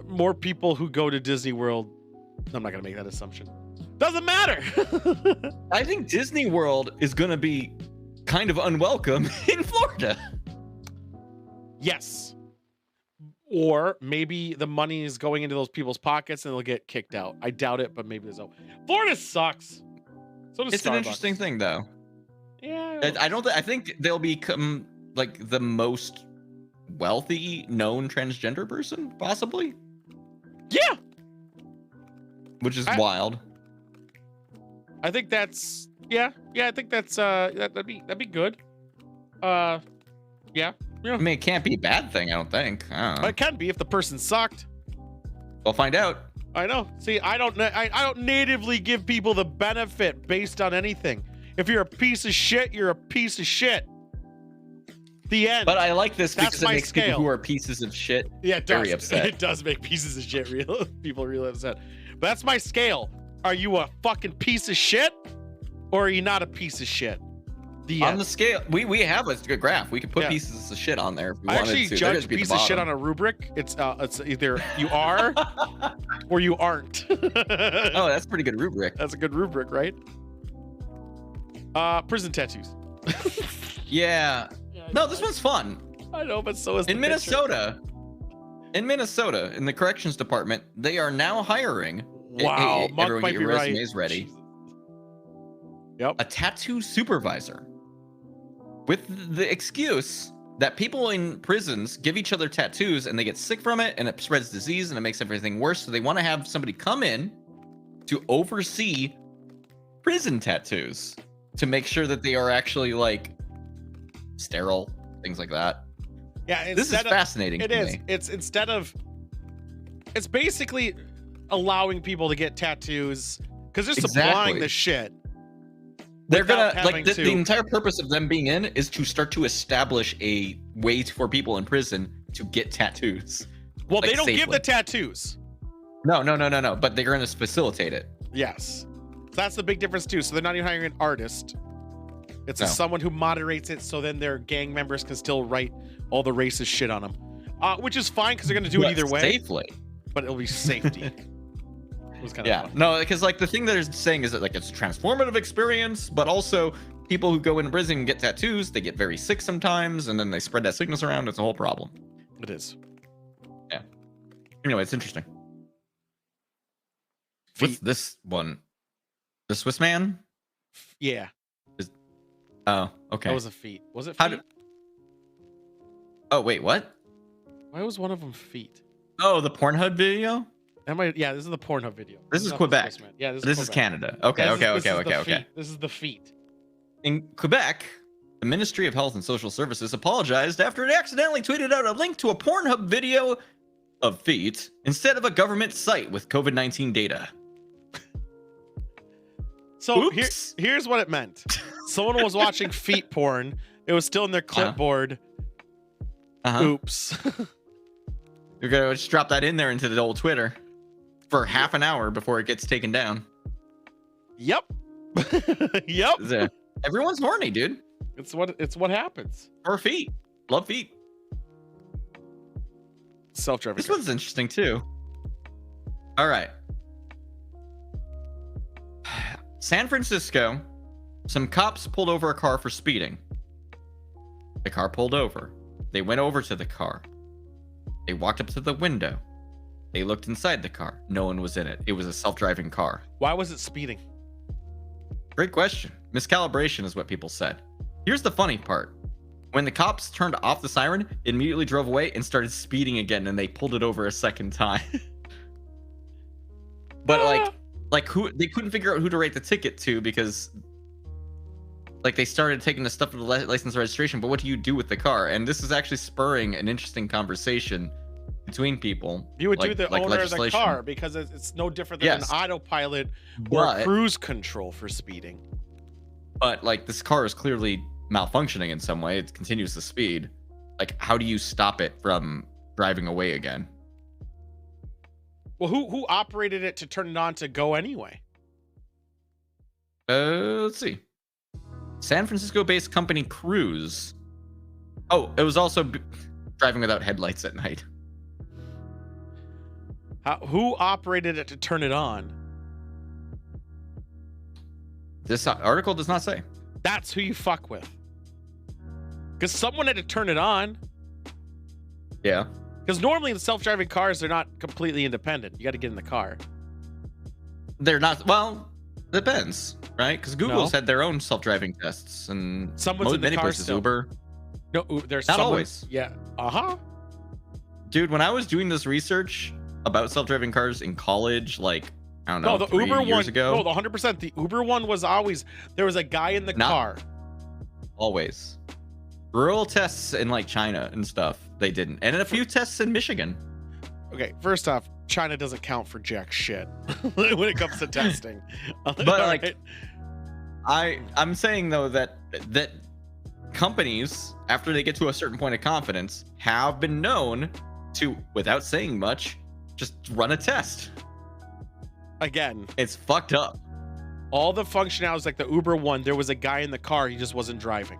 More people who go to Disney World. I'm not gonna make that assumption. Doesn't matter. I think Disney World is going to be kind of unwelcome in Florida. Yes. Or maybe the money is going into those people's pockets and they'll get kicked out. I doubt it, but maybe there's no. Florida sucks. So does It's Starbucks. an interesting thing, though. Yeah. I think they'll become like the most wealthy known transgender person, possibly. Yeah. Which is wild. I think that's I think that's that'd be good. Yeah. I mean, it can't be a bad thing, I don't think. I don't know. It can be if the person sucked. We'll find out. I know. See, I don't natively give people the benefit based on anything. If you're a piece of shit, you're a piece of shit. The end. But I like this That's because it my makes scale. people who are pieces of shit it very does. upset. It does make pieces of shit real. People really upset. But that's my scale. Are you a fucking piece of shit, or are you not a piece of shit? The On end. the scale, we have a good graph. We could put Yeah. pieces of shit on there if we I wanted actually to. judge piece of shit on a rubric. It's either you are or you aren't. Oh, that's a pretty good rubric. That's a good rubric, right? Prison tattoos. Yeah. No, this one's fun. I know, but so is the In picture. Minnesota, in the corrections department, they are now hiring. Wow, Hey, Monk everyone might get be your right. resumes ready. Yep. A tattoo supervisor, with the excuse that people in prisons give each other tattoos and they get sick from it and it spreads disease and it makes everything worse. So they want to have somebody come in to oversee prison tattoos to make sure that they are actually like sterile, things like that. Yeah, This is fascinating. It to is. me. It's basically allowing people to get tattoos because they're Exactly. supplying the shit. They're without gonna like having the to- entire purpose of them being in is to start to establish a way for people in prison to get tattoos. Well, like, they don't give safely. the tattoos. No. But they're gonna facilitate it. Yes. So that's the big difference too. So they're not even hiring an artist. It's No. someone who moderates it so then their gang members can still write all the racist shit on them. Which is fine because they're going to do it But either way. safely. But it'll be safety. It was kind of Yeah. fun. No, because like the thing they're saying is that like it's a transformative experience, but also people who go into prison and get tattoos, they get very sick sometimes, and then they spread that sickness around. It's a whole problem. It is. Yeah. Anyway, it's interesting. What's this one? The Swiss man? Yeah. Oh, okay. That was a feat. Was it feet? How did? Oh wait, what? Why was one of them feet? Oh, the Pornhub video. Yeah, this is the Pornhub video. This is not the Quebec. Swiss man. Yeah, This is Quebec. Canada. Okay, Yeah, this is the okay. feet. This is the feet. In Quebec, the Ministry of Health and Social Services apologized after it accidentally tweeted out a link to a Pornhub video of feet instead of a government site with COVID-19 data. So Oops. here's what it meant. Someone was watching feet porn. It was still in their clipboard. Oops. You're gonna just drop that in there into the old Twitter for half an hour before it gets taken down. Yep. Yep. Everyone's horny, dude. It's what happens. Or feet. Love feet. Self-driving. This one's interesting too. All right. San Francisco, some cops pulled over a car for speeding. The car pulled over. They went over to the car. They walked up to the window. They looked inside the car. No one was in it. It was a self-driving car. Why was it speeding? Great question. Miscalibration is what people said. Here's the funny part. When the cops turned off the siren, it immediately drove away and started speeding again, and they pulled it over a second time. But like who, they couldn't figure out who to write the ticket to because like they started taking the stuff of the license registration, but what do you do with the car? And this is actually spurring an interesting conversation between people. You would like, do the like owner of the legislation. car because it's no different than Yes. an autopilot or But- cruise control for speeding. But like this car is clearly malfunctioning in some way. It continues to speed. Like, how do you stop it from driving away again? Well, who operated it to turn it on to go anyway? Let's see. San Francisco-based company Cruise. Oh, it was also driving without headlights at night. Who operated it to turn it on? This article does not say. That's who you fuck with. Because someone had to turn it on. Yeah. Because normally in self-driving cars, they're not completely independent. You got to get in the car. They're not. Well, depends, right? Because Google's No. had their own self-driving tests, and Someone's in the many car places, still. Uber. No, there's Not someone- always. Yeah. Uh-huh. Dude, when I was doing this research about self-driving cars in college, like, I don't know, No, the 3 Uber years one. ago. No, the 100%. The Uber one was always there was a guy in the Not- car. Always. Rural tests in like China and stuff, they didn't. And a few tests in Michigan. Okay, first off, China doesn't count for jack shit when it comes to testing. But like, I'm saying though that companies, after they get to a certain point of confidence, have been known to, without saying much, just run a test. Again, It's fucked up. all the functionalities like the Uber one, there was a guy in the car, he just wasn't driving.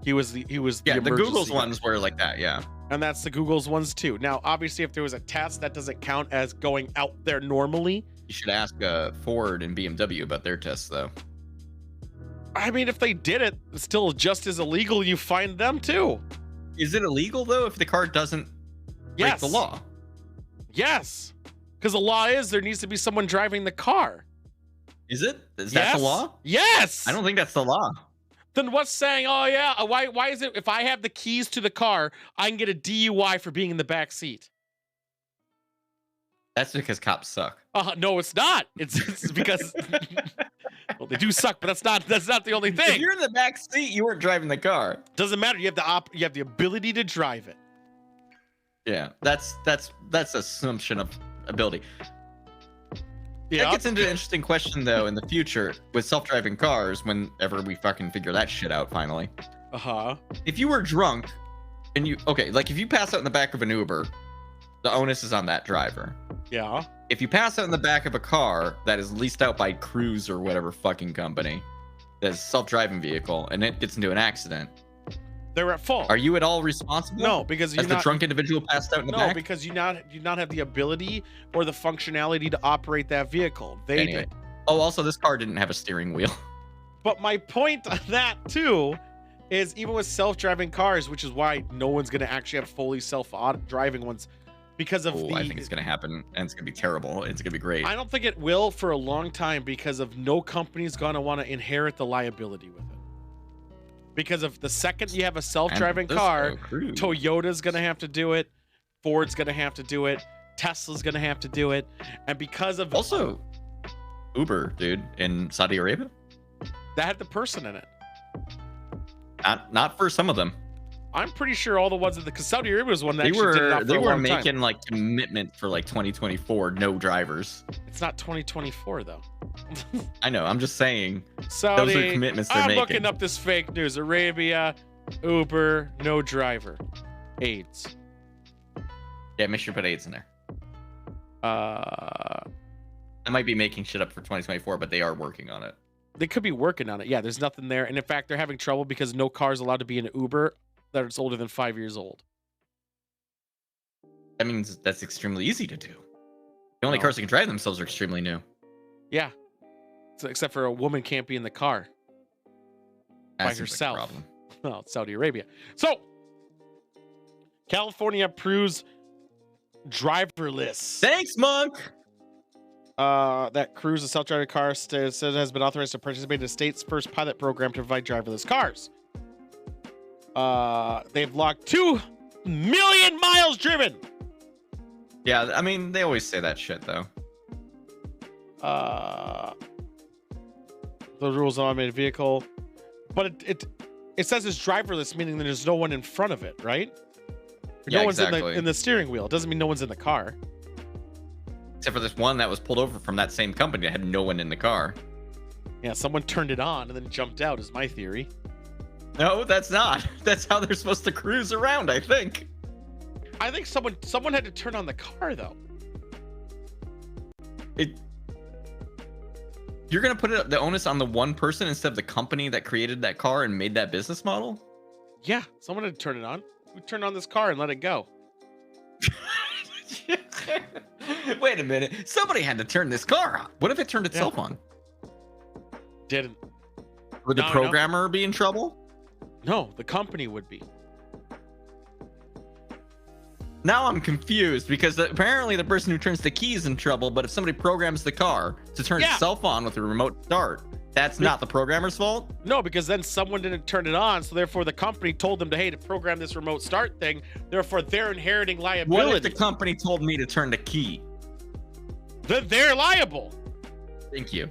He was the Yeah, the emergency Google's guy. ones were like that, yeah. And that's the Google's ones too. Now, obviously, if there was a test, that doesn't count as going out there normally. You should ask Ford and BMW about their tests, though. I mean, if they did it, it's still just as illegal. You find them too. Is it illegal though if the car doesn't break Yes. the law? Yes, because the law is there needs to be someone driving the car. Is it? Is that Yes. the law? Yes. I don't think that's the law. Then what's saying? Oh yeah, why is it? If I have the keys to the car, I can get a DUI for being in the back seat. That's because cops suck. No, it's not. It's because well, they do suck, but that's not the only If thing. you're in the back seat, you weren't driving the car. Doesn't matter. You have the ability to drive it. Yeah, that's assumption of ability. Yeah. That gets into an interesting question though in the future with self-driving cars. Whenever we fucking figure that shit out finally. Uh-huh. If you were drunk and like if you pass out in the back of an Uber, the onus is on that driver. Yeah. If you pass out in the back of a car that is leased out by Cruise or whatever fucking company, that's a self-driving vehicle, and it gets into an accident, They're at fault. are you at all responsible? No, because you're as the not. drunk individual passed out in the No, back? because you not have the ability or the functionality to operate that vehicle. They Anyway. did. Oh, also this car didn't have a steering wheel. But my point on that too is even with self-driving cars, which is why no one's going to actually have fully self-driving ones because of I think it's gonna happen, and it's gonna be terrible. It's gonna be great. I don't think it will for a long time because of no company's going to want to inherit the liability with it. Because of the second you have a self-driving car, Toyota's going to have to do it, Ford's going to have to do it, Tesla's going to have to do it, and because of Also, Uber, dude, in Saudi Arabia, that had the person in it. not for some of them. I'm pretty sure all the ones that because Saudi Arabia was one that They actually did it were out for a were long making time. like commitment for like 2024, no drivers. It's not 2024 though. I know. I'm just saying. Saudi, Those are commitments they're I'm making. looking up this fake news. Arabia, Uber, no driver, AIDS. Yeah, make sure you put AIDS in there. I might be making shit up for 2024, but they are working on it. They could be working on it. Yeah, there's nothing there, and in fact, they're having trouble because no car is allowed to be in an Uber that is older than 5 years old. That means that's extremely easy to do. The only No. cars that can drive themselves are extremely new. Yeah, so, except for a woman can't be in the car That by seems like a herself. problem. Well, it's Saudi Arabia. So, California approves driverless. Thanks, Monk. That Cruise, a self-driving car, says it has been authorized to participate in the state's first pilot program to provide driverless cars. They've logged 2 million miles driven. Yeah, I mean, they always say that shit, though. The rules on automated vehicle. But it says it's driverless, meaning there's no one in front of it, right? Yeah, no one's exactly. in the steering wheel. It doesn't mean no one's in the car. Except for this one that was pulled over from that same company that had no one in the car. Yeah, someone turned it on and then jumped out, is my theory. No, that's not. That's how they're supposed to cruise around, I think. I think someone had to turn on the car though. You're gonna put the onus on the one person instead of the company that created that car and made that business model? Yeah, someone had to turn it on. We turned on this car and let it go. Wait a minute. Somebody had to turn this car on. What if it turned itself on? Didn't. Would the No. programmer be in trouble? No, the company would be. Now I'm confused because apparently the person who turns the key is in trouble, but if somebody programs the car to turn itself on with a remote start, that's not the programmer's fault? No, because then someone didn't turn it on, so therefore the company told them to program this remote start thing. Therefore, they're inheriting liability. What if the company told me to turn the key? Then they're liable. Thank you.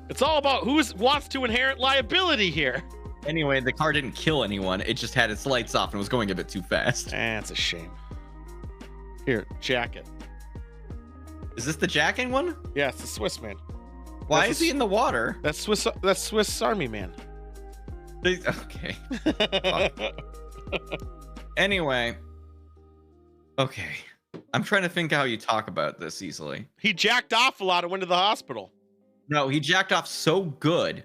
It's all about who wants to inherit liability here. Anyway, the car didn't kill anyone. It just had its lights off and was going a bit too fast. That's a shame. Here, jacket. Is this the jacking one? Yeah, it's the Swiss man. Why is he in the water? That's Swiss Army man. Okay. Anyway. Okay. I'm trying to think how you talk about this easily. He jacked off a lot and went to the hospital. No, he jacked off so good,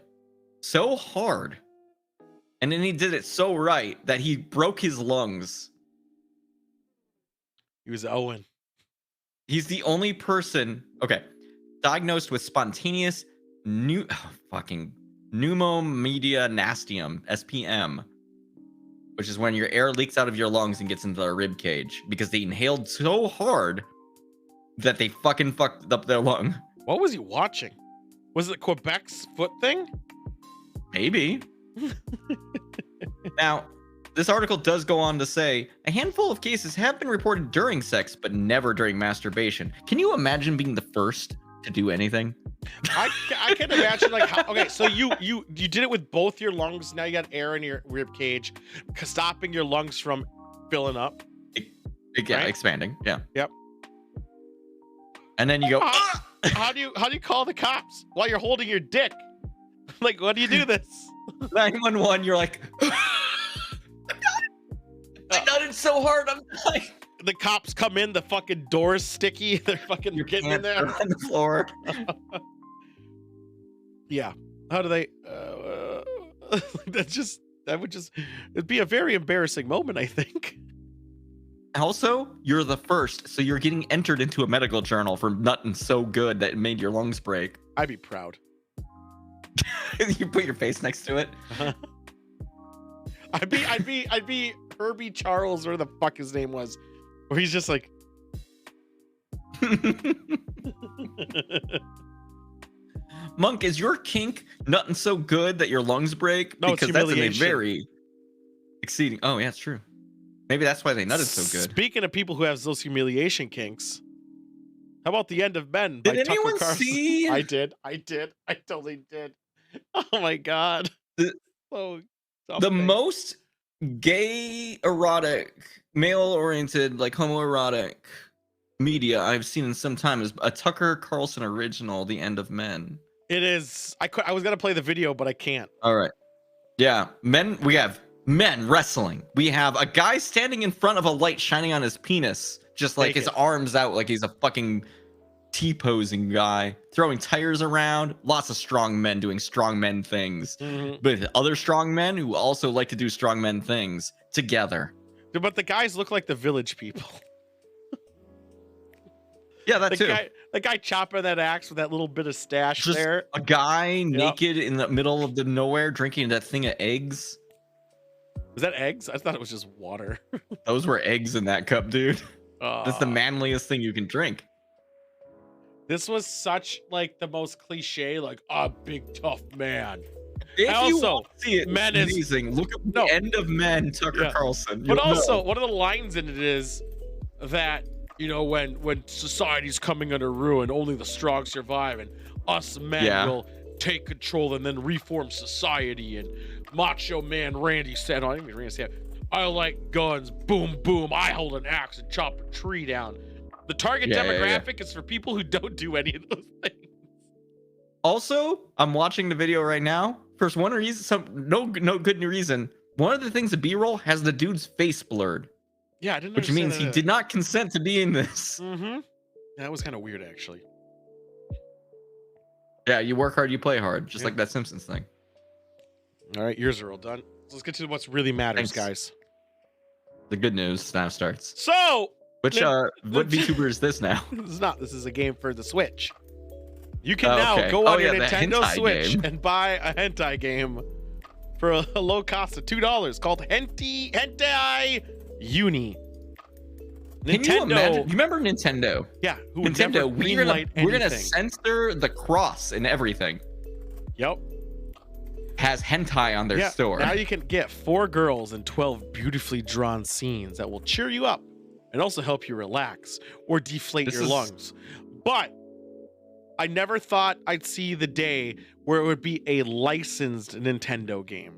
so hard, and then he did it so right that he broke his lungs. He was Owen. He's the only person, diagnosed with spontaneous pneumomedianastium, SPM, which is when your air leaks out of your lungs and gets into the rib cage because they inhaled so hard that they fucking fucked up their lung. What was he watching? Was it Quebec's foot thing? Maybe. Now, this article does go on to say a handful of cases have been reported during sex, but never during masturbation. Can you imagine being the first to do anything? I can imagine so you did it with both your lungs. Now you got air in your rib cage, stopping your lungs from filling up. Yeah, right? Expanding. Yeah. Yep. And then you go. How do you call the cops while you're holding your dick? Like, what do you do this? 911. You're like. I nutted so hard. I'm dying. The cops come in. The fucking door's sticky. They're fucking getting in there on the floor. Yeah. How do they? It'd be a very embarrassing moment, I think. Also, you're the first, so you're getting entered into a medical journal for nutting so good that it made your lungs break. I'd be proud. You put your face next to it. I'd be Herbie Charles, or the fuck his name was, where he's just like. Monk, is your kink nutting so good that your lungs break? No, because it's that's a humiliation. very exceeding. Oh, yeah, it's true. Maybe that's why they nutted so good. Speaking of people who have those humiliation kinks, how about The End of Men? Did by Tucker anyone Carlson? see? I did. I totally did. Oh my god. The most gay, erotic, male-oriented, like homoerotic media I've seen in some time is a Tucker Carlson original, The End of Men. It is. I was gonna play the video, but I can't. All right. Yeah, we have men wrestling. We have a guy standing in front of a light shining on his penis, just like his arms out like he's a fucking T-posing guy, throwing tires around. Lots of strong men doing strong men things, with other strong men who also like to do strong men things together. But the guys look like the Village People. Yeah, that too. The guy chopping that axe with that little bit of stash Just there. A guy naked in the middle of the nowhere drinking that thing of eggs. Is that eggs? I thought it was just water. Those were eggs in that cup, dude. That's the manliest thing you can drink. This was such like the most cliche, like a big tough man. If you also, want to see it, Men it's is amazing. Look at The End of Men, Tucker Carlson. But also, one of the lines in it is that, you know, when society's coming under ruin, only the strong survive, and us men will take control and then reform society. And Macho Man Randy said, oh, I didn't mean Randy said, I like guns. Boom, boom. I hold an axe and chop a tree down. The target demographic is for people who don't do any of those things. Also, I'm watching the video right now. For one reason, no good reason. One of the things the B-roll has the dude's face blurred. Yeah, I didn't. Which means he did not consent to be in this. Mm-hmm. That was kind of weird, actually. Yeah, you work hard, you play hard, just like that Simpsons thing. All right, yours are all done. So let's get to what's really matters, guys. The good news now starts. So, which what VTuber is this now? This is not. This is a game for the Switch. You can now go on your Nintendo Switch and buy a hentai game for a low cost of $2 called Hentai Uni. Can you imagine? You remember Nintendo? Yeah. Nintendo, we're gonna censor the cross and everything. Yep. Has hentai on their store. Now you can get 4 girls and 12 beautifully drawn scenes that will cheer you up and also help you relax or deflate your lungs. But I never thought I'd see the day where it would be a licensed Nintendo game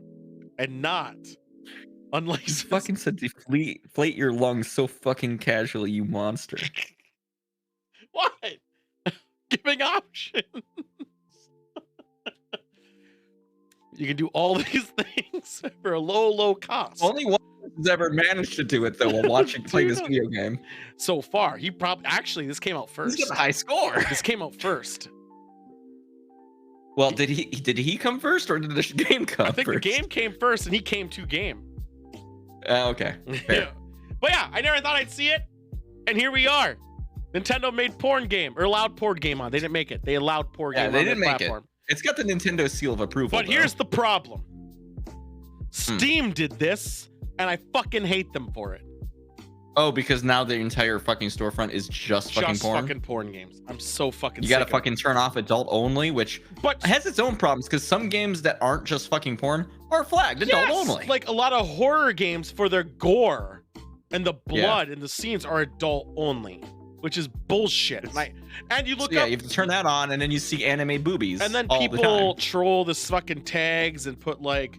and not unlicensed. You fucking said deflate your lungs so fucking casually, you monster. What? Giving options. You can do all these things for a low cost. Only one has ever managed to do it though while watching play this video game. So far, he probably this came out first. He's got a high score. This came out first. Well, did he come first or did the game come first? I think the game came first and he came to game. Okay. Yeah. But yeah, I never thought I'd see it. And here we are. Nintendo made porn game or allowed porn game on. They didn't make it. They allowed porn game on their platform. It's got the Nintendo seal of approval. But here's the problem. Steam did this, and I fucking hate them for it. Oh, because now the entire fucking storefront is just fucking porn? Just fucking porn games. I'm so fucking You gotta fucking turn off adult only, which has its own problems, because some games that aren't just fucking porn are flagged adult only. Like a lot of horror games for their gore and the blood and the scenes are adult only, which is bullshit. And you look up, you have to turn that on, and then you see anime boobies. And then people troll this fucking tags and put like,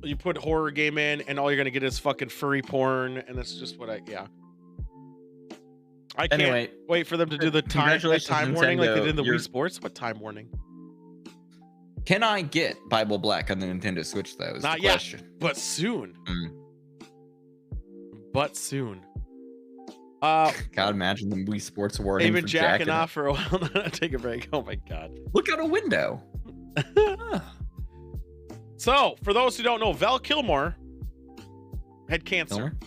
you put horror game in, and all you're gonna get is fucking furry porn, and that's just what I can't wait for them to do the time warning like they did in the Wii Sports. What time warning? Can I get Bible Black on the Nintendo Switch though? Is Not the yet, question. but soon. But soon. God, imagine the Wii Sports award. They've been jacking off for a while. Take a break. Oh my god. Look out a window. So, for those who don't know, Val Kilmer had cancer.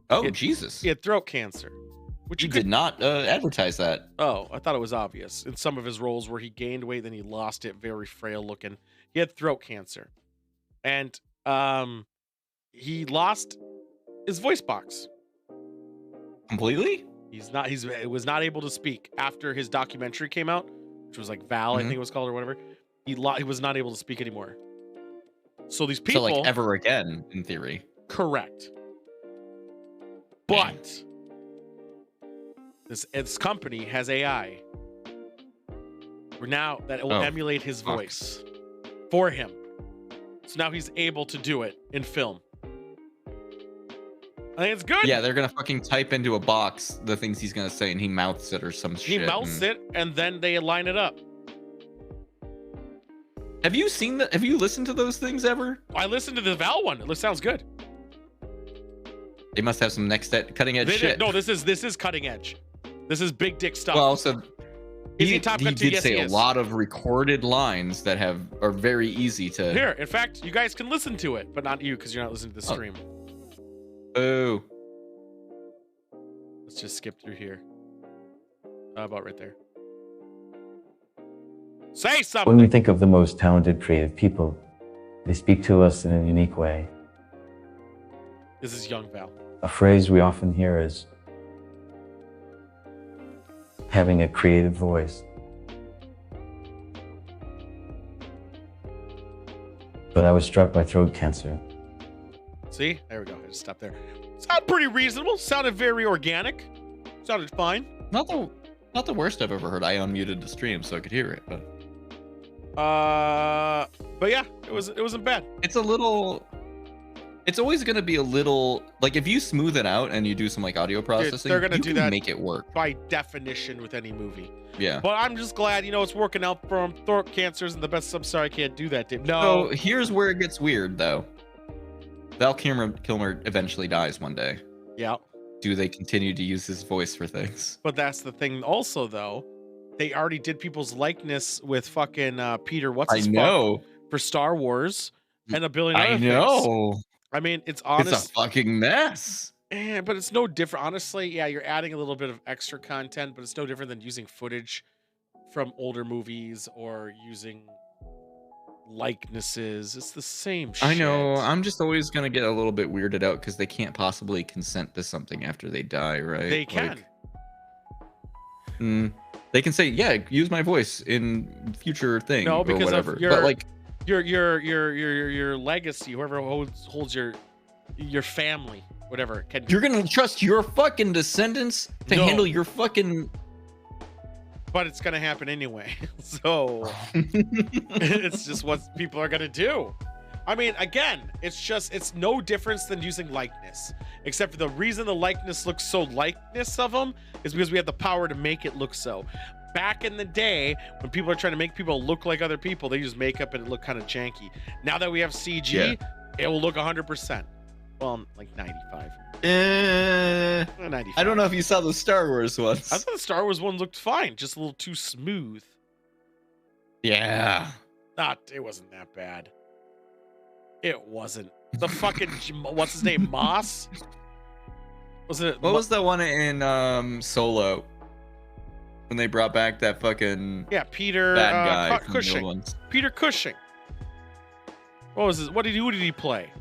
Oh, Jesus. He had throat cancer. Which he did not advertise that. Oh, I thought it was obvious. In some of his roles where he gained weight, then he lost it, very frail looking. He had throat cancer. And he lost his voice box. Completely? He was not able to speak after his documentary came out, which was like Val, I think it was called, or whatever. He was not able to speak anymore. So these people, so like ever again, in theory. Correct. But this company has AI. That will emulate his voice for him. So now he's able to do it in film. I think it's good. Yeah, they're gonna fucking type into a box the things he's gonna say, and he mouths it or some shit. He mouths it, and then they line it up. Have you listened to those things ever? I listened to the Val one. It sounds good. They must have some cutting edge shit. No, this is cutting edge. This is big dick stuff. Well, so he did say a lot of recorded lines that are very easy to. Here, in fact, you guys can listen to it, but not you because you're not listening to the stream. Oh. Let's just skip through here. How about right there? Say something. When we think of the most talented creative people, they speak to us in a unique way. This is young Val. A phrase we often hear is having a creative voice. But I was struck by throat cancer. See? There we go. I just stopped there. Sounded pretty reasonable. Sounded very organic. Sounded fine. Not the worst I've ever heard. I unmuted the stream so I could hear it. But But yeah, it wasn't bad. It's always going to be a little like if you smooth it out and you do some like audio processing, they're gonna you do can that make it work. by definition with any movie. Yeah. But I'm just glad, it's working out for him. Throat cancers and the best. I'm sorry I can't do that, Dave. No. So here's where it gets weird, though. Val Kilmer eventually dies one day. Yeah. Do they continue to use his voice for things? But that's the thing. Also, though, they already did people's likeness with fucking Peter. What's his fuck for Star Wars and a billion other I know. things. I mean, it's honest. It's a fucking mess. But it's no different. Honestly, yeah, you're adding a little bit of extra content, but it's no different than using footage from older movies or using likenesses. It's the same shit. I know. I'm just always gonna get a little bit weirded out because they can't possibly consent to something after they die, right? They can. They can say, "Yeah, use my voice in future thing." No, because or whatever. of your, but like your legacy, whoever holds your family, whatever. You're gonna trust your fucking descendants to handle your fucking. But it's gonna happen anyway. So it's just what people are gonna do. I mean, again, it's no difference than using likeness, except for the reason the likeness looks so likeness of them is because we have the power to make it look so. Back in the day, when people are trying to make people look like other people, they use makeup and it looked kind of janky. Now that we have CG, it will look 100%. Well, like 95. 95. I don't know if you saw the Star Wars ones. I thought the Star Wars one looked fine, just a little too smooth. Yeah. It wasn't that bad. It wasn't. The fucking what's his name? Moss? Was it? What was the one in Solo? When they brought back that fucking Peter bad guy from the old Cushing. ones. Peter Cushing. What was his? Who did he play?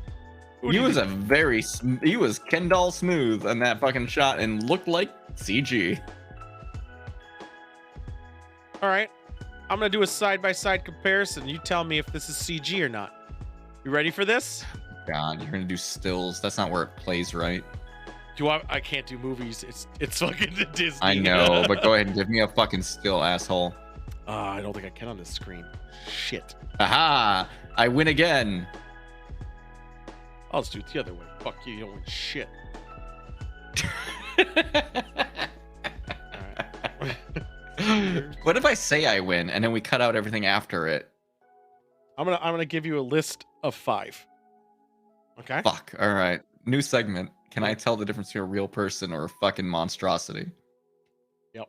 He was Ken doll smooth in that fucking shot and looked like CG. All right, I'm gonna do a side-by-side comparison. You tell me if this is CG or not. You ready for this? God, you're gonna do stills. That's not where it plays right. I can't do movies. It's fucking Disney. I know, but go ahead and give me a fucking still, asshole. I don't think I can on this screen. Shit. Aha! I win again. I'll just do it the other way. Fuck you, you don't win shit. What if I say I win and then we cut out everything after it? I'm gonna give you a list of 5. Okay. Fuck. All right. New segment. Can I tell the difference between a real person or a fucking monstrosity? Yep.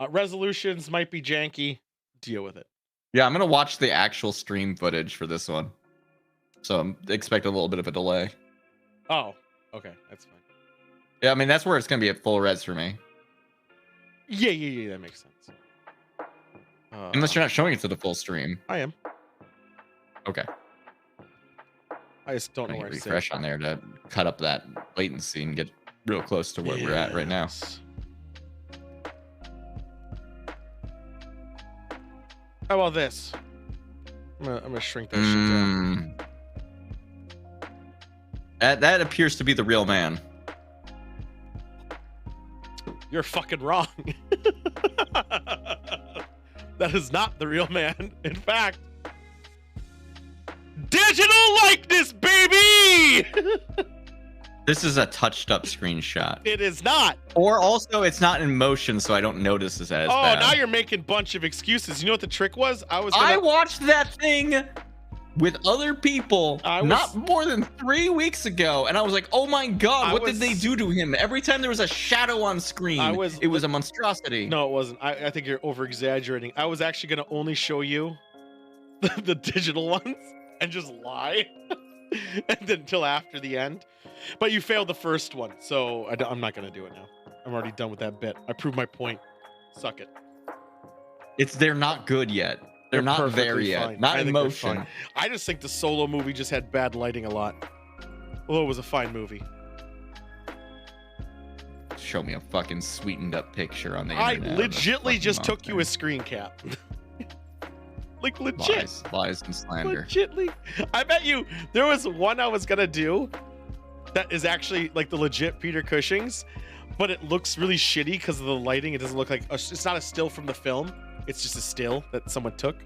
Resolutions might be janky. Deal with it. Yeah, I'm gonna watch the actual stream footage for this one, so expect a little bit of a delay. Oh, okay, that's fine. Yeah, I mean that's where it's gonna be at full res for me. Yeah, that makes sense. Unless you're not showing it to the full stream. I am. Okay. I just don't know where to refresh on there to cut up that latency and get real close to where we're at right now. How about this? I'm gonna shrink that shit down. That appears to be the real man. You're fucking wrong. That is not the real man. In fact, digital likeness, baby! This is a touched up screenshot. It is not. Or also, it's not in motion, so I don't notice this as bad. Now you're making a bunch of excuses. You know what the trick was? I watched that thing with other people not more than 3 weeks ago, and I was like, oh my god, what did they do to him? Every time there was a shadow on screen, it was a monstrosity. No, it wasn't. I think you're over exaggerating. I was actually going to only show you the digital ones and just lie and then until after the end. But you failed the first one, so I'm not going to do it now. I'm already done with that bit. I proved my point. Suck it. They're not good yet. They're not there yet. Fine. Not in motion. I just think the Solo movie just had bad lighting a lot. Although it was a fine movie. Show me a fucking sweetened up picture on the internet. I legitly just took you a screen cap. Like legit. Lies and slander. Legitly. I bet you there was one I was gonna do that is actually like the legit Peter Cushing's, but it looks really shitty because of the lighting. It doesn't look like it's not a still from the film. It's just a still that someone took,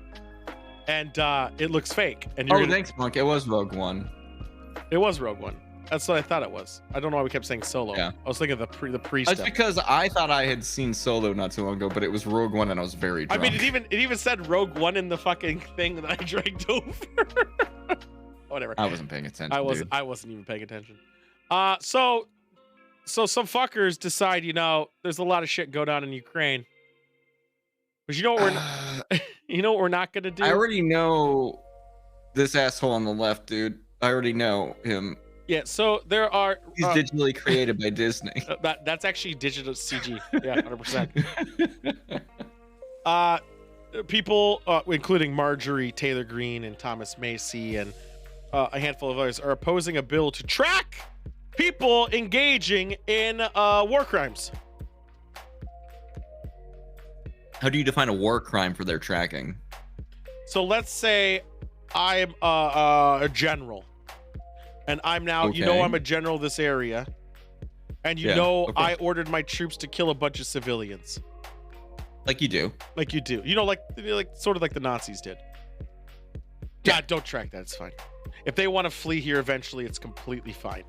and it looks fake. And you're thanks, Monk. It was Rogue One. It was Rogue One. That's what I thought it was. I don't know why we kept saying Solo. Yeah. I was thinking of the pre That's stuff. because I thought I had seen Solo not too long ago, but it was Rogue One, and I was very drunk. I mean, it even said Rogue One in the fucking thing that I dragged over. Whatever. I wasn't paying attention. I wasn't even paying attention. So some fuckers decide, there's a lot of shit going on in Ukraine. But you know what we're not gonna do? I already know this asshole on the left, dude. I already know him. Yeah. So there are. He's digitally created by Disney. That's actually digital CG. Yeah, 100%. People, including Marjorie Taylor Greene and Thomas Macy and a handful of others, are opposing a bill to track people engaging in war crimes. How do you define a war crime for their tracking? So let's say I'm a general, and I'm now, I'm a general of this area, and I ordered my troops to kill a bunch of civilians. Like you do. Like you do. Like sort of like the Nazis did. Yeah, don't track that. It's fine. If they want to flee here eventually, it's completely fine.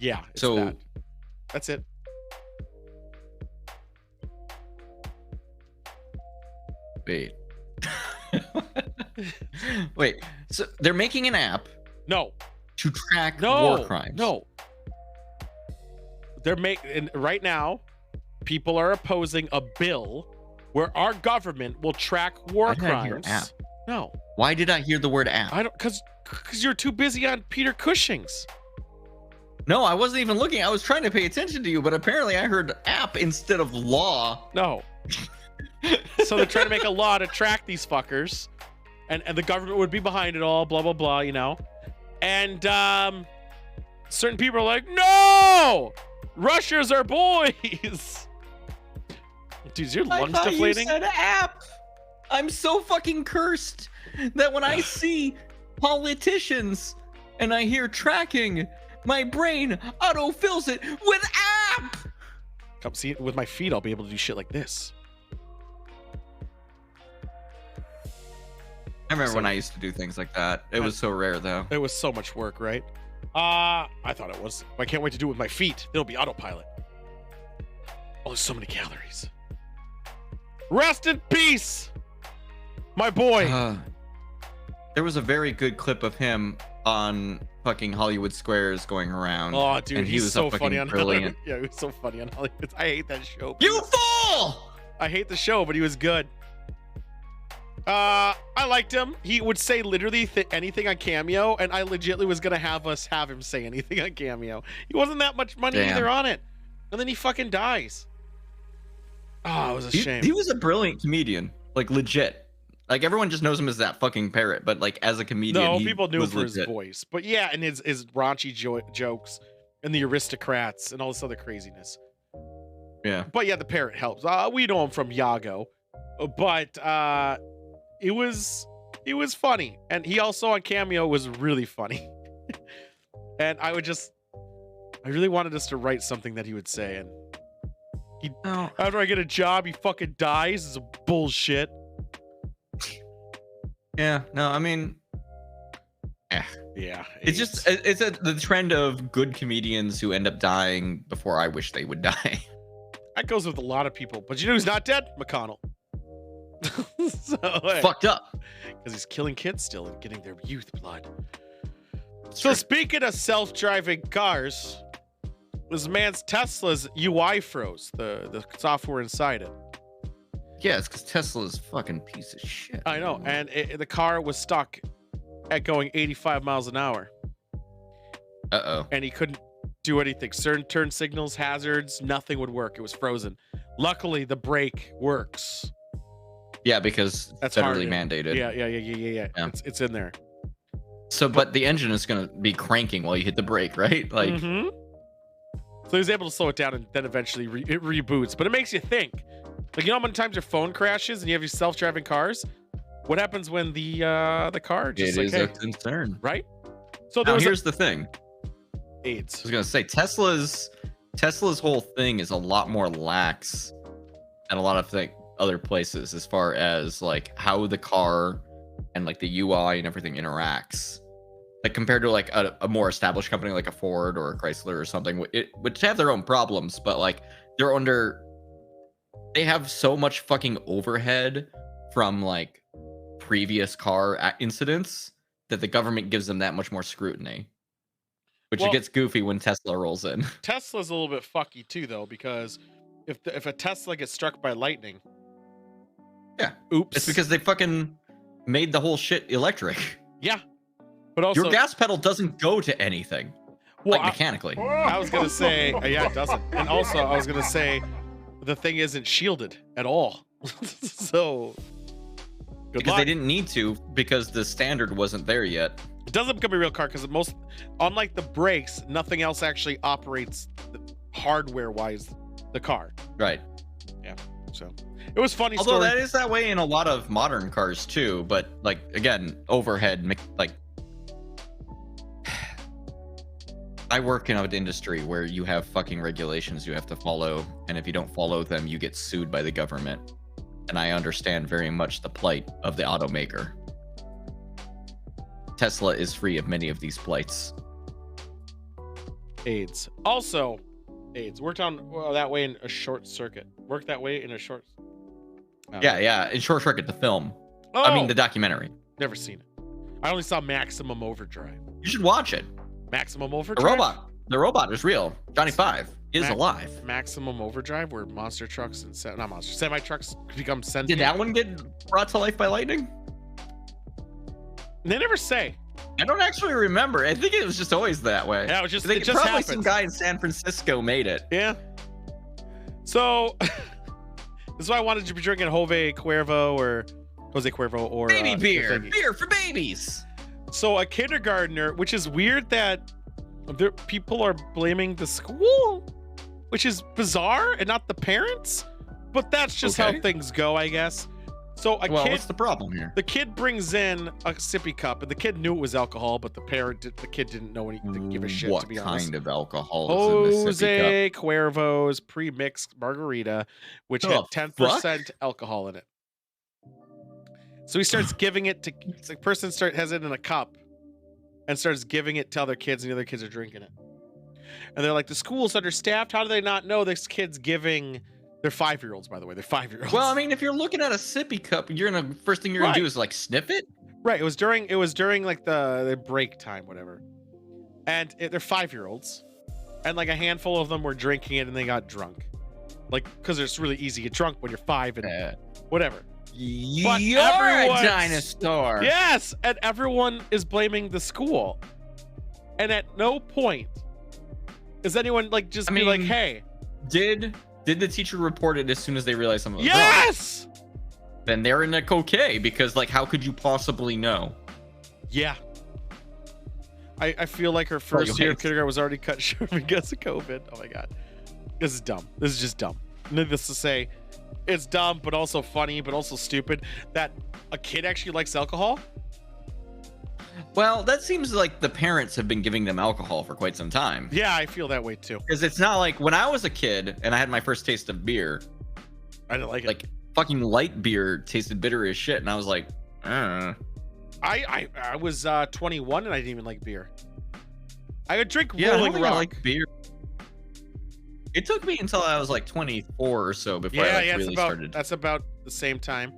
Yeah. That's it. Wait. So they're making an app? No. To track war crimes? No. Right now, people are opposing a bill where our government will track war crimes. App? No. Why did I hear the word app? Because you're too busy on Peter Cushing's. No, I wasn't even looking. I was trying to pay attention to you, but apparently I heard app instead of law. No. So they're trying to make a law to track these fuckers, and the government would be behind it all, blah, blah, blah, And certain people are like, no! Russia's our boys! Dude, is your lungs deflating? You said app. I'm so fucking cursed that when I see politicians and I hear tracking, my brain auto-fills it with app! Come see it with my feet, I'll be able to do shit like this. I remember when I used to do things like that. It was so rare, though. It was so much work, right? I thought it was. I can't wait to do it with my feet. It'll be autopilot. Oh, there's so many calories. Rest in peace, my boy. There was a very good clip of him on fucking Hollywood Squares going around. Oh, dude, and he was so funny on brilliant. Hollywood. Yeah, he was so funny on Hollywood. I hate that show. You fool! I hate the show, but he was good. I liked him. He would say literally anything on Cameo, and I legitimately was gonna have him say anything on Cameo. He wasn't that much money either on it, and then he fucking dies. Oh, it was a shame. He was a brilliant comedian, like legit. Like everyone just knows him as that fucking parrot, but like as a comedian, no, people knew him for legit. his voice. But yeah, and his raunchy jokes and the aristocrats and all this other craziness. Yeah. But yeah, the parrot helps. We know him from Yago, but it was funny, and he also on Cameo was really funny. And I really wanted us to write something that he would say, and after I get a job, he fucking dies. It's bullshit. Yeah, no, I mean, yeah, it's just the trend of good comedians who end up dying before I wish they would die. That goes with a lot of people, but you know who's not dead? McConnell. Fucked up because he's killing kids still and getting their youth blood. So speaking of self-driving cars, this man's Tesla's UI froze, the software inside it. Yeah, it's because Tesla's fucking piece of shit. I know, and the car was stuck at going 85 miles an hour. Uh-oh. And he couldn't do anything. Certain turn signals, hazards, nothing would work. It was frozen. Luckily, the brake works. Yeah, because that's federally mandated. Yeah. It's in there. So, but the engine is going to be cranking while you hit the brake, right? Like, So he was able to slow it down, and then eventually it reboots. But it makes you think. Like, you know how many times your phone crashes and you have your self-driving cars? What happens when the car just it is a concern, right? So here's the thing. AIDS. I was gonna say Tesla's whole thing is a lot more lax and a lot of other places as far as like how the car and like the UI and everything interacts. Like compared to like a more established company like a Ford or a Chrysler or something, which have their own problems, but like they have so much fucking overhead from like previous car incidents that the government gives them that much more scrutiny, which it gets goofy when Tesla rolls in. Tesla's a little bit fucky too, though, because if a Tesla gets struck by lightning, oops, it's because they fucking made the whole shit electric. Yeah, but also your gas pedal doesn't go to anything, like mechanically. I was gonna say, yeah, it doesn't, and also I was gonna say, the thing isn't shielded at all, so. Because they didn't need to, because the standard wasn't there yet. It doesn't become a real car because unlike the brakes, nothing else actually operates hardware-wise the car. Right. Yeah. So it was funny. Although story. that is that way in a lot of modern cars too, but like again, overhead, like I work in an industry where you have fucking regulations you have to follow, and if you don't follow them, you get sued by the government. And I understand very much the plight of the automaker. Tesla is free of many of these plights. AIDS. Also, AIDS worked on that way in a short circuit. Worked that way in a short. Yeah. In Short Circuit, the film. Oh, I mean, the documentary. Never seen it. I only saw Maximum Overdrive. You should watch it. Maximum Overdrive. The robot is real. Johnny Five is alive. Maximum Overdrive, where monster trucks and semi trucks become sentient. Did that one get brought to life by lightning? They never say. I don't actually remember. I think it was just always that way. Yeah, it was just. It just probably happens. some guy in San Francisco made it. Yeah. So this is why I wanted to be drinking Jose Cuervo or baby beer for babies. So a kindergartner, which is weird that people are blaming the school, which is bizarre, and not the parents. But that's just how things go, I guess. So what's the problem here? The kid brings in a sippy cup, and the kid knew it was alcohol, but the kid didn't know anything to give a shit. What to be honest, kind of alcohol is in the Jose sippy cup? Cuervo's pre-mixed margarita, which had 10% alcohol in it. So he starts giving it to the person. Has it in a cup, and starts giving it to other kids, and the other kids are drinking it. And they're like, the school's understaffed. How do they not know this kid's giving? They're 5-year-olds, by the way. They're 5-year-olds. Well, I mean, if you're looking at a sippy cup, first thing you're gonna do is like sniff it. Right. It was during like the break time, whatever. And they're 5-year-olds, and like a handful of them were drinking it, and they got drunk, like because it's really easy to get drunk when you're 5 and whatever. You're a dinosaur. Yes, and everyone is blaming the school, and at no point is anyone like be like, "Hey, did the teacher report it as soon as they realized something was wrong?" Yes. Then they're in a okay, because like, how could you possibly know? Yeah. I feel like her first year of kindergarten was already cut short because of COVID. Oh my god, this is dumb. This is just dumb. Needless to say, it's dumb, but also funny, but also stupid that a kid actually likes alcohol. Well, that seems like the parents have been giving them alcohol for quite some time. Yeah, I feel that way too. Because it's not like when I was a kid and I had my first taste of beer, I didn't like it. Like fucking light beer tasted bitter as shit, and I was like, I was 21 and I didn't even like beer. I would drink Rolling Rock. I like beer. It took me until I was like 24 or so before I really started. That's about the same time.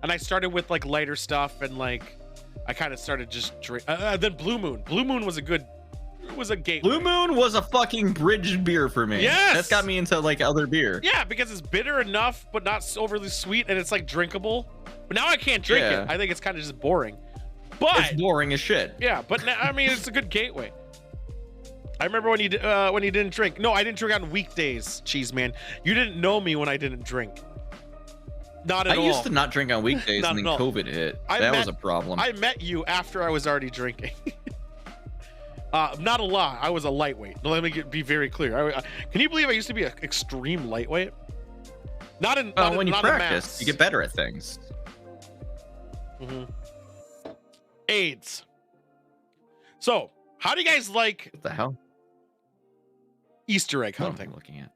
And I started with like lighter stuff, and like I kind of started just drink. Then Blue Moon. Blue Moon was a gateway. Blue Moon was a fucking bridge beer for me. Yes, that's got me into like other beer. Yeah, because it's bitter enough, but not overly sweet, and it's like drinkable. But now I can't drink it. I think it's kind of just boring. But it's boring as shit. Yeah, but now, I mean, it's a good gateway. I remember when you didn't drink. No, I didn't drink on weekdays, Cheese Man. You didn't know me when I didn't drink. Not at all. I used to not drink on weekdays, and then COVID hit. That was a problem. I met you after I was already drinking. Not a lot. I was a lightweight. Let me be very clear. Can you believe I used to be an extreme lightweight? When you practice, you get better at things. Mm-hmm. AIDS. So, how do you guys like? What the hell? Easter egg hunting. Looking at.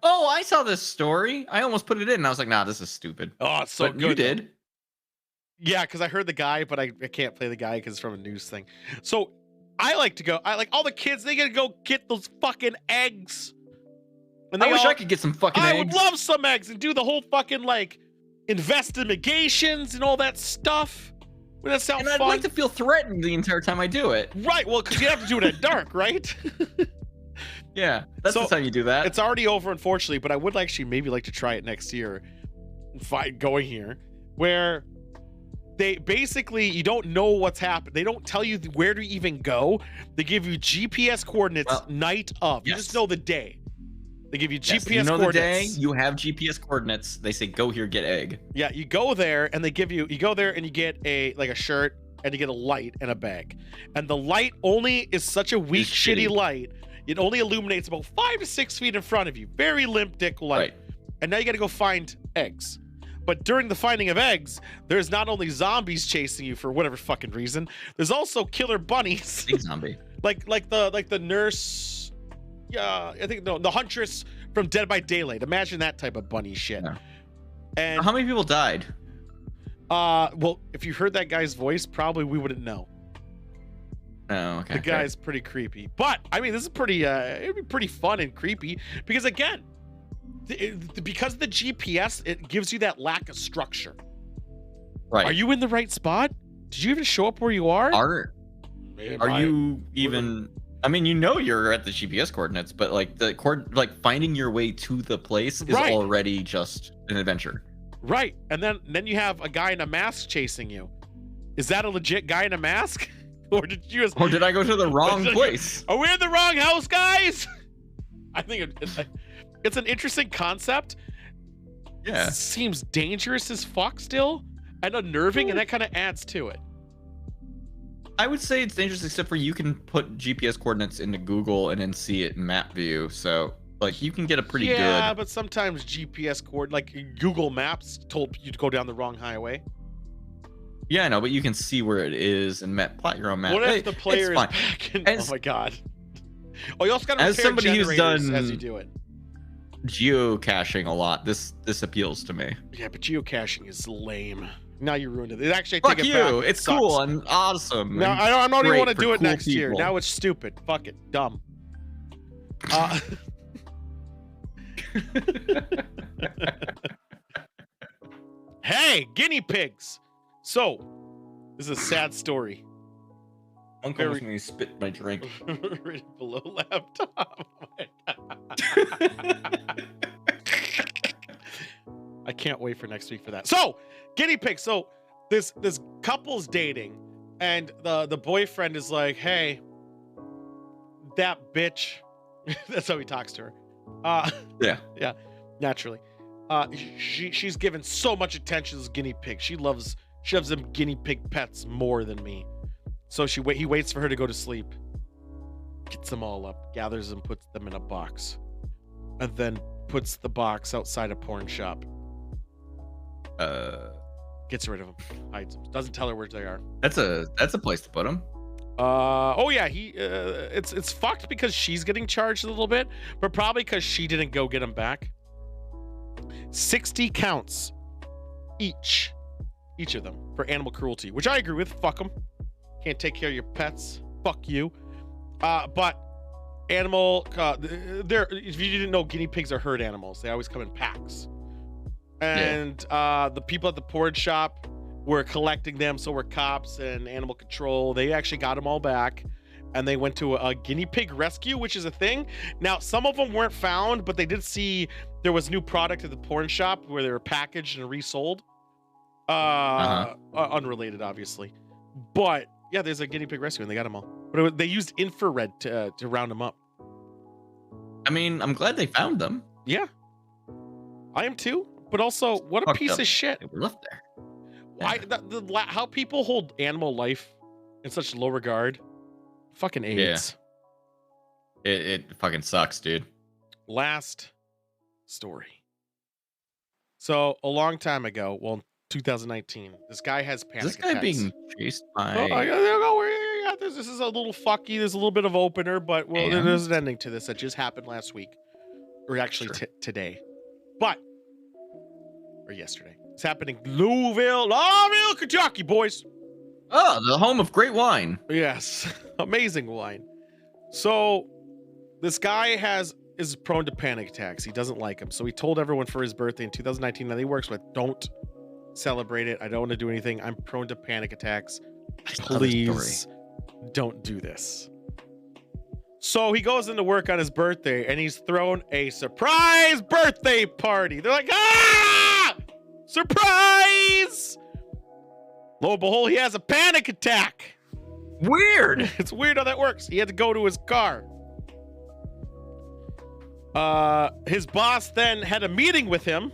Oh, I saw this story. I almost put it in. And I was like, nah, this is stupid. Oh, it's so But good. you though. did. Yeah, because I heard the guy, but I can't play the guy because it's from a news thing. So I like to go. I like all the kids. They gotta go get those fucking eggs. And I they wish all, I could get some fucking I eggs. would love some eggs and do the whole fucking like investigations and all that stuff. Would that sound And I'd fun? like to feel threatened the entire time I do it. Right. Well, because you have to do it at dark, right? Yeah, that's So, just how you do that. It's already over, unfortunately, but I would actually maybe like to try it next year. Going here, where they basically you don't know what's happened. They don't tell you where to even go. They give you GPS coordinates night of. You just know the day. They give you GPS you know coordinates. the day, you have GPS coordinates. They say go here, get egg. Yeah, you go there and they give you go there and you get a shirt and you get a light and a bag. And the light only is such a weak, shitty light. It only illuminates about 5 to 6 feet in front of you. Very limp dick light. Right. And now you got to go find eggs. But during the finding of eggs, there's not only zombies chasing you for whatever fucking reason. There's also killer bunnies. Big zombie. like the nurse. Yeah, I think the huntress from Dead by Daylight. Imagine that type of bunny shit. Yeah. And how many people died? well, if you heard that guy's voice, probably we wouldn't know. Oh, okay. The guy's pretty creepy. But I mean, this is pretty it'd be pretty fun and creepy because again, because of the GPS, it gives you that lack of structure. Right. Are you in the right spot? Did you even show up where you are? Are you even? I mean, you know you're at the GPS coordinates, but like finding your way to the place is already just an adventure. Right. And then you have a guy in a mask chasing you. Is that a legit guy in a mask? Or did you just, or did I go to the wrong place? Are we in the wrong house, guys? I think it's an interesting concept. Yeah. It seems dangerous as fuck still and unnerving, and that kind of adds to it. I would say it's dangerous, except for you can put GPS coordinates into Google and then see it in map view. So like you can get a pretty good. Yeah, but sometimes GPS like Google Maps told you to go down the wrong highway. Yeah, I know, but you can see where it is and plot your own map. What if the player is fine. back in? Oh my god. Oh, you also got to as somebody who's done as you do it. Geocaching a lot, this appeals to me. Yeah, but geocaching is lame. Now you ruined it. It actually Fuck take it you. back. It's cool and awesome. No, and I don't even want to for do it cool next year. people. Now it's stupid. Fuck it. Dumb. Hey, guinea pigs. So, this is a sad story. Uncle was going to spit my drink. Right below laptop. I can't wait for next week for that. So, guinea pig. So, this couple's dating, and the boyfriend is like, "Hey, that bitch." That's how he talks to her. Yeah, naturally. She's given so much attention to this guinea pig. She loves them guinea pig pets more than me. So he waits for her to go to sleep, gets them all up, gathers them, puts them in a box, and then puts the box outside a porn shop. Gets rid of them, hides them, doesn't tell her where they are. That's a place to put them. Oh yeah, it's fucked because she's getting charged a little bit, but probably because she didn't go get them back. 60 counts each of them for animal cruelty, which I agree with. Fuck them. Can't take care of your pets. Fuck you. But animal, if you didn't know, guinea pigs are herd animals. They always come in packs. And the people at the porn shop were collecting them, so were cops and animal control. They actually got them all back, and they went to a guinea pig rescue, which is a thing. Now, some of them weren't found, but they did see there was new product at the porn shop where they were packaged and resold. Unrelated, obviously. But yeah, there's a guinea pig rescue, and they got them all. But they used infrared to round them up. I mean, I'm glad they found them. Yeah, I am too. But also, what a piece of shit. They were left there. Yeah. How people hold animal life in such low regard. Fucking AIDS. Yeah. It fucking sucks, dude. Last story. So a long time ago, well, 2019, this guy has panic attacks. This guy being chased by... This is a little fucky. There's a little bit of opener, but there's an ending to this that just happened last week. or actually Sure. today, or yesterday. It's happening in Louisville, Kentucky, boys. Oh, the home of great wine. Yes, amazing wine. So this guy is prone to panic attacks. He doesn't like them. So he told everyone for his birthday in 2019 that he works with, don't celebrate it. I don't want to do anything. I'm prone to panic attacks. Please don't do this. So he goes into work on his birthday and he's thrown a surprise birthday party. They're like, ah, surprise. Lo and behold, he has a panic attack. Weird. It's weird how that works. He had to go to his car. His boss then had a meeting with him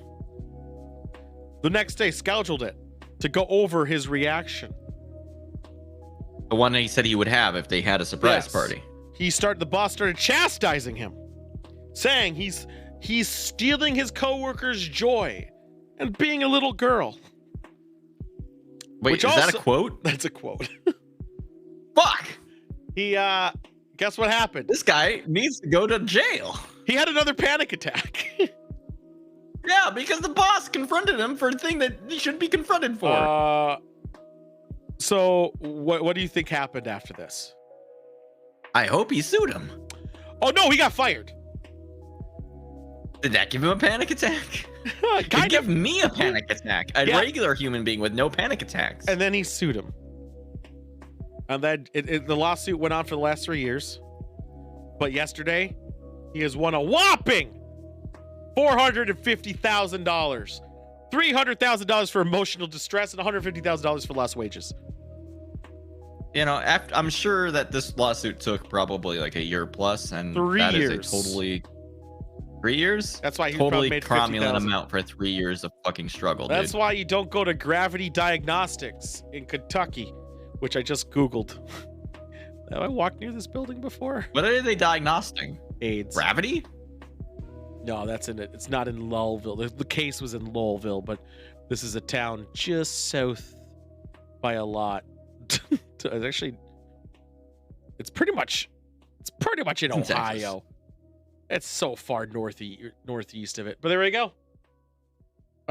the next day, scheduled it to go over his reaction. The one he said he would have if they had a surprise Yes. party. The boss started chastising him, saying he's stealing his coworkers' joy and being a little girl. Wait, Which is that also- a quote? That's a quote. Fuck! He guess what happened? This guy needs to go to jail. He had another panic attack. Yeah, because the boss confronted him for a thing that he shouldn't be confronted for. So what do you think happened after this? I hope he sued him. Oh no, he got fired. Did that give him a panic attack? Kind Could give of. me a panic attack. A Yeah. regular human being with no panic attacks. And then he sued him. And then the lawsuit went on for the last 3 years. But yesterday, he has won a whopping $450,000. $300,000 for emotional distress and $150,000 for lost wages. You know, I'm sure that this lawsuit took probably like a year plus, and 3 that years. is a totally 3 years. That's why he probably totally made cromulent 50,000. amount for 3 years of fucking struggle. That's dude. why you don't go to Gravity Diagnostics in Kentucky, which I just Googled. Have I walked near this building before? What are they diagnosing? AIDS. Gravity? No, that's in it. It's not in Louisville. The case was in Louisville, but this is a town just south by a lot. It's pretty much in It's in Ohio. It's so far northeast of it. But there we go.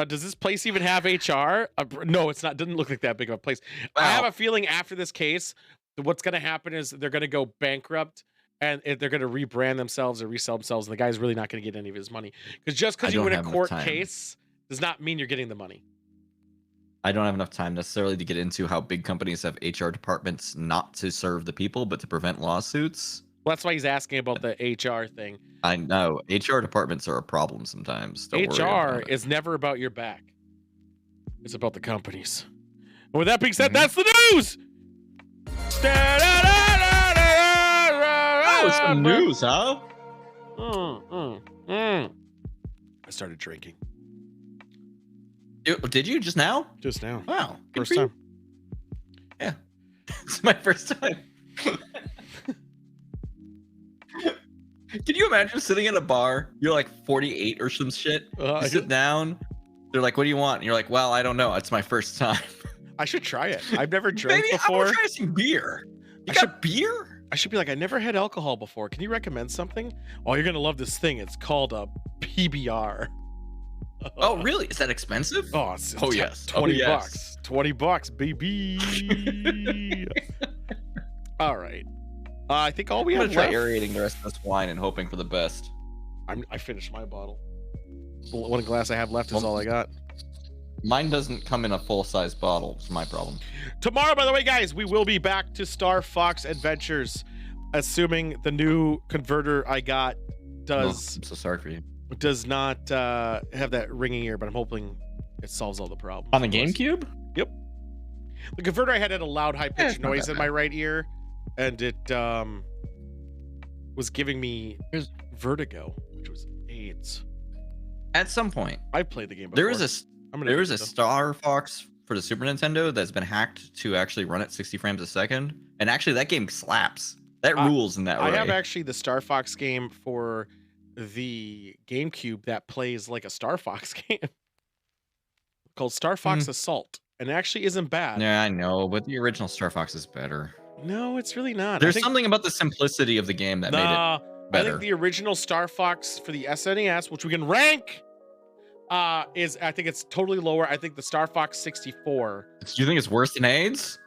Does this place even have HR? No, it's not. Doesn't look like that big of a place. I have a feeling after this case, what's going to happen is they're going to go bankrupt and they're going to rebrand themselves or resell themselves, and the guy's really not going to get any of his money. Because just because you win a court case does not mean you're getting the money. I don't have enough time necessarily to get into how big companies have HR departments not to serve the people, but to prevent lawsuits. Well, that's why he's asking about the HR thing. I know HR departments are a problem sometimes. Don't worry HR about it. is never about your back. It's about the companies. And with that being said, Mhm. that's the news. Oh, some news, huh? I started drinking Did you just now? just now. Wow. good First for you. time. Yeah. It's my first time. Can you imagine sitting at a bar? You're like 48 or some shit. You sit down. They're like, "What do you want?" And you're like, "Well, I don't know. It's my first time." I should try it. I've never drank Maybe I before. want to try some beer. You I got beer? I should be like, I never had alcohol before. Can you recommend something? Oh, you're gonna love this thing. It's called a PBR. Oh, really? Is that expensive? Oh, it's Oh, t- yes. 20 Oh, yes. bucks. 20 bucks, baby. All right. I think all we I'm have gonna try left. aerating the rest of this wine and hoping for the best. I finished my bottle. One glass I have left is all I got. Mine doesn't come in a full-size bottle. It's my problem. Tomorrow, by the way, guys, we will be back to Star Fox Adventures, assuming the new converter I got I'm so sorry for you. does not have that ringing ear, but I'm hoping it solves all the problems. On the GameCube? Yep. The converter I had a loud, high-pitched it's not noise that in my right ear, and it was giving me vertigo, which was AIDS. At some point, I played the game before. there is a Nintendo. Star Fox for the Super Nintendo that's been hacked to actually run at 60 frames a second, and actually that game slaps. That rules in that way. I have actually the Star Fox game for the GameCube that plays like a Star Fox game called Star Fox Assault, and it actually isn't bad. Yeah, I know, but the original Star Fox is better. No, it's really not. There's something about the simplicity of the game that made it. I think the original Star Fox for the SNES, which we can rank, is I think it's totally lower. I think the Star Fox 64. Do you think it's worse than AIDS?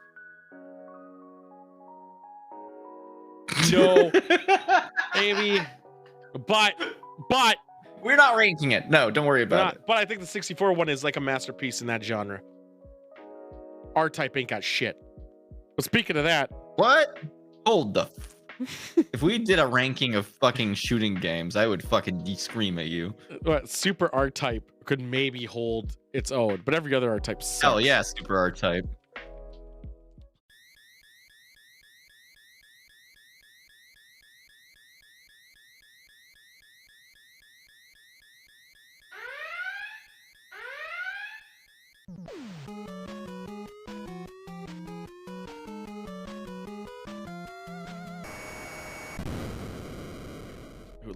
No, maybe, but we're not ranking it. No, don't worry about it. But I think the 64 one is like a masterpiece in that genre. R-Type ain't got shit. But speaking of that, what? Hold the. If we did a ranking of fucking shooting games, I would fucking scream at you. Super R-Type could maybe hold its own, but every other R-Type sucks. Oh yeah, Super R-Type.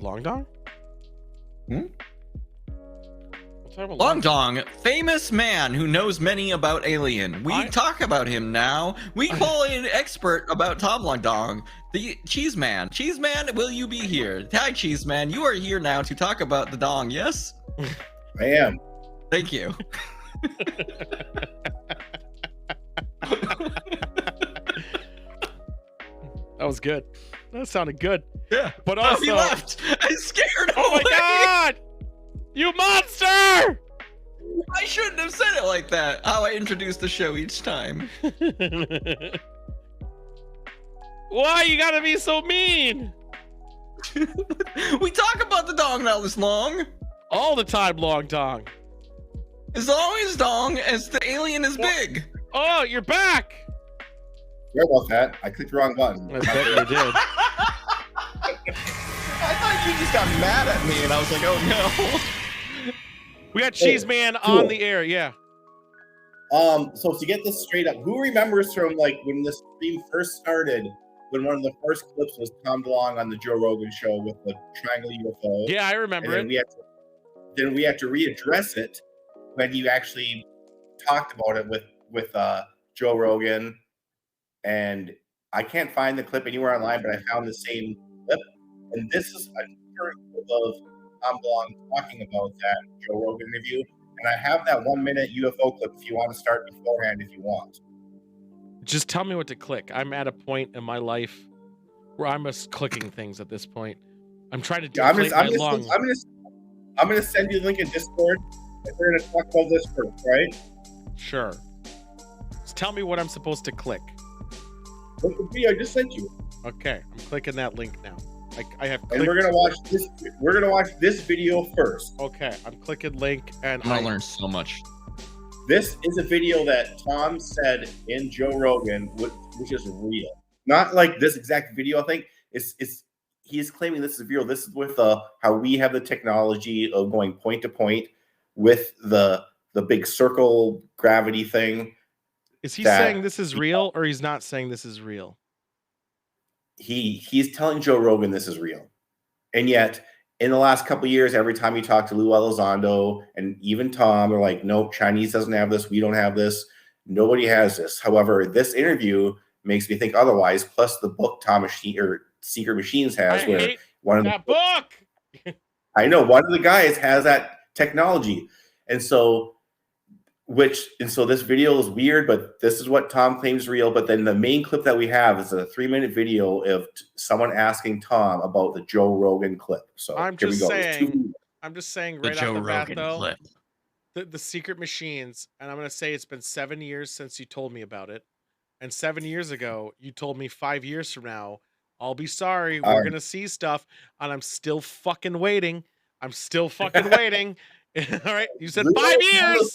Long Dong? Long Dong, famous man who knows many about Alien. We talk about him now. We call in an expert about Tom Long Dong, the Cheese Man. Cheese Man, will you be here? Hi, Cheese Man. You are here now to talk about the dong, yes? I am. Thank you. That was good. That sounded good. Yeah. But also, he left. I scared him. Oh my god! You monster! I shouldn't have said it like that. How I introduce the show each time. Why you gotta be so mean? We talk about the dong now this long. All the time, Long Dong. As long as dong as the alien is big. Oh, you're back. Sorry about that. I clicked the wrong button. I bet you did. I thought you just got mad at me, and I was like, oh no. We got Cheese Man on the air, yeah. So to get this straight up, who remembers from like when this stream first started, when one of the first clips was Tom DeLonge on the Joe Rogan show with the triangle UFO? Yeah, I remember it. Then we had to readdress it when you actually talked about it with Joe Rogan, and I can't find the clip anywhere online, but I found the same clip, and this is a current clip of Tom DeLonge talking about that Joe Rogan interview, and I have that 1 minute UFO clip if you want to start beforehand if you want. Just tell me what to click. I'm at a point in my life where I'm just clicking things at this point. I'm trying to deflate my lung. I'm gonna send you the link in Discord, and we're gonna talk about this first, right? Sure. Just tell me what I'm supposed to click. Look at me, I just sent you. Okay, I'm clicking that link now. I have. And we're gonna watch this. We're gonna watch this video first. Okay, I'm clicking link, and I'm gonna learn so much. This is a video that Tom said in Joe Rogan, which is real. Not like this exact video. I think he's claiming this is real. This is with how we have the technology of going point to point with the big circle gravity thing. Is he saying this is real, or he's not saying this is real? He's telling Joe Rogan this is real, and yet in the last couple of years, every time you talk to Lou Elizondo and even Tom, they're like, "Nope, Chinese doesn't have this. We don't have this. Nobody has this." However, this interview makes me think otherwise. Plus, the book Secret Machines has, where one of that book. I know one of the guys has that technology, and so this video is weird, but this is what Tom claims real. But then the main clip that we have is a 3-minute video of someone asking Tom about the Joe Rogan clip. So I'm just saying right off the bat, though, the Secret Machines, and I'm going to say it's been 7 years since you told me about it. And 7 years ago, you told me 5 years from now, I'll be sorry, we're going to see stuff. And I'm still fucking waiting. I'm still fucking waiting. All right. You said 5 years.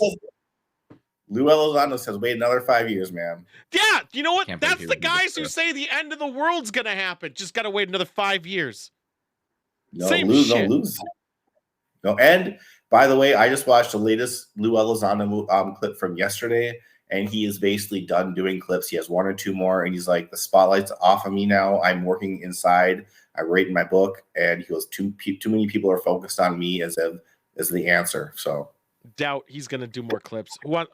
Lou Elizondo says, wait another 5 years, man. Yeah, you know what? That's the guys who say the end of the world's gonna happen. Just gotta wait another 5 years. Same shit. No, and by the way, I just watched the latest Lou Elizondo clip from yesterday, and he is basically done doing clips. He has 1 or 2 more, and he's like, the spotlight's off of me now. I'm working inside. I write my book, and he goes, too many people are focused on me as the answer. So. Doubt he's gonna do more clips. What?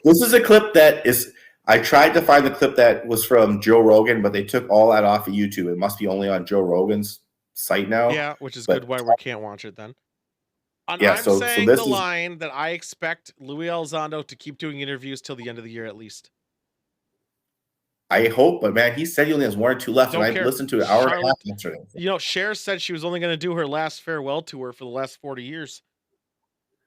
This is a clip that is. I tried to find the clip that was from Joe Rogan, but they took all that off of YouTube. It must be only on Joe Rogan's site now. Yeah, which is But good why we can't watch it then. And Yeah, I'm so saying this the is- line that I expect Louis Elizondo to keep doing interviews till the end of the year at least. I hope, but man, he said he only has 1 or 2 left, Don't and care. I listened to an hour and a half Charlotte- yesterday. You know, Cher said she was only going to do her last farewell tour for the last 40 years.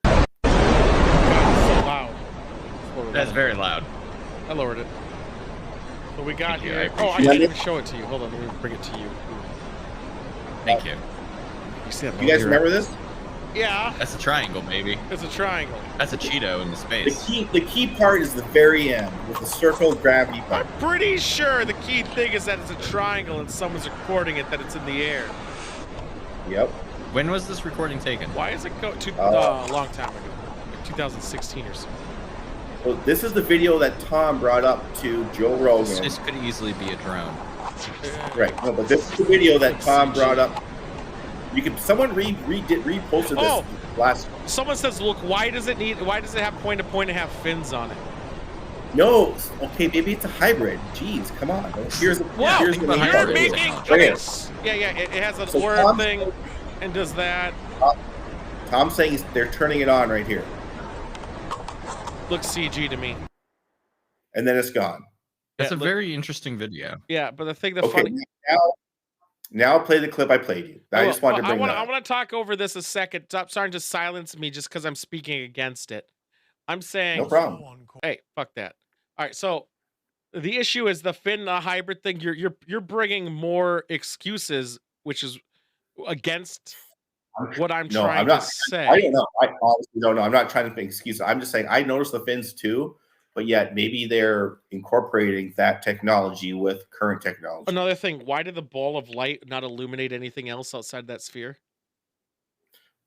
God, it's so loud. That's very loud. I lowered it. What we got Thank you, here. I Oh, I appreciate didn't it. even show it to you. Hold on, let me bring it to you. Thank you. You see that? You guys remember this? Yeah, That's a triangle, baby. it's a triangle. That's a Cheeto in the space. The key part is the very end with the circle gravity part. I'm pretty sure the key thing is that it's a triangle and someone's recording it, that it's in the air. Yep. When was this recording taken? Why is it go to a long time ago? Like 2016 or so. So this is the video that Tom brought up to Joe Rogan. This could easily be a drone. Right. No, but this is the video that Tom brought up. You can someone reposted this Oh. last. Someone says, "Look, why does it have point to point and have fins on it?" No, okay, maybe it's a hybrid. Jeez, come on. Here's Wow, here's think the about main you're part. making Right here. yeah, it has an So aura Tom- thing and does that. Tom's saying they're turning it on right here, Looks CG to me. and then it's gone. That's Yeah, a very interesting video. Yeah, but the thing that Okay, funny. now play the clip I played you. I just wanted to bring that I up. want to talk over this a second. Stop starting to silence me just because I'm speaking against it. I'm saying, No problem. hey, fuck that. All right, so the issue is the fin hybrid thing. You're bringing more excuses, which is against what I'm No, trying I'm not. to say. I don't know. I honestly don't know. I'm not trying to make excuses. I'm just saying I noticed the fins too, but yet maybe they're incorporating that technology with current technology. Another thing, why did the ball of light not illuminate anything else outside that sphere?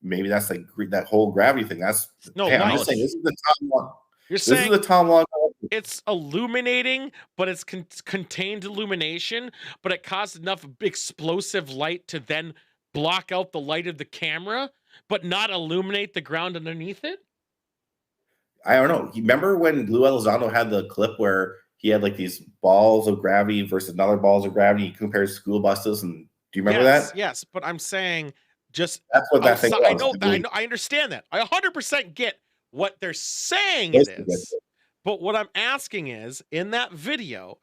Maybe that's like that whole gravity thing. That's No, hey, I'm light. just saying this is the Tom Long. You're This is saying the Tom Long. it's illuminating, but it's contained illumination, but it caused enough explosive light to then block out the light of the camera, but not illuminate the ground underneath it? I don't know. You remember when Lou Elizondo had the clip where he had like these balls of gravity versus another balls of gravity? He compares school buses, and do you remember Yes, that? yes, but I'm saying just That's what that thing outside- was. I know, I understand that. I 100% get what they're saying Yes, it you is. But what I'm asking is, in that video,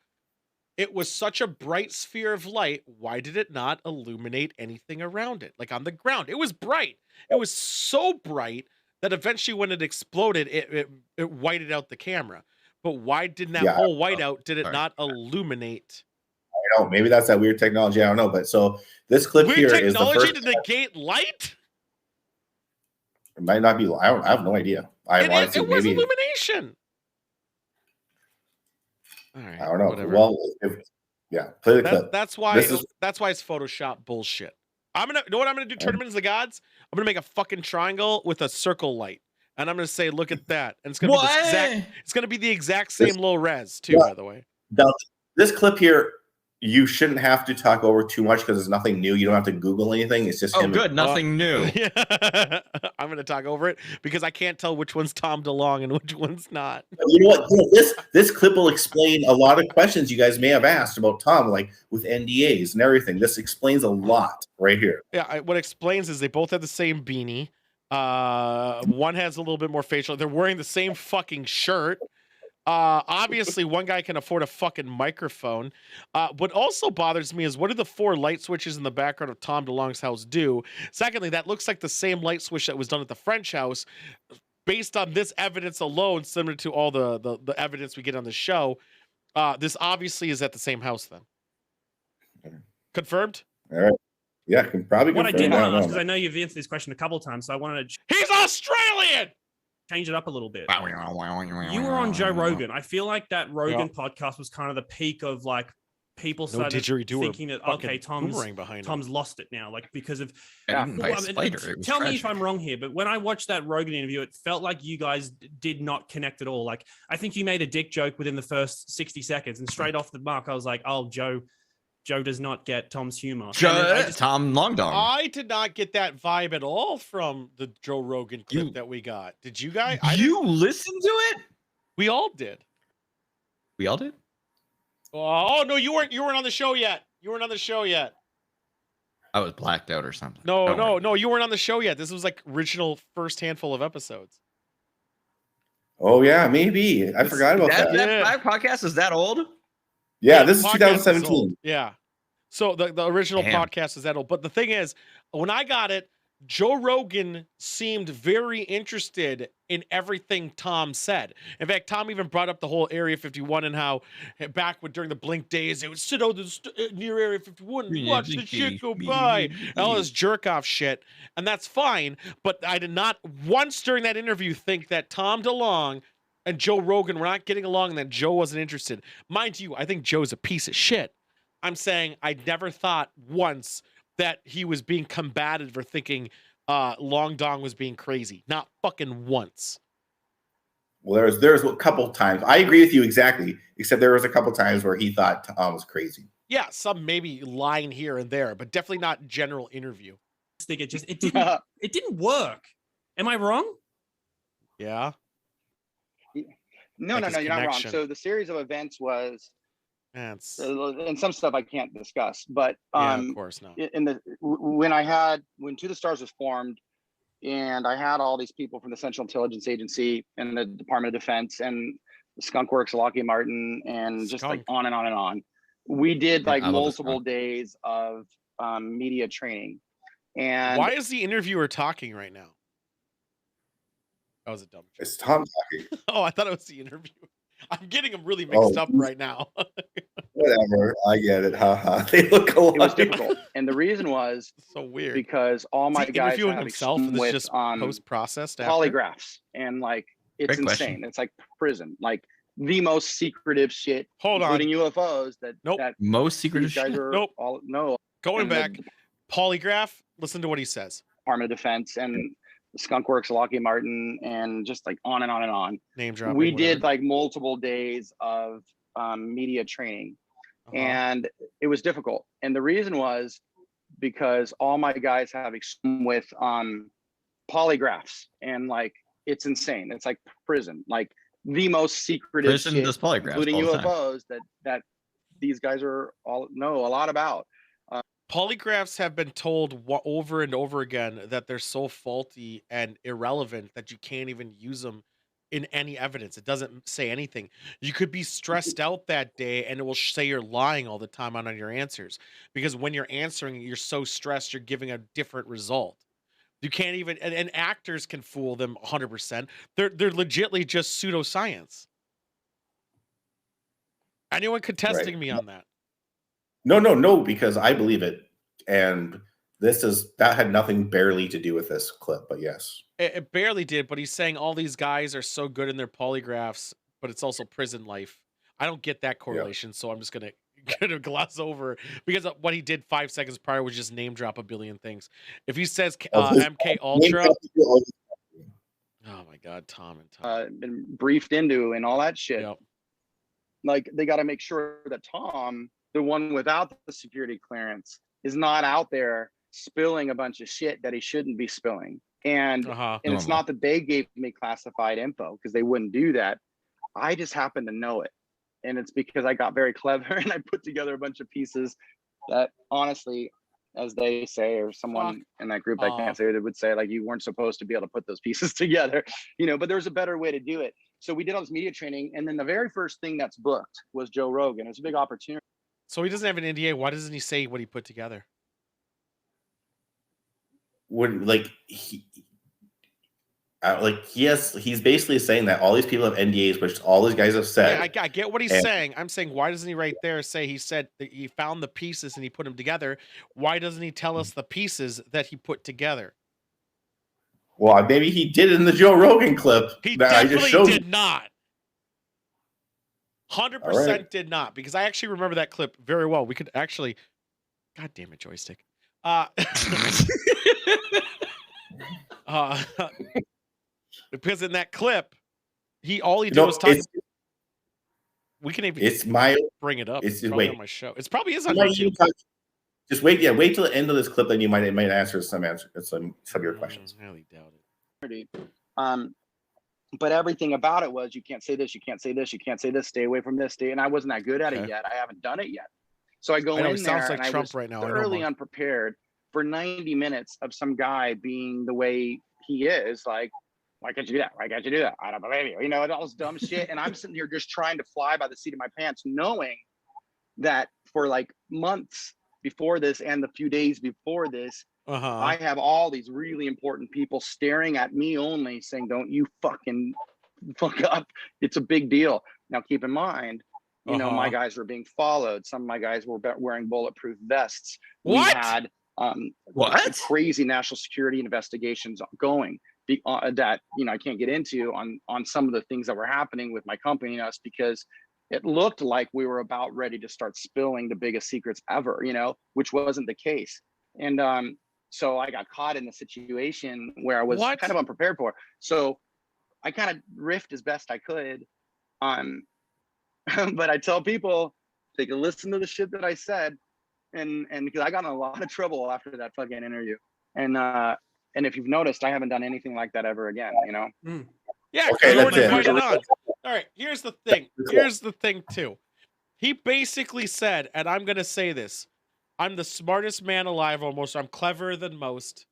it was such a bright sphere of light. Why did it not illuminate anything around it? Like on the ground. It was bright. It was so bright that eventually when it exploded, it whited out the camera. But why didn't that Yeah, whole whiteout, did it Sorry. not illuminate? I don't know. Maybe that's that weird technology. I don't know. But so this clip Weird here is the technology first. to negate light? It might not be. I have no idea. I It honestly was maybe. illumination. All right, I don't know. whatever. Well, yeah, play the clip. That's why This is- it's Photoshop bullshit. You know what I'm gonna do? Tournaments of the Gods. I'm gonna make a fucking triangle with a circle light, and I'm gonna say, "Look at that!" And it's gonna be the exact. It's gonna be the exact same low res too, Yeah. by the way. Now, this clip here, you shouldn't have to talk over too much because it's nothing new. You don't have to Google anything. It's just Oh, him. good. Nothing new. Yeah, I'm gonna talk over it because I can't tell which one's Tom DeLonge and which one's not. You know what? This clip will explain a lot of questions you guys may have asked about Tom, like with NDAs and everything. This explains a lot right here. Yeah, what explains is they both have the same beanie. One has a little bit more facial. They're wearing the same fucking shirt. Obviously, one guy can afford a fucking microphone. What also bothers me is what do the 4 light switches in the background of Tom DeLonge's house do? Secondly, that looks like the same light switch that was done at the French house. Based on this evidence alone, similar to all the evidence we get on the show, this obviously is at the same house then. Confirmed? All right. Yeah, can probably. What I did confirm. want to ask, know. because I know you've answered this question a couple of times, so I wanted to He's Australian! change it up a little bit. You were on Joe Rogan. I feel like that Rogan podcast was kind of the peak of like people started thinking that okay, Tom's lost it now, like because of. I didn't buy a spider. It was Tell me tragic. if I'm wrong here, but when I watched that Rogan interview, it felt like you guys did not connect at all. Like I think you made a dick joke within the first 60 seconds, and straight off the mark, I was like, "Oh, Joe does not get Tom's humor." Tom Longdong. I did not get that vibe at all from the Joe Rogan clip that we got. Did you guys? You listened to it? We all did. We all did. Oh no, you weren't on the show yet. You weren't on the show yet. I was blacked out or something. No, Don't no, worry. no, you weren't on the show yet. This was like original first handful of episodes. Oh yeah, maybe. I forgot about that. That podcast is that old? Yeah, this is Podcast is 2017. old. Yeah. So the original Damn. podcast is that old. But the thing is, when I got it, Joe Rogan seemed very interested in everything Tom said. In fact, Tom even brought up the whole Area 51 and how back during the Blink days, they would sit out near Area 51 and watch the shit go by. And all this jerk off shit. And that's fine. But I did not once during that interview think that Tom DeLonge and Joe Rogan were not getting along and that Joe wasn't interested. Mind you, I think Joe's a piece of shit. I'm saying I never thought once that he was being combative or thinking Long Dong was being crazy. Not fucking once. Well, there's a couple times. I agree with you exactly, except there was a couple times where he thought Tom was crazy. Yeah, some maybe line here and there, but definitely not general interview. I think it didn't work. Am I wrong? Yeah. No, Like no, his no, you're not wrong. connection. So the series of events was, That's and some stuff I can't discuss, but yeah, of course not. when To the Stars was formed, and I had all these people from the Central Intelligence Agency and the Department of Defense and the Skunk Works, Lockheed Martin, and just like on and on and on. We did like I love the multiple skunk. days of media training. And Why is the interviewer talking right now? That was a dumb joke. It's Tom talking. Oh, I thought it was the interviewer. I'm getting them really mixed up right now. Whatever. I get it. Haha. They look alike. it was difficult, and the reason was So weird. because all my Is he guys interviewing have himself and with this just post-processed after? polygraphs, and like it's Great insane. question. It's like prison, like the most secretive shit, Hold on. including UFOs. That Nope. that Most secretive these guys shit. are Nope. all no Going and the back, polygraph. Listen to what he says. Department of Defense and the Skunk Works, Lockheed Martin, and just like on and on and on. Name dropping. We whatever. did like multiple days of media training, Uh-huh. and it was difficult. And the reason was because all my guys have experience with polygraphs, and like it's insane. It's like prison, like the most secretive Prison shit, does polygraphs including all the time. UFOs that these guys are all know a lot about. Polygraphs have been told over and over again that they're so faulty and irrelevant that you can't even use them in any evidence. It doesn't say anything. You could be stressed out that day and it will say you're lying all the time on your answers, because when you're answering, you're so stressed, you're giving a different result. You can't even, and actors can fool them 100%. They're legitly just pseudoscience. Anyone contesting me on that? No, because I believe it. And that had nothing barely to do with this clip, but yes. It barely did, but he's saying all these guys are so good in their polygraphs, but it's also prison life. I don't get that correlation, so I'm just gonna gloss over, because what he did 5 seconds prior was just name drop a billion things. If he says MK Ultra, oh my God, Tom and Tom Been briefed into and all that shit. Yep. Like they got to make sure that Tom, the one without the security clearance, is not out there spilling a bunch of shit that he shouldn't be spilling. And and it's not that they gave me classified info, because they wouldn't do that. I just happen to know it. And it's because I got very clever and I put together a bunch of pieces that honestly, as they say, or someone in that group that can't say, they would say, like, you weren't supposed to be able to put those pieces together, but there's a better way to do it. So we did all this media training, and then the very first thing that's booked was Joe Rogan. It was a big opportunity. So he doesn't have an NDA. Why doesn't he say what he put together? He's basically saying that all these people have NDAs, which all these guys have said. Yeah, I get what he's saying. I'm saying, why doesn't he right there say he said that he found the pieces and he put them together? Why doesn't he tell us the pieces that he put together? Well, maybe he did it in the Joe Rogan clip. He that I just definitely showed did you. not. 100% right. did not, because I actually remember that clip very well. We could actually, God damn it, joystick. Because in that clip, all he did was talk. We can even bring it up. It's probably on my show. It probably is on might YouTube. Just wait. Yeah, wait till the end of this clip, then you might answer some of your questions. I highly doubt it. but everything about it was, you can't say this, you can't say this, you can't say this, stay away from this, and I wasn't that good at it yet. I haven't done it yet. So I go in there like and Trump I was right now. thoroughly unprepared for 90 minutes of some guy being the way he is, like, why can't you do that? Why can't you do that? I don't believe you. You know, all this dumb shit. And I'm sitting here just trying to fly by the seat of my pants, knowing that for like months before this and the few days before this, I have all these really important people staring at me only saying, don't you fucking fuck up. It's a big deal. Now, keep in mind, you know, my guys were being followed. Some of my guys were wearing bulletproof vests. We had crazy national security investigations going that, you know, I can't get into on some of the things that were happening with my company and us, because it looked like we were about ready to start spilling the biggest secrets ever, you know, which wasn't the case. And so I got caught in the situation where I was kind of unprepared for. So I kind of riffed as best I could. But I tell people, take a listen to the shit that I said. And because I got in a lot of trouble after that fucking interview. And if you've noticed, I haven't done anything like that ever again, you know? Yeah, okay, you weren't invited on. All right, here's the thing. Here's the thing, too. He basically said, and I'm going to say this, I'm the smartest man alive almost. I'm cleverer than most.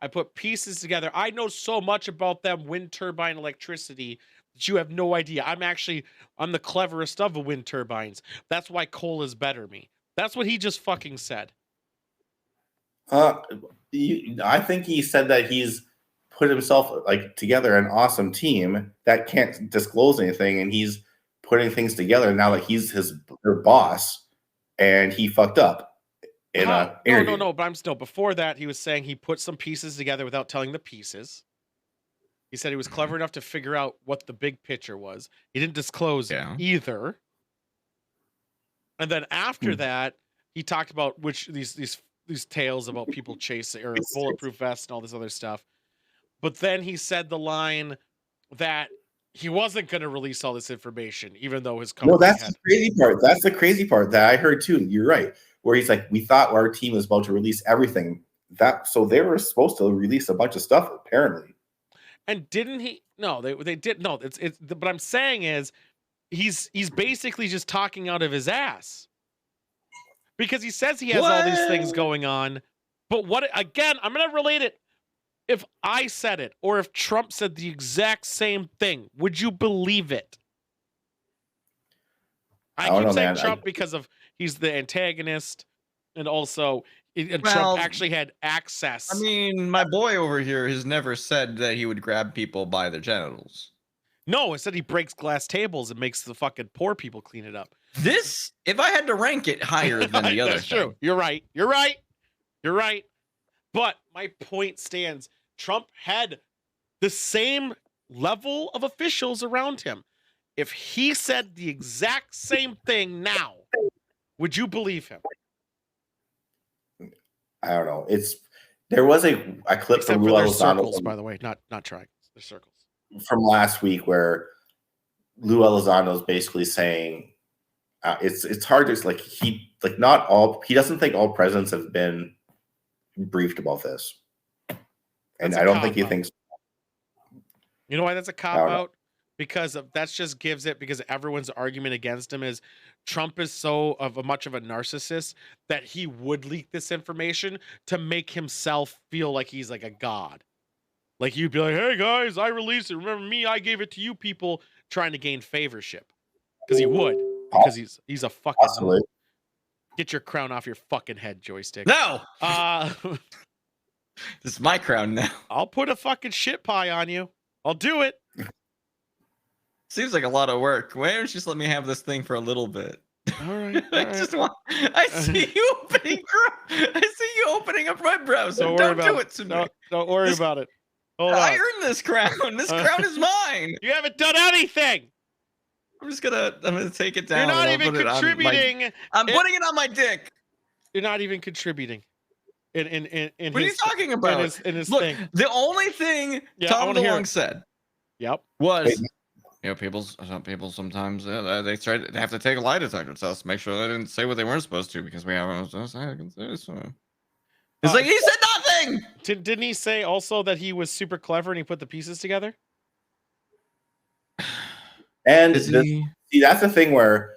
I put pieces together. I know so much about them wind turbine electricity that you have no idea. I'm the cleverest of the wind turbines. That's why coal is better me. That's what he just fucking said. I think he said that he's put himself like together an awesome team that can't disclose anything, and he's putting things together now that he's their boss, and he fucked up in a interview. No, but I'm still before that. He was saying he put some pieces together without telling the pieces. He said he was clever enough to figure out what the big picture was. He didn't disclose either. And then after that, he talked about these tales about people chasing or bulletproof vests and all this other stuff. But then he said the line that he wasn't going to release all this information, even though his company. No, that's the crazy part. That's the crazy part that I heard too. You're right. Where he's like, we thought our team was about to release everything. So they were supposed to release a bunch of stuff, apparently. And didn't he? No, they did. No, it's. What I'm saying is, he's basically just talking out of his ass. Because he says he has all these things going on. But again, I'm going to relate it. If I said it, or if Trump said the exact same thing, would you believe it? I keep saying Trump because he's the antagonist, and also Trump actually had access. I mean, my boy over here has never said that he would grab people by their genitals. No, instead he breaks glass tables and makes the fucking poor people clean it up. This, if I had to rank it higher than the other, that's true. You're right. But my point stands. Trump had the same level of officials around him. If he said the exact same thing now, would you believe him? I don't know. There was a clip from Lou Elizondo, circles, by the way, not triangles. They're circles. From last week where Lou Elizondo is basically saying it's hard to he doesn't think all presidents have been briefed about this. And I don't think he thinks. You know why that's a cop-out? Because that just gives it, because everyone's argument against him is Trump is so much of a narcissist that he would leak this information to make himself feel like he's like a god. Like you'd be like, hey guys, I released it. Remember me? I gave it to you people, trying to gain favorship. Because he would. Because he's a fucking. Possibly. Get your crown off your fucking head, joystick. No! This is my crown now. I'll put a fucking shit pie on you. I'll do it. Seems like a lot of work. Why don't you just let me have this thing for a little bit? All right. I see you opening up my browser. Don't do it to me. Don't worry about it. Hold I on. earned this crown. This crown is mine. You haven't done anything. I'm gonna take it down. You're not even contributing. I'm putting it on my dick. You're not even contributing. In what are you talking about? In his Look, thing. The only thing Tom DeLonge said was, some people sometimes they have to take a lie detector test to make sure they didn't say what they weren't supposed to, because we have it's like he said nothing. Didn't he say also that he was super clever and he put the pieces together? And see, that's the thing where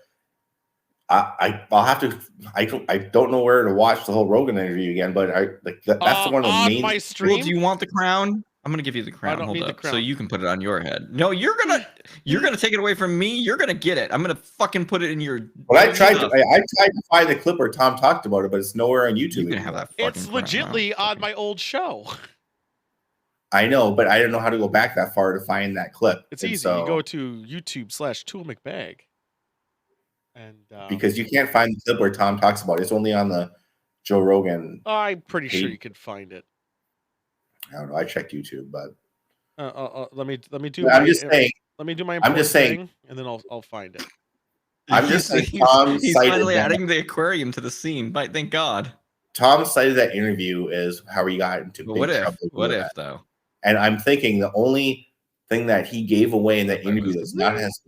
I'll have to. I don't know where to watch the whole Rogan interview again, but that's the one of the main. My stream. Well, do you want the crown? I'm gonna give you the crown. I don't need the crown. So you can put it on your head. No, you're gonna take it away from me. You're gonna get it. I'm gonna fucking put it in your. Well, I tried to find the clip where Tom talked about it, but it's nowhere on YouTube. You can have that. It's legitly on my old show. I know, but I don't know how to go back that far to find that clip. It's easy. You go to YouTube/ToolMcBag. And because you can't find the clip where Tom talks about it. It's only on the Joe Rogan. I'm pretty sure you can find it. I don't know. I checked YouTube, but let me do. I'm just saying. Let me do my. I'm just saying, thing, and then I'll find it. I'm just saying. He's finally adding the aquarium to the scene. But thank God. Tom cited that interview as how he got into big trouble. What if though? And I'm thinking the only thing that he gave away in that interview that's not has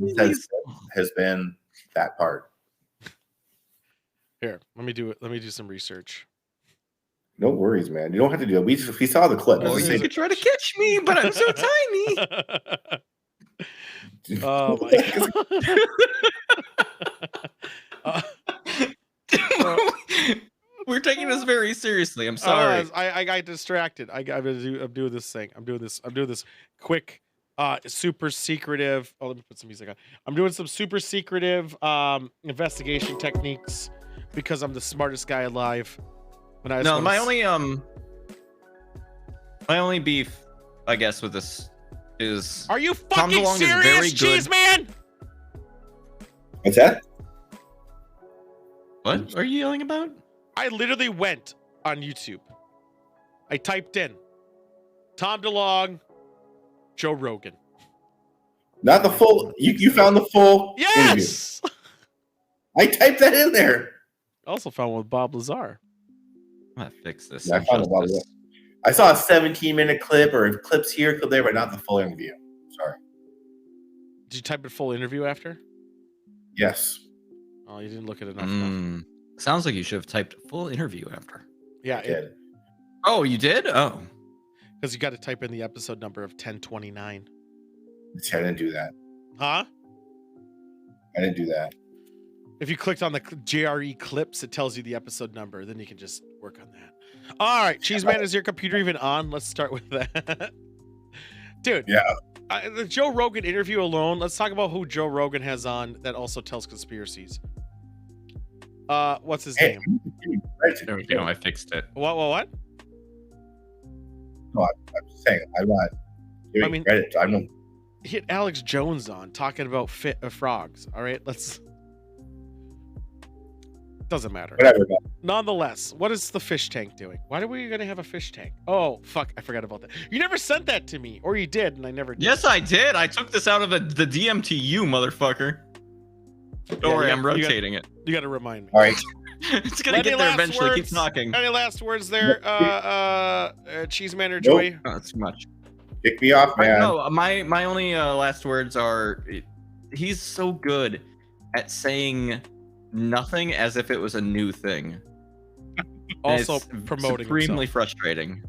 been that part. Here, let me do it. Let me do some research. No worries, man. You don't have to do it. We saw the clip. Oh, you could try to catch me, but I'm so tiny. Oh my god. We're taking this very seriously. I'm sorry. I got distracted. I'm doing this thing. I'm doing this quick, super secretive. Oh, let me put some music on. I'm doing some super secretive investigation techniques because I'm the smartest guy alive. My only beef, I guess, with this is. Are you fucking serious, Cheese Man? What's that? What are you yelling about? I literally went on YouTube. I typed in Tom DeLonge, Joe Rogan. Not the full. You found the full. Yes. Interview. I typed that in there. I also found one with Bob Lazar. I'm gonna fix this. Yeah, I saw a 17-minute clip or clips here, clip there, but not the full interview. Sorry. Did you type in full interview after? Yes. Oh, you didn't look at it enough. Sounds like you should have typed full interview after. Yeah, it did. Oh, you did? Oh. Because you got to type in the episode number of 1029. I didn't do that. Huh? I didn't do that. If you clicked on the JRE clips, it tells you the episode number. Then you can just work on that. All right, Cheese Man, is your computer even on? Let's start with that. Dude. Yeah. The Joe Rogan interview alone. Let's talk about who Joe Rogan has on that also tells conspiracies. What's his name? There we go. I fixed it. What? No, I'm just saying. I'm not giving credit. I'm not. Hit Alex Jones on talking about frogs. All right, let's. Doesn't matter. Whatever. Nonetheless, what is the fish tank doing? Why are we gonna have a fish tank? Oh fuck, I forgot about that. You never sent that to me, or you did, and I never did. Yes, I did. I took this out of the DM to you, motherfucker. Don't worry, I'm rotating it. You got to remind me. All right. It's gonna get there eventually. Words, Keep talking. Any last words there, Cheese Man or Joey? Nope. Not too much. Kick me off, man. No, my only last words are, he's so good at saying nothing as if it was a new thing. Also it's promoting supremely himself. Frustrating.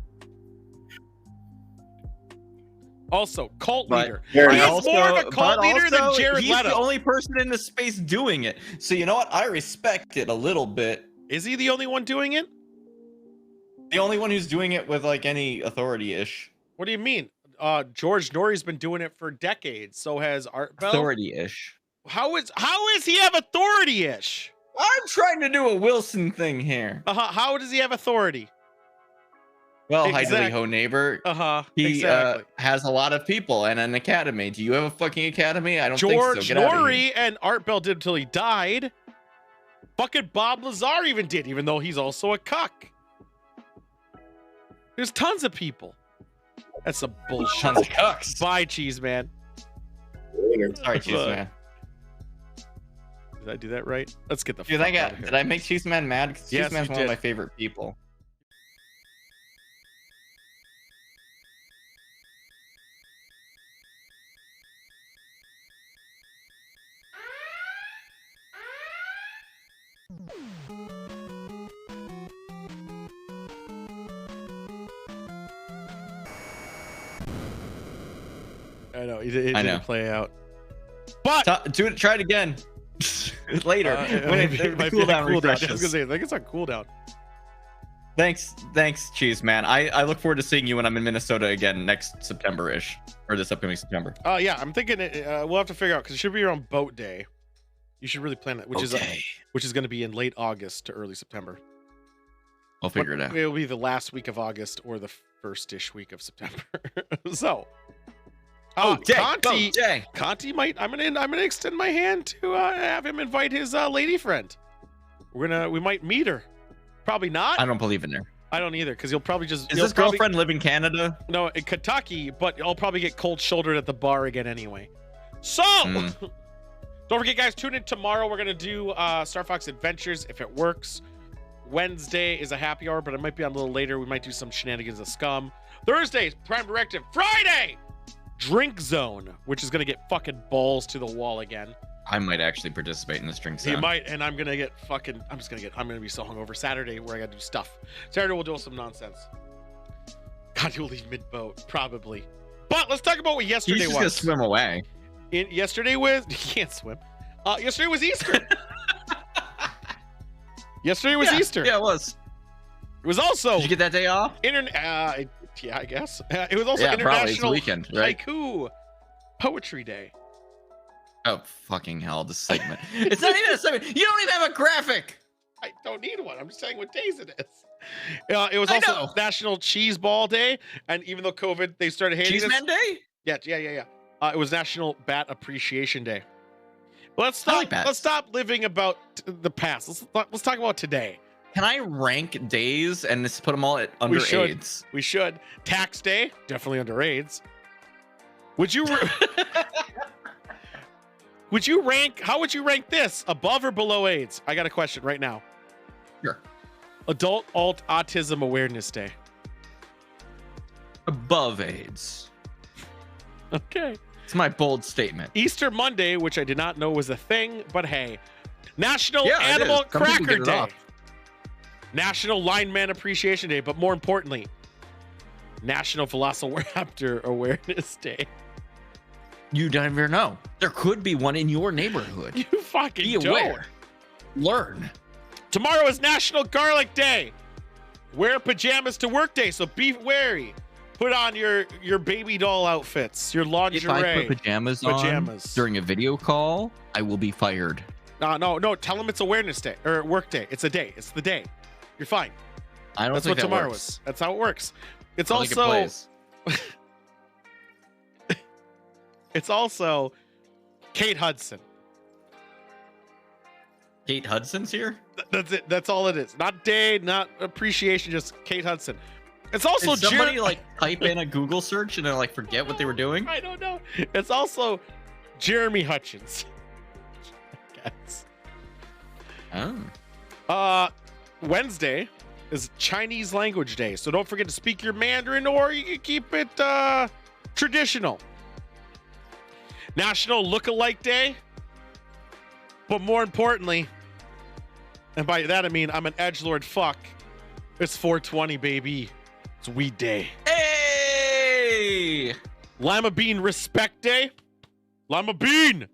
Also, cult leader. He's more of a cult leader than Jared he's Leto. The only person in the space doing it. So you know what? I respect it a little bit. Is he the only one doing it? The only one who's doing it with like any authority-ish. What do you mean? George Norrie's been doing it for decades. So has Art Bell. Authority-ish. How is he have authority-ish? I'm trying to do a Wilson thing here. How does he have authority? Well, hi diddly ho neighbor. He exactly. has a lot of people and an academy. Do you have a fucking academy? I don't think so. George Get out of Norrie here. and Art Bell did until he died. Fucking Bob Lazar even did, even though he's also a cuck. There's tons of people. That's some bullshit. Tons of cucks. Bye, Cheese Man. Sorry, Cheese Man. Did I do that right? Let's get the Dude, fuck out of here. Did I make Cheese Man mad? Because Yes, Cheese Man's you one of did. my favorite people. I know. It didn't play out. But try it again later. When it might be a cooldown cooldown. I was refreshes. gonna say, I think it's on cooldown. Thanks, Cheese Man. I look forward to seeing you when I'm in Minnesota again next September-ish, or this upcoming September. Yeah, I'm thinking we'll have to figure out because it should be around boat day. You should really plan it, which is going to be in late August to early September. I'll figure it out. It'll be the last week of August or the first-ish week of September. So, Conti might. I'm gonna extend my hand to have him invite his lady friend. We might meet her. Probably not. I don't believe in her. I don't either, because you'll probably just. Is this girlfriend live in Canada? No, in Kentucky, but I'll probably get cold-shouldered at the bar again anyway. So, don't forget, guys, tune in tomorrow. We're gonna do Star Fox Adventures if it works. Wednesday is a happy hour, but it might be on a little later. We might do some shenanigans of Scum. Thursday, Prime Directive. Friday, Drink Zone, which is gonna get fucking balls to the wall again. I might actually participate in this drink zone. He might, and I'm gonna be so hungover. Saturday, where I gotta do stuff. Saturday, we'll do some nonsense. God, you'll leave mid-boat, probably. But let's talk about what yesterday was. He's just gonna swim away. Yesterday was, you can't swim. Yesterday was Easter. Yesterday was Easter. Yeah, it was. It was also. Did you get that day off? Yeah, I guess. It was also International weekend, right? Haiku Poetry Day. Oh, fucking hell, this segment. It's not even a segment. You don't even have a graphic. I don't need one. I'm just saying what days it is. It was also National Cheese Ball Day. And even though COVID, they started hating Cheese Man Day? Yeah. It was National Bat Appreciation Day. But let's stop living about the past. Let's talk about today. Can I rank days and just put them all under AIDS? We should. Tax Day, definitely under AIDS. Would you... How would you rank this? Above or below AIDS? I got a question right now. Sure. Adult Autism Awareness Day. Above AIDS. Okay. It's my bold statement. Easter Monday, which I did not know was a thing, but hey. National Animal Cracker Day. National Lineman Appreciation Day, but more importantly, National Velociraptor Awareness Day. You never know. There could be one in your neighborhood. You fucking be aware. Learn. Tomorrow is National Garlic Day. Wear pajamas to work day, so be wary. Put on your baby doll outfits, your lingerie. If I put pajamas on during a video call, I will be fired. No. Tell them it's Awareness Day or Work Day. It's a day. It's the day. You're fine. I don't That's think what that tomorrow works. is. That's how it works. It's I also. think it plays. It's also Kate Hudson. Kate Hudson's here? That's it. That's all it is. Not day, not appreciation, just Kate Hudson. It's also Did somebody like type in a Google search and then like forget what they were doing? I don't know. It's also Jeremy Hutchins. Yes. Oh. Wednesday is Chinese Language Day, so don't forget to speak your Mandarin, or you can keep it traditional. National Look-alike Day, but more importantly, and by that I mean I'm an edgelord fuck, it's 420, baby. It's Weed Day. Hey! Lima Bean Respect Day. Lima Bean!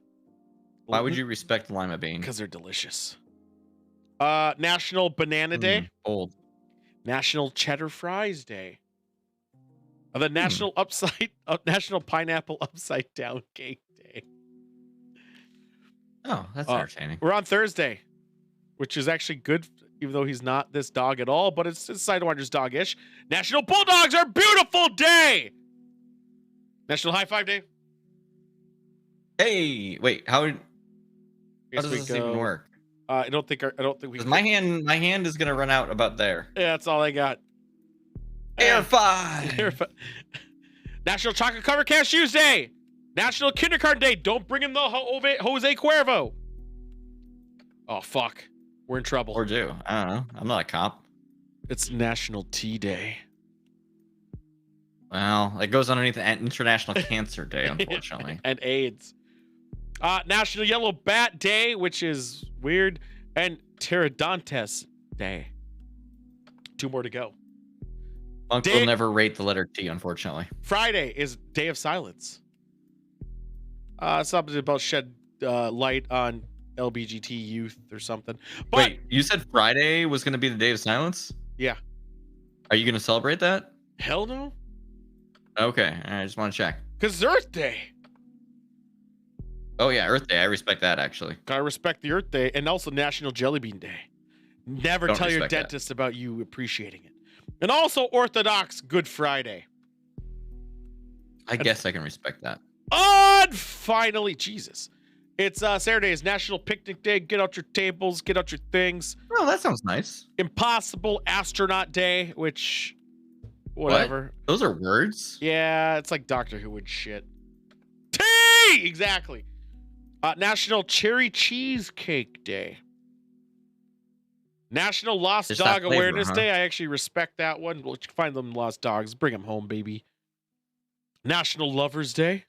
Why would you respect lima bean? Because they're delicious. National Banana Day. Old. National Cheddar Fries Day. The National National Pineapple Upside Down Cake Day. Oh, that's entertaining. We're on Thursday, which is actually good, even though he's not this dog at all, but it's Sidewinder's dog-ish. National Bulldogs Are Beautiful Day. National High Five Day. Hey, wait, how does this even work? I don't think we can. My hand is gonna run out about there. Yeah, that's all I got. Air five. National Chocolate Covered Cashews Day. National Kindergarten Day. Don't bring in the Jose Cuervo. Oh fuck, we're in trouble. Or do I don't know? I'm not a cop. It's National Tea Day. Well, it goes underneath International Cancer Day, unfortunately. And AIDS. National Yellow Bat Day, which is weird, and Pterodontus Day. 2 more to go. Monk will never rate the letter T, unfortunately. Friday is Day of Silence. Something about shed light on LBGT youth or something. But wait, you said Friday was going to be the day of silence? Yeah. Are you going to celebrate that? Hell no. Okay, I just want to check. Because it's Earth Day. Oh yeah, Earth Day. I respect that actually. I respect the Earth Day and also National Jelly Bean Day. Never Don't tell your respect that. dentist about you appreciating it. And also Orthodox Good Friday. I guess I can respect that. And finally, Jesus. It's Saturday is National Picnic Day. Get out your tables, get out your things. Oh, that sounds nice. Impossible Astronaut Day, which whatever. What? Those are words? Yeah, it's like Doctor Who and shit. T! Exactly. National Cherry Cheesecake Day. National Lost There's Dog that flavor, Awareness huh? Day. I actually respect that one. We'll find them lost dogs. Bring them home, baby. National Lovers Day.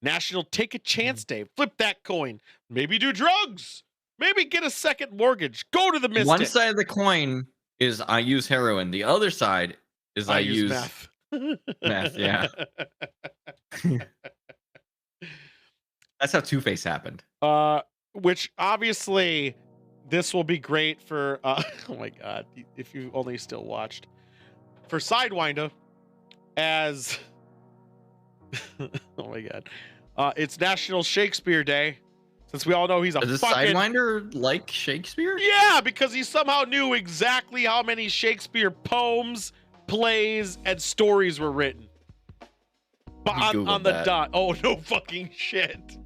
National Take a Chance Day. Flip that coin. Maybe do drugs. Maybe get a second mortgage. Go to the Mystic. One side of the coin is I use heroin. The other side is I use meth. meth, yeah. That's how Two-Face happened. Which obviously this will be great for oh my god, if you only still watched. For Sidewinder, as oh my god. It's National Shakespeare Day. Since we all know he's a Does fucking Sidewinder like Shakespeare? Yeah, because he somehow knew exactly how many Shakespeare poems, plays, and stories were written. But on the dot. Oh no fucking shit.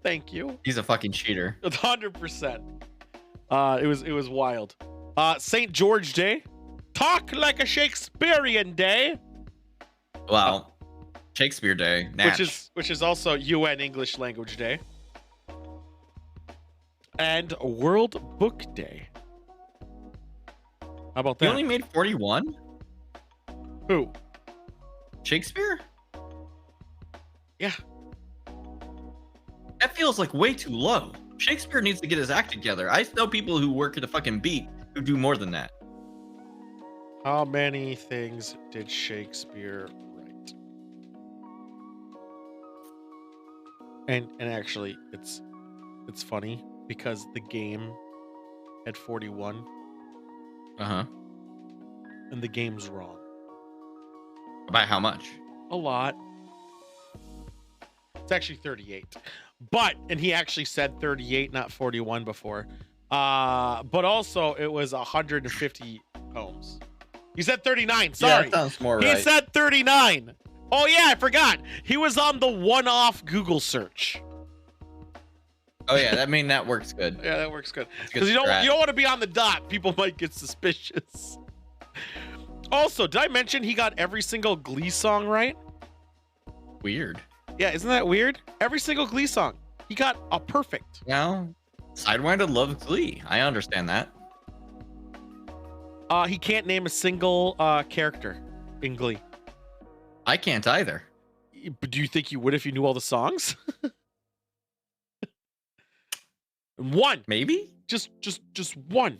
Thank you. He's a fucking cheater. 100%. It was wild. St. George Day. Talk like a Shakespearean Day. Wow. Shakespeare Day. Natch. Which is also UN English Language Day. And World Book Day. How about that? He only made 41? Who? Shakespeare? Yeah. That feels like way too low. Shakespeare needs to get his act together. I know people who work at a fucking beat who do more than that. How many things did Shakespeare write? And actually, it's funny because the game had 41. Uh-huh. And the game's wrong. By how much? A lot. It's actually 38. But, and he actually said 38, not 41 before. But also it was 150 poems. He said 39. Sorry. Yeah, that sounds more right. He said 39. Oh yeah, I forgot. He was on the one-off Google search. Oh yeah, that works good. Yeah, that works good. That's good Because you don't strat. want to be on the dot. People might get suspicious. Also, did I mention he got every single Glee song right? Weird. Yeah, isn't that weird? Every single Glee song. He got a perfect. Now, Sidewinder loves Glee. I understand that. He can't name a single character in Glee. I can't either. But do you think you would if you knew all the songs? One. Maybe? Just one.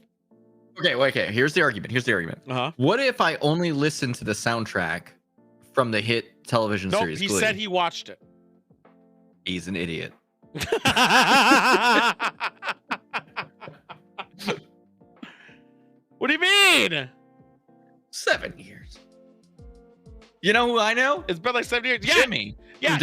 Okay. Here's the argument. Uh-huh. What if I only listen to the soundtrack from the hit television Nope, series he Glee? said he watched it. He's an idiot. What do you mean? 7 years. You know who I know? It's been like 7 years. Yeah. Jimmy. Yeah.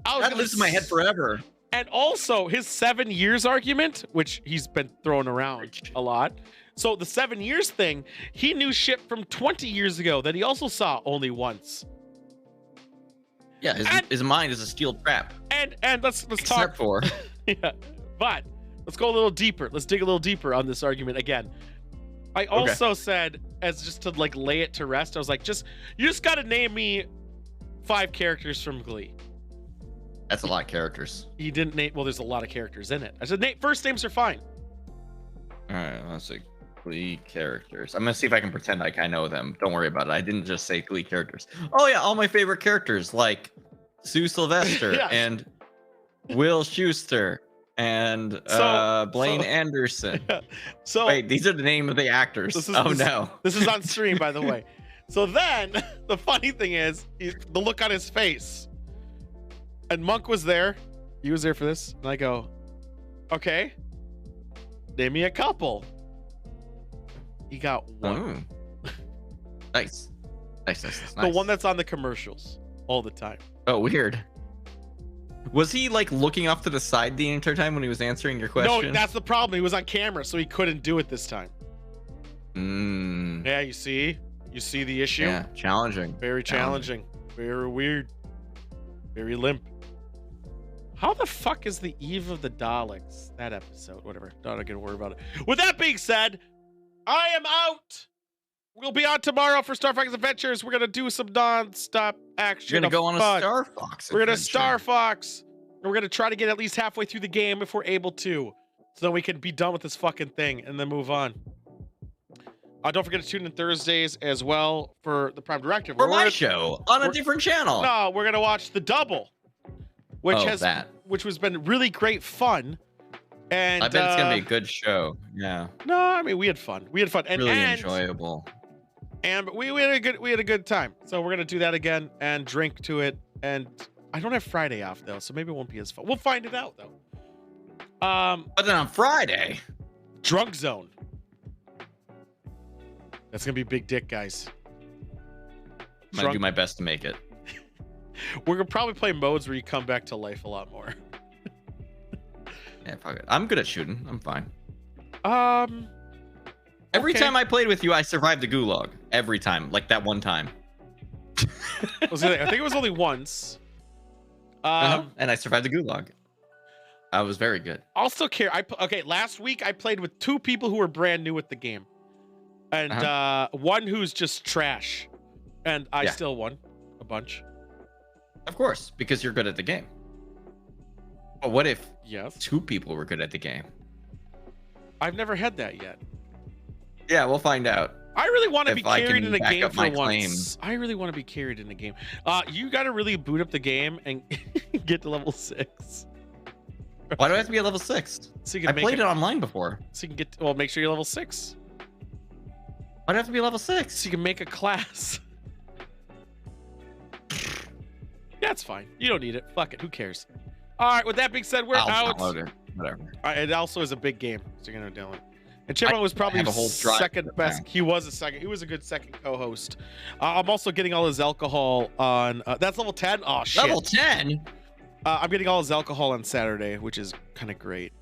That lives in my head forever. And also his 7 years argument, which he's been throwing around a lot. So the 7 years thing, he knew shit from 20 years ago that he also saw only once. Yeah, his mind is a steel trap. And let's Except talk for yeah. But let's go a little deeper. Let's dig a little deeper on this argument again. I also said, as just to like lay it to rest, I was like, you just gotta name me 5 characters from Glee. That's a lot of characters. He didn't name. Well, there's a lot of characters in it. I said, first names are fine. All right, let's see. Glee characters. I'm gonna see if I can pretend like I know them. Don't worry about it. I didn't just say Glee characters. Oh yeah, all my favorite characters like Sue Sylvester Yes. and Will Schuester and Blaine Anderson. So wait, these are the name of the actors. No. This is on stream, by the way. So then the funny thing is the look on his face. And Monk was there. He was there for this. And I go, okay, name me a couple. He got one. Nice. Nice. The one that's on the commercials all the time. Oh, weird. Was he like looking off to the side the entire time when he was answering your question? No, that's the problem. He was on camera, so he couldn't do it this time. Yeah, you see the issue? Yeah, challenging. Very challenging. Very weird. Very limp. How the fuck is the Eve of the Daleks? That episode, whatever. Not gonna worry about it. With that being said, I am out. We'll be on tomorrow for Star Fox Adventures. We're gonna do some non-stop action. You're gonna go on fun. a Star Fox. We're gonna adventure. Star Fox. And we're gonna try to get at least halfway through the game if we're able to, so that we can be done with this fucking thing and then move on. Don't forget to tune in Thursdays as well for the Prime Directive. For my show on a different channel. No, we're gonna watch The Double, which which has been really great fun. And I bet it's gonna be a good show. Yeah. No, I mean we had fun. And really enjoyable. And we had a good time. So we're gonna do that again and drink to it. And I don't have Friday off though, so maybe it won't be as fun. We'll find it out though. But then on Friday, Drunk Zone. That's gonna be big dick, guys. I'm gonna do my best to make it. We're gonna probably play modes where you come back to life a lot more. Yeah, fuck it. I'm good at shooting. I'm fine. Every okay. time I played with you, I survived the gulag. Every time, like that one time. I think it was only once. And I survived the gulag. I was very good. I'll still care. Okay, last week I played with 2 people who were brand new at the game, and one who's just trash, and I still won a bunch. Of course, because you're good at the game. But what if 2 people were good at the game? I've never had that yet. Yeah, we'll find out. I really want to be carried in a game for once. Claims. I really want to be carried in a game. You got to really boot up the game and get to level 6. Why do I have to be at level 6? So you I can played it online before. So you can get. Well, make sure you're level 6. Why do I have to be level 6? So you can make a class. That's fine. You don't need it. Fuck it. Who cares? All right. With that being said, we're out. Download it. Whatever. It also is a big game, so you're gonna download. And Chipmunk was probably have a whole drive second best. He was a second. He was a good second co-host. I'm also getting all his alcohol on. That's level 10. Oh shit. Level 10. I'm getting all his alcohol on Saturday, which is kind of great.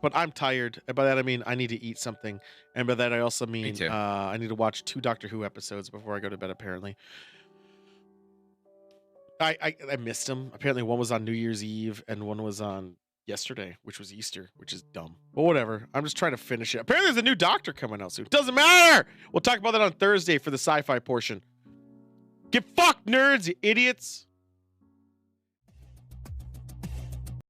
But I'm tired. And by that I mean I need to eat something, and by that I also mean I need to watch 2 Doctor Who episodes before I go to bed. Apparently. I missed them. Apparently one was on New Year's Eve and one was on yesterday, which was Easter, which is dumb. But whatever. I'm just trying to finish it. Apparently there's a new Doctor coming out soon. Doesn't matter. We'll talk about that on Thursday for the sci-fi portion. Get fucked, nerds, you idiots.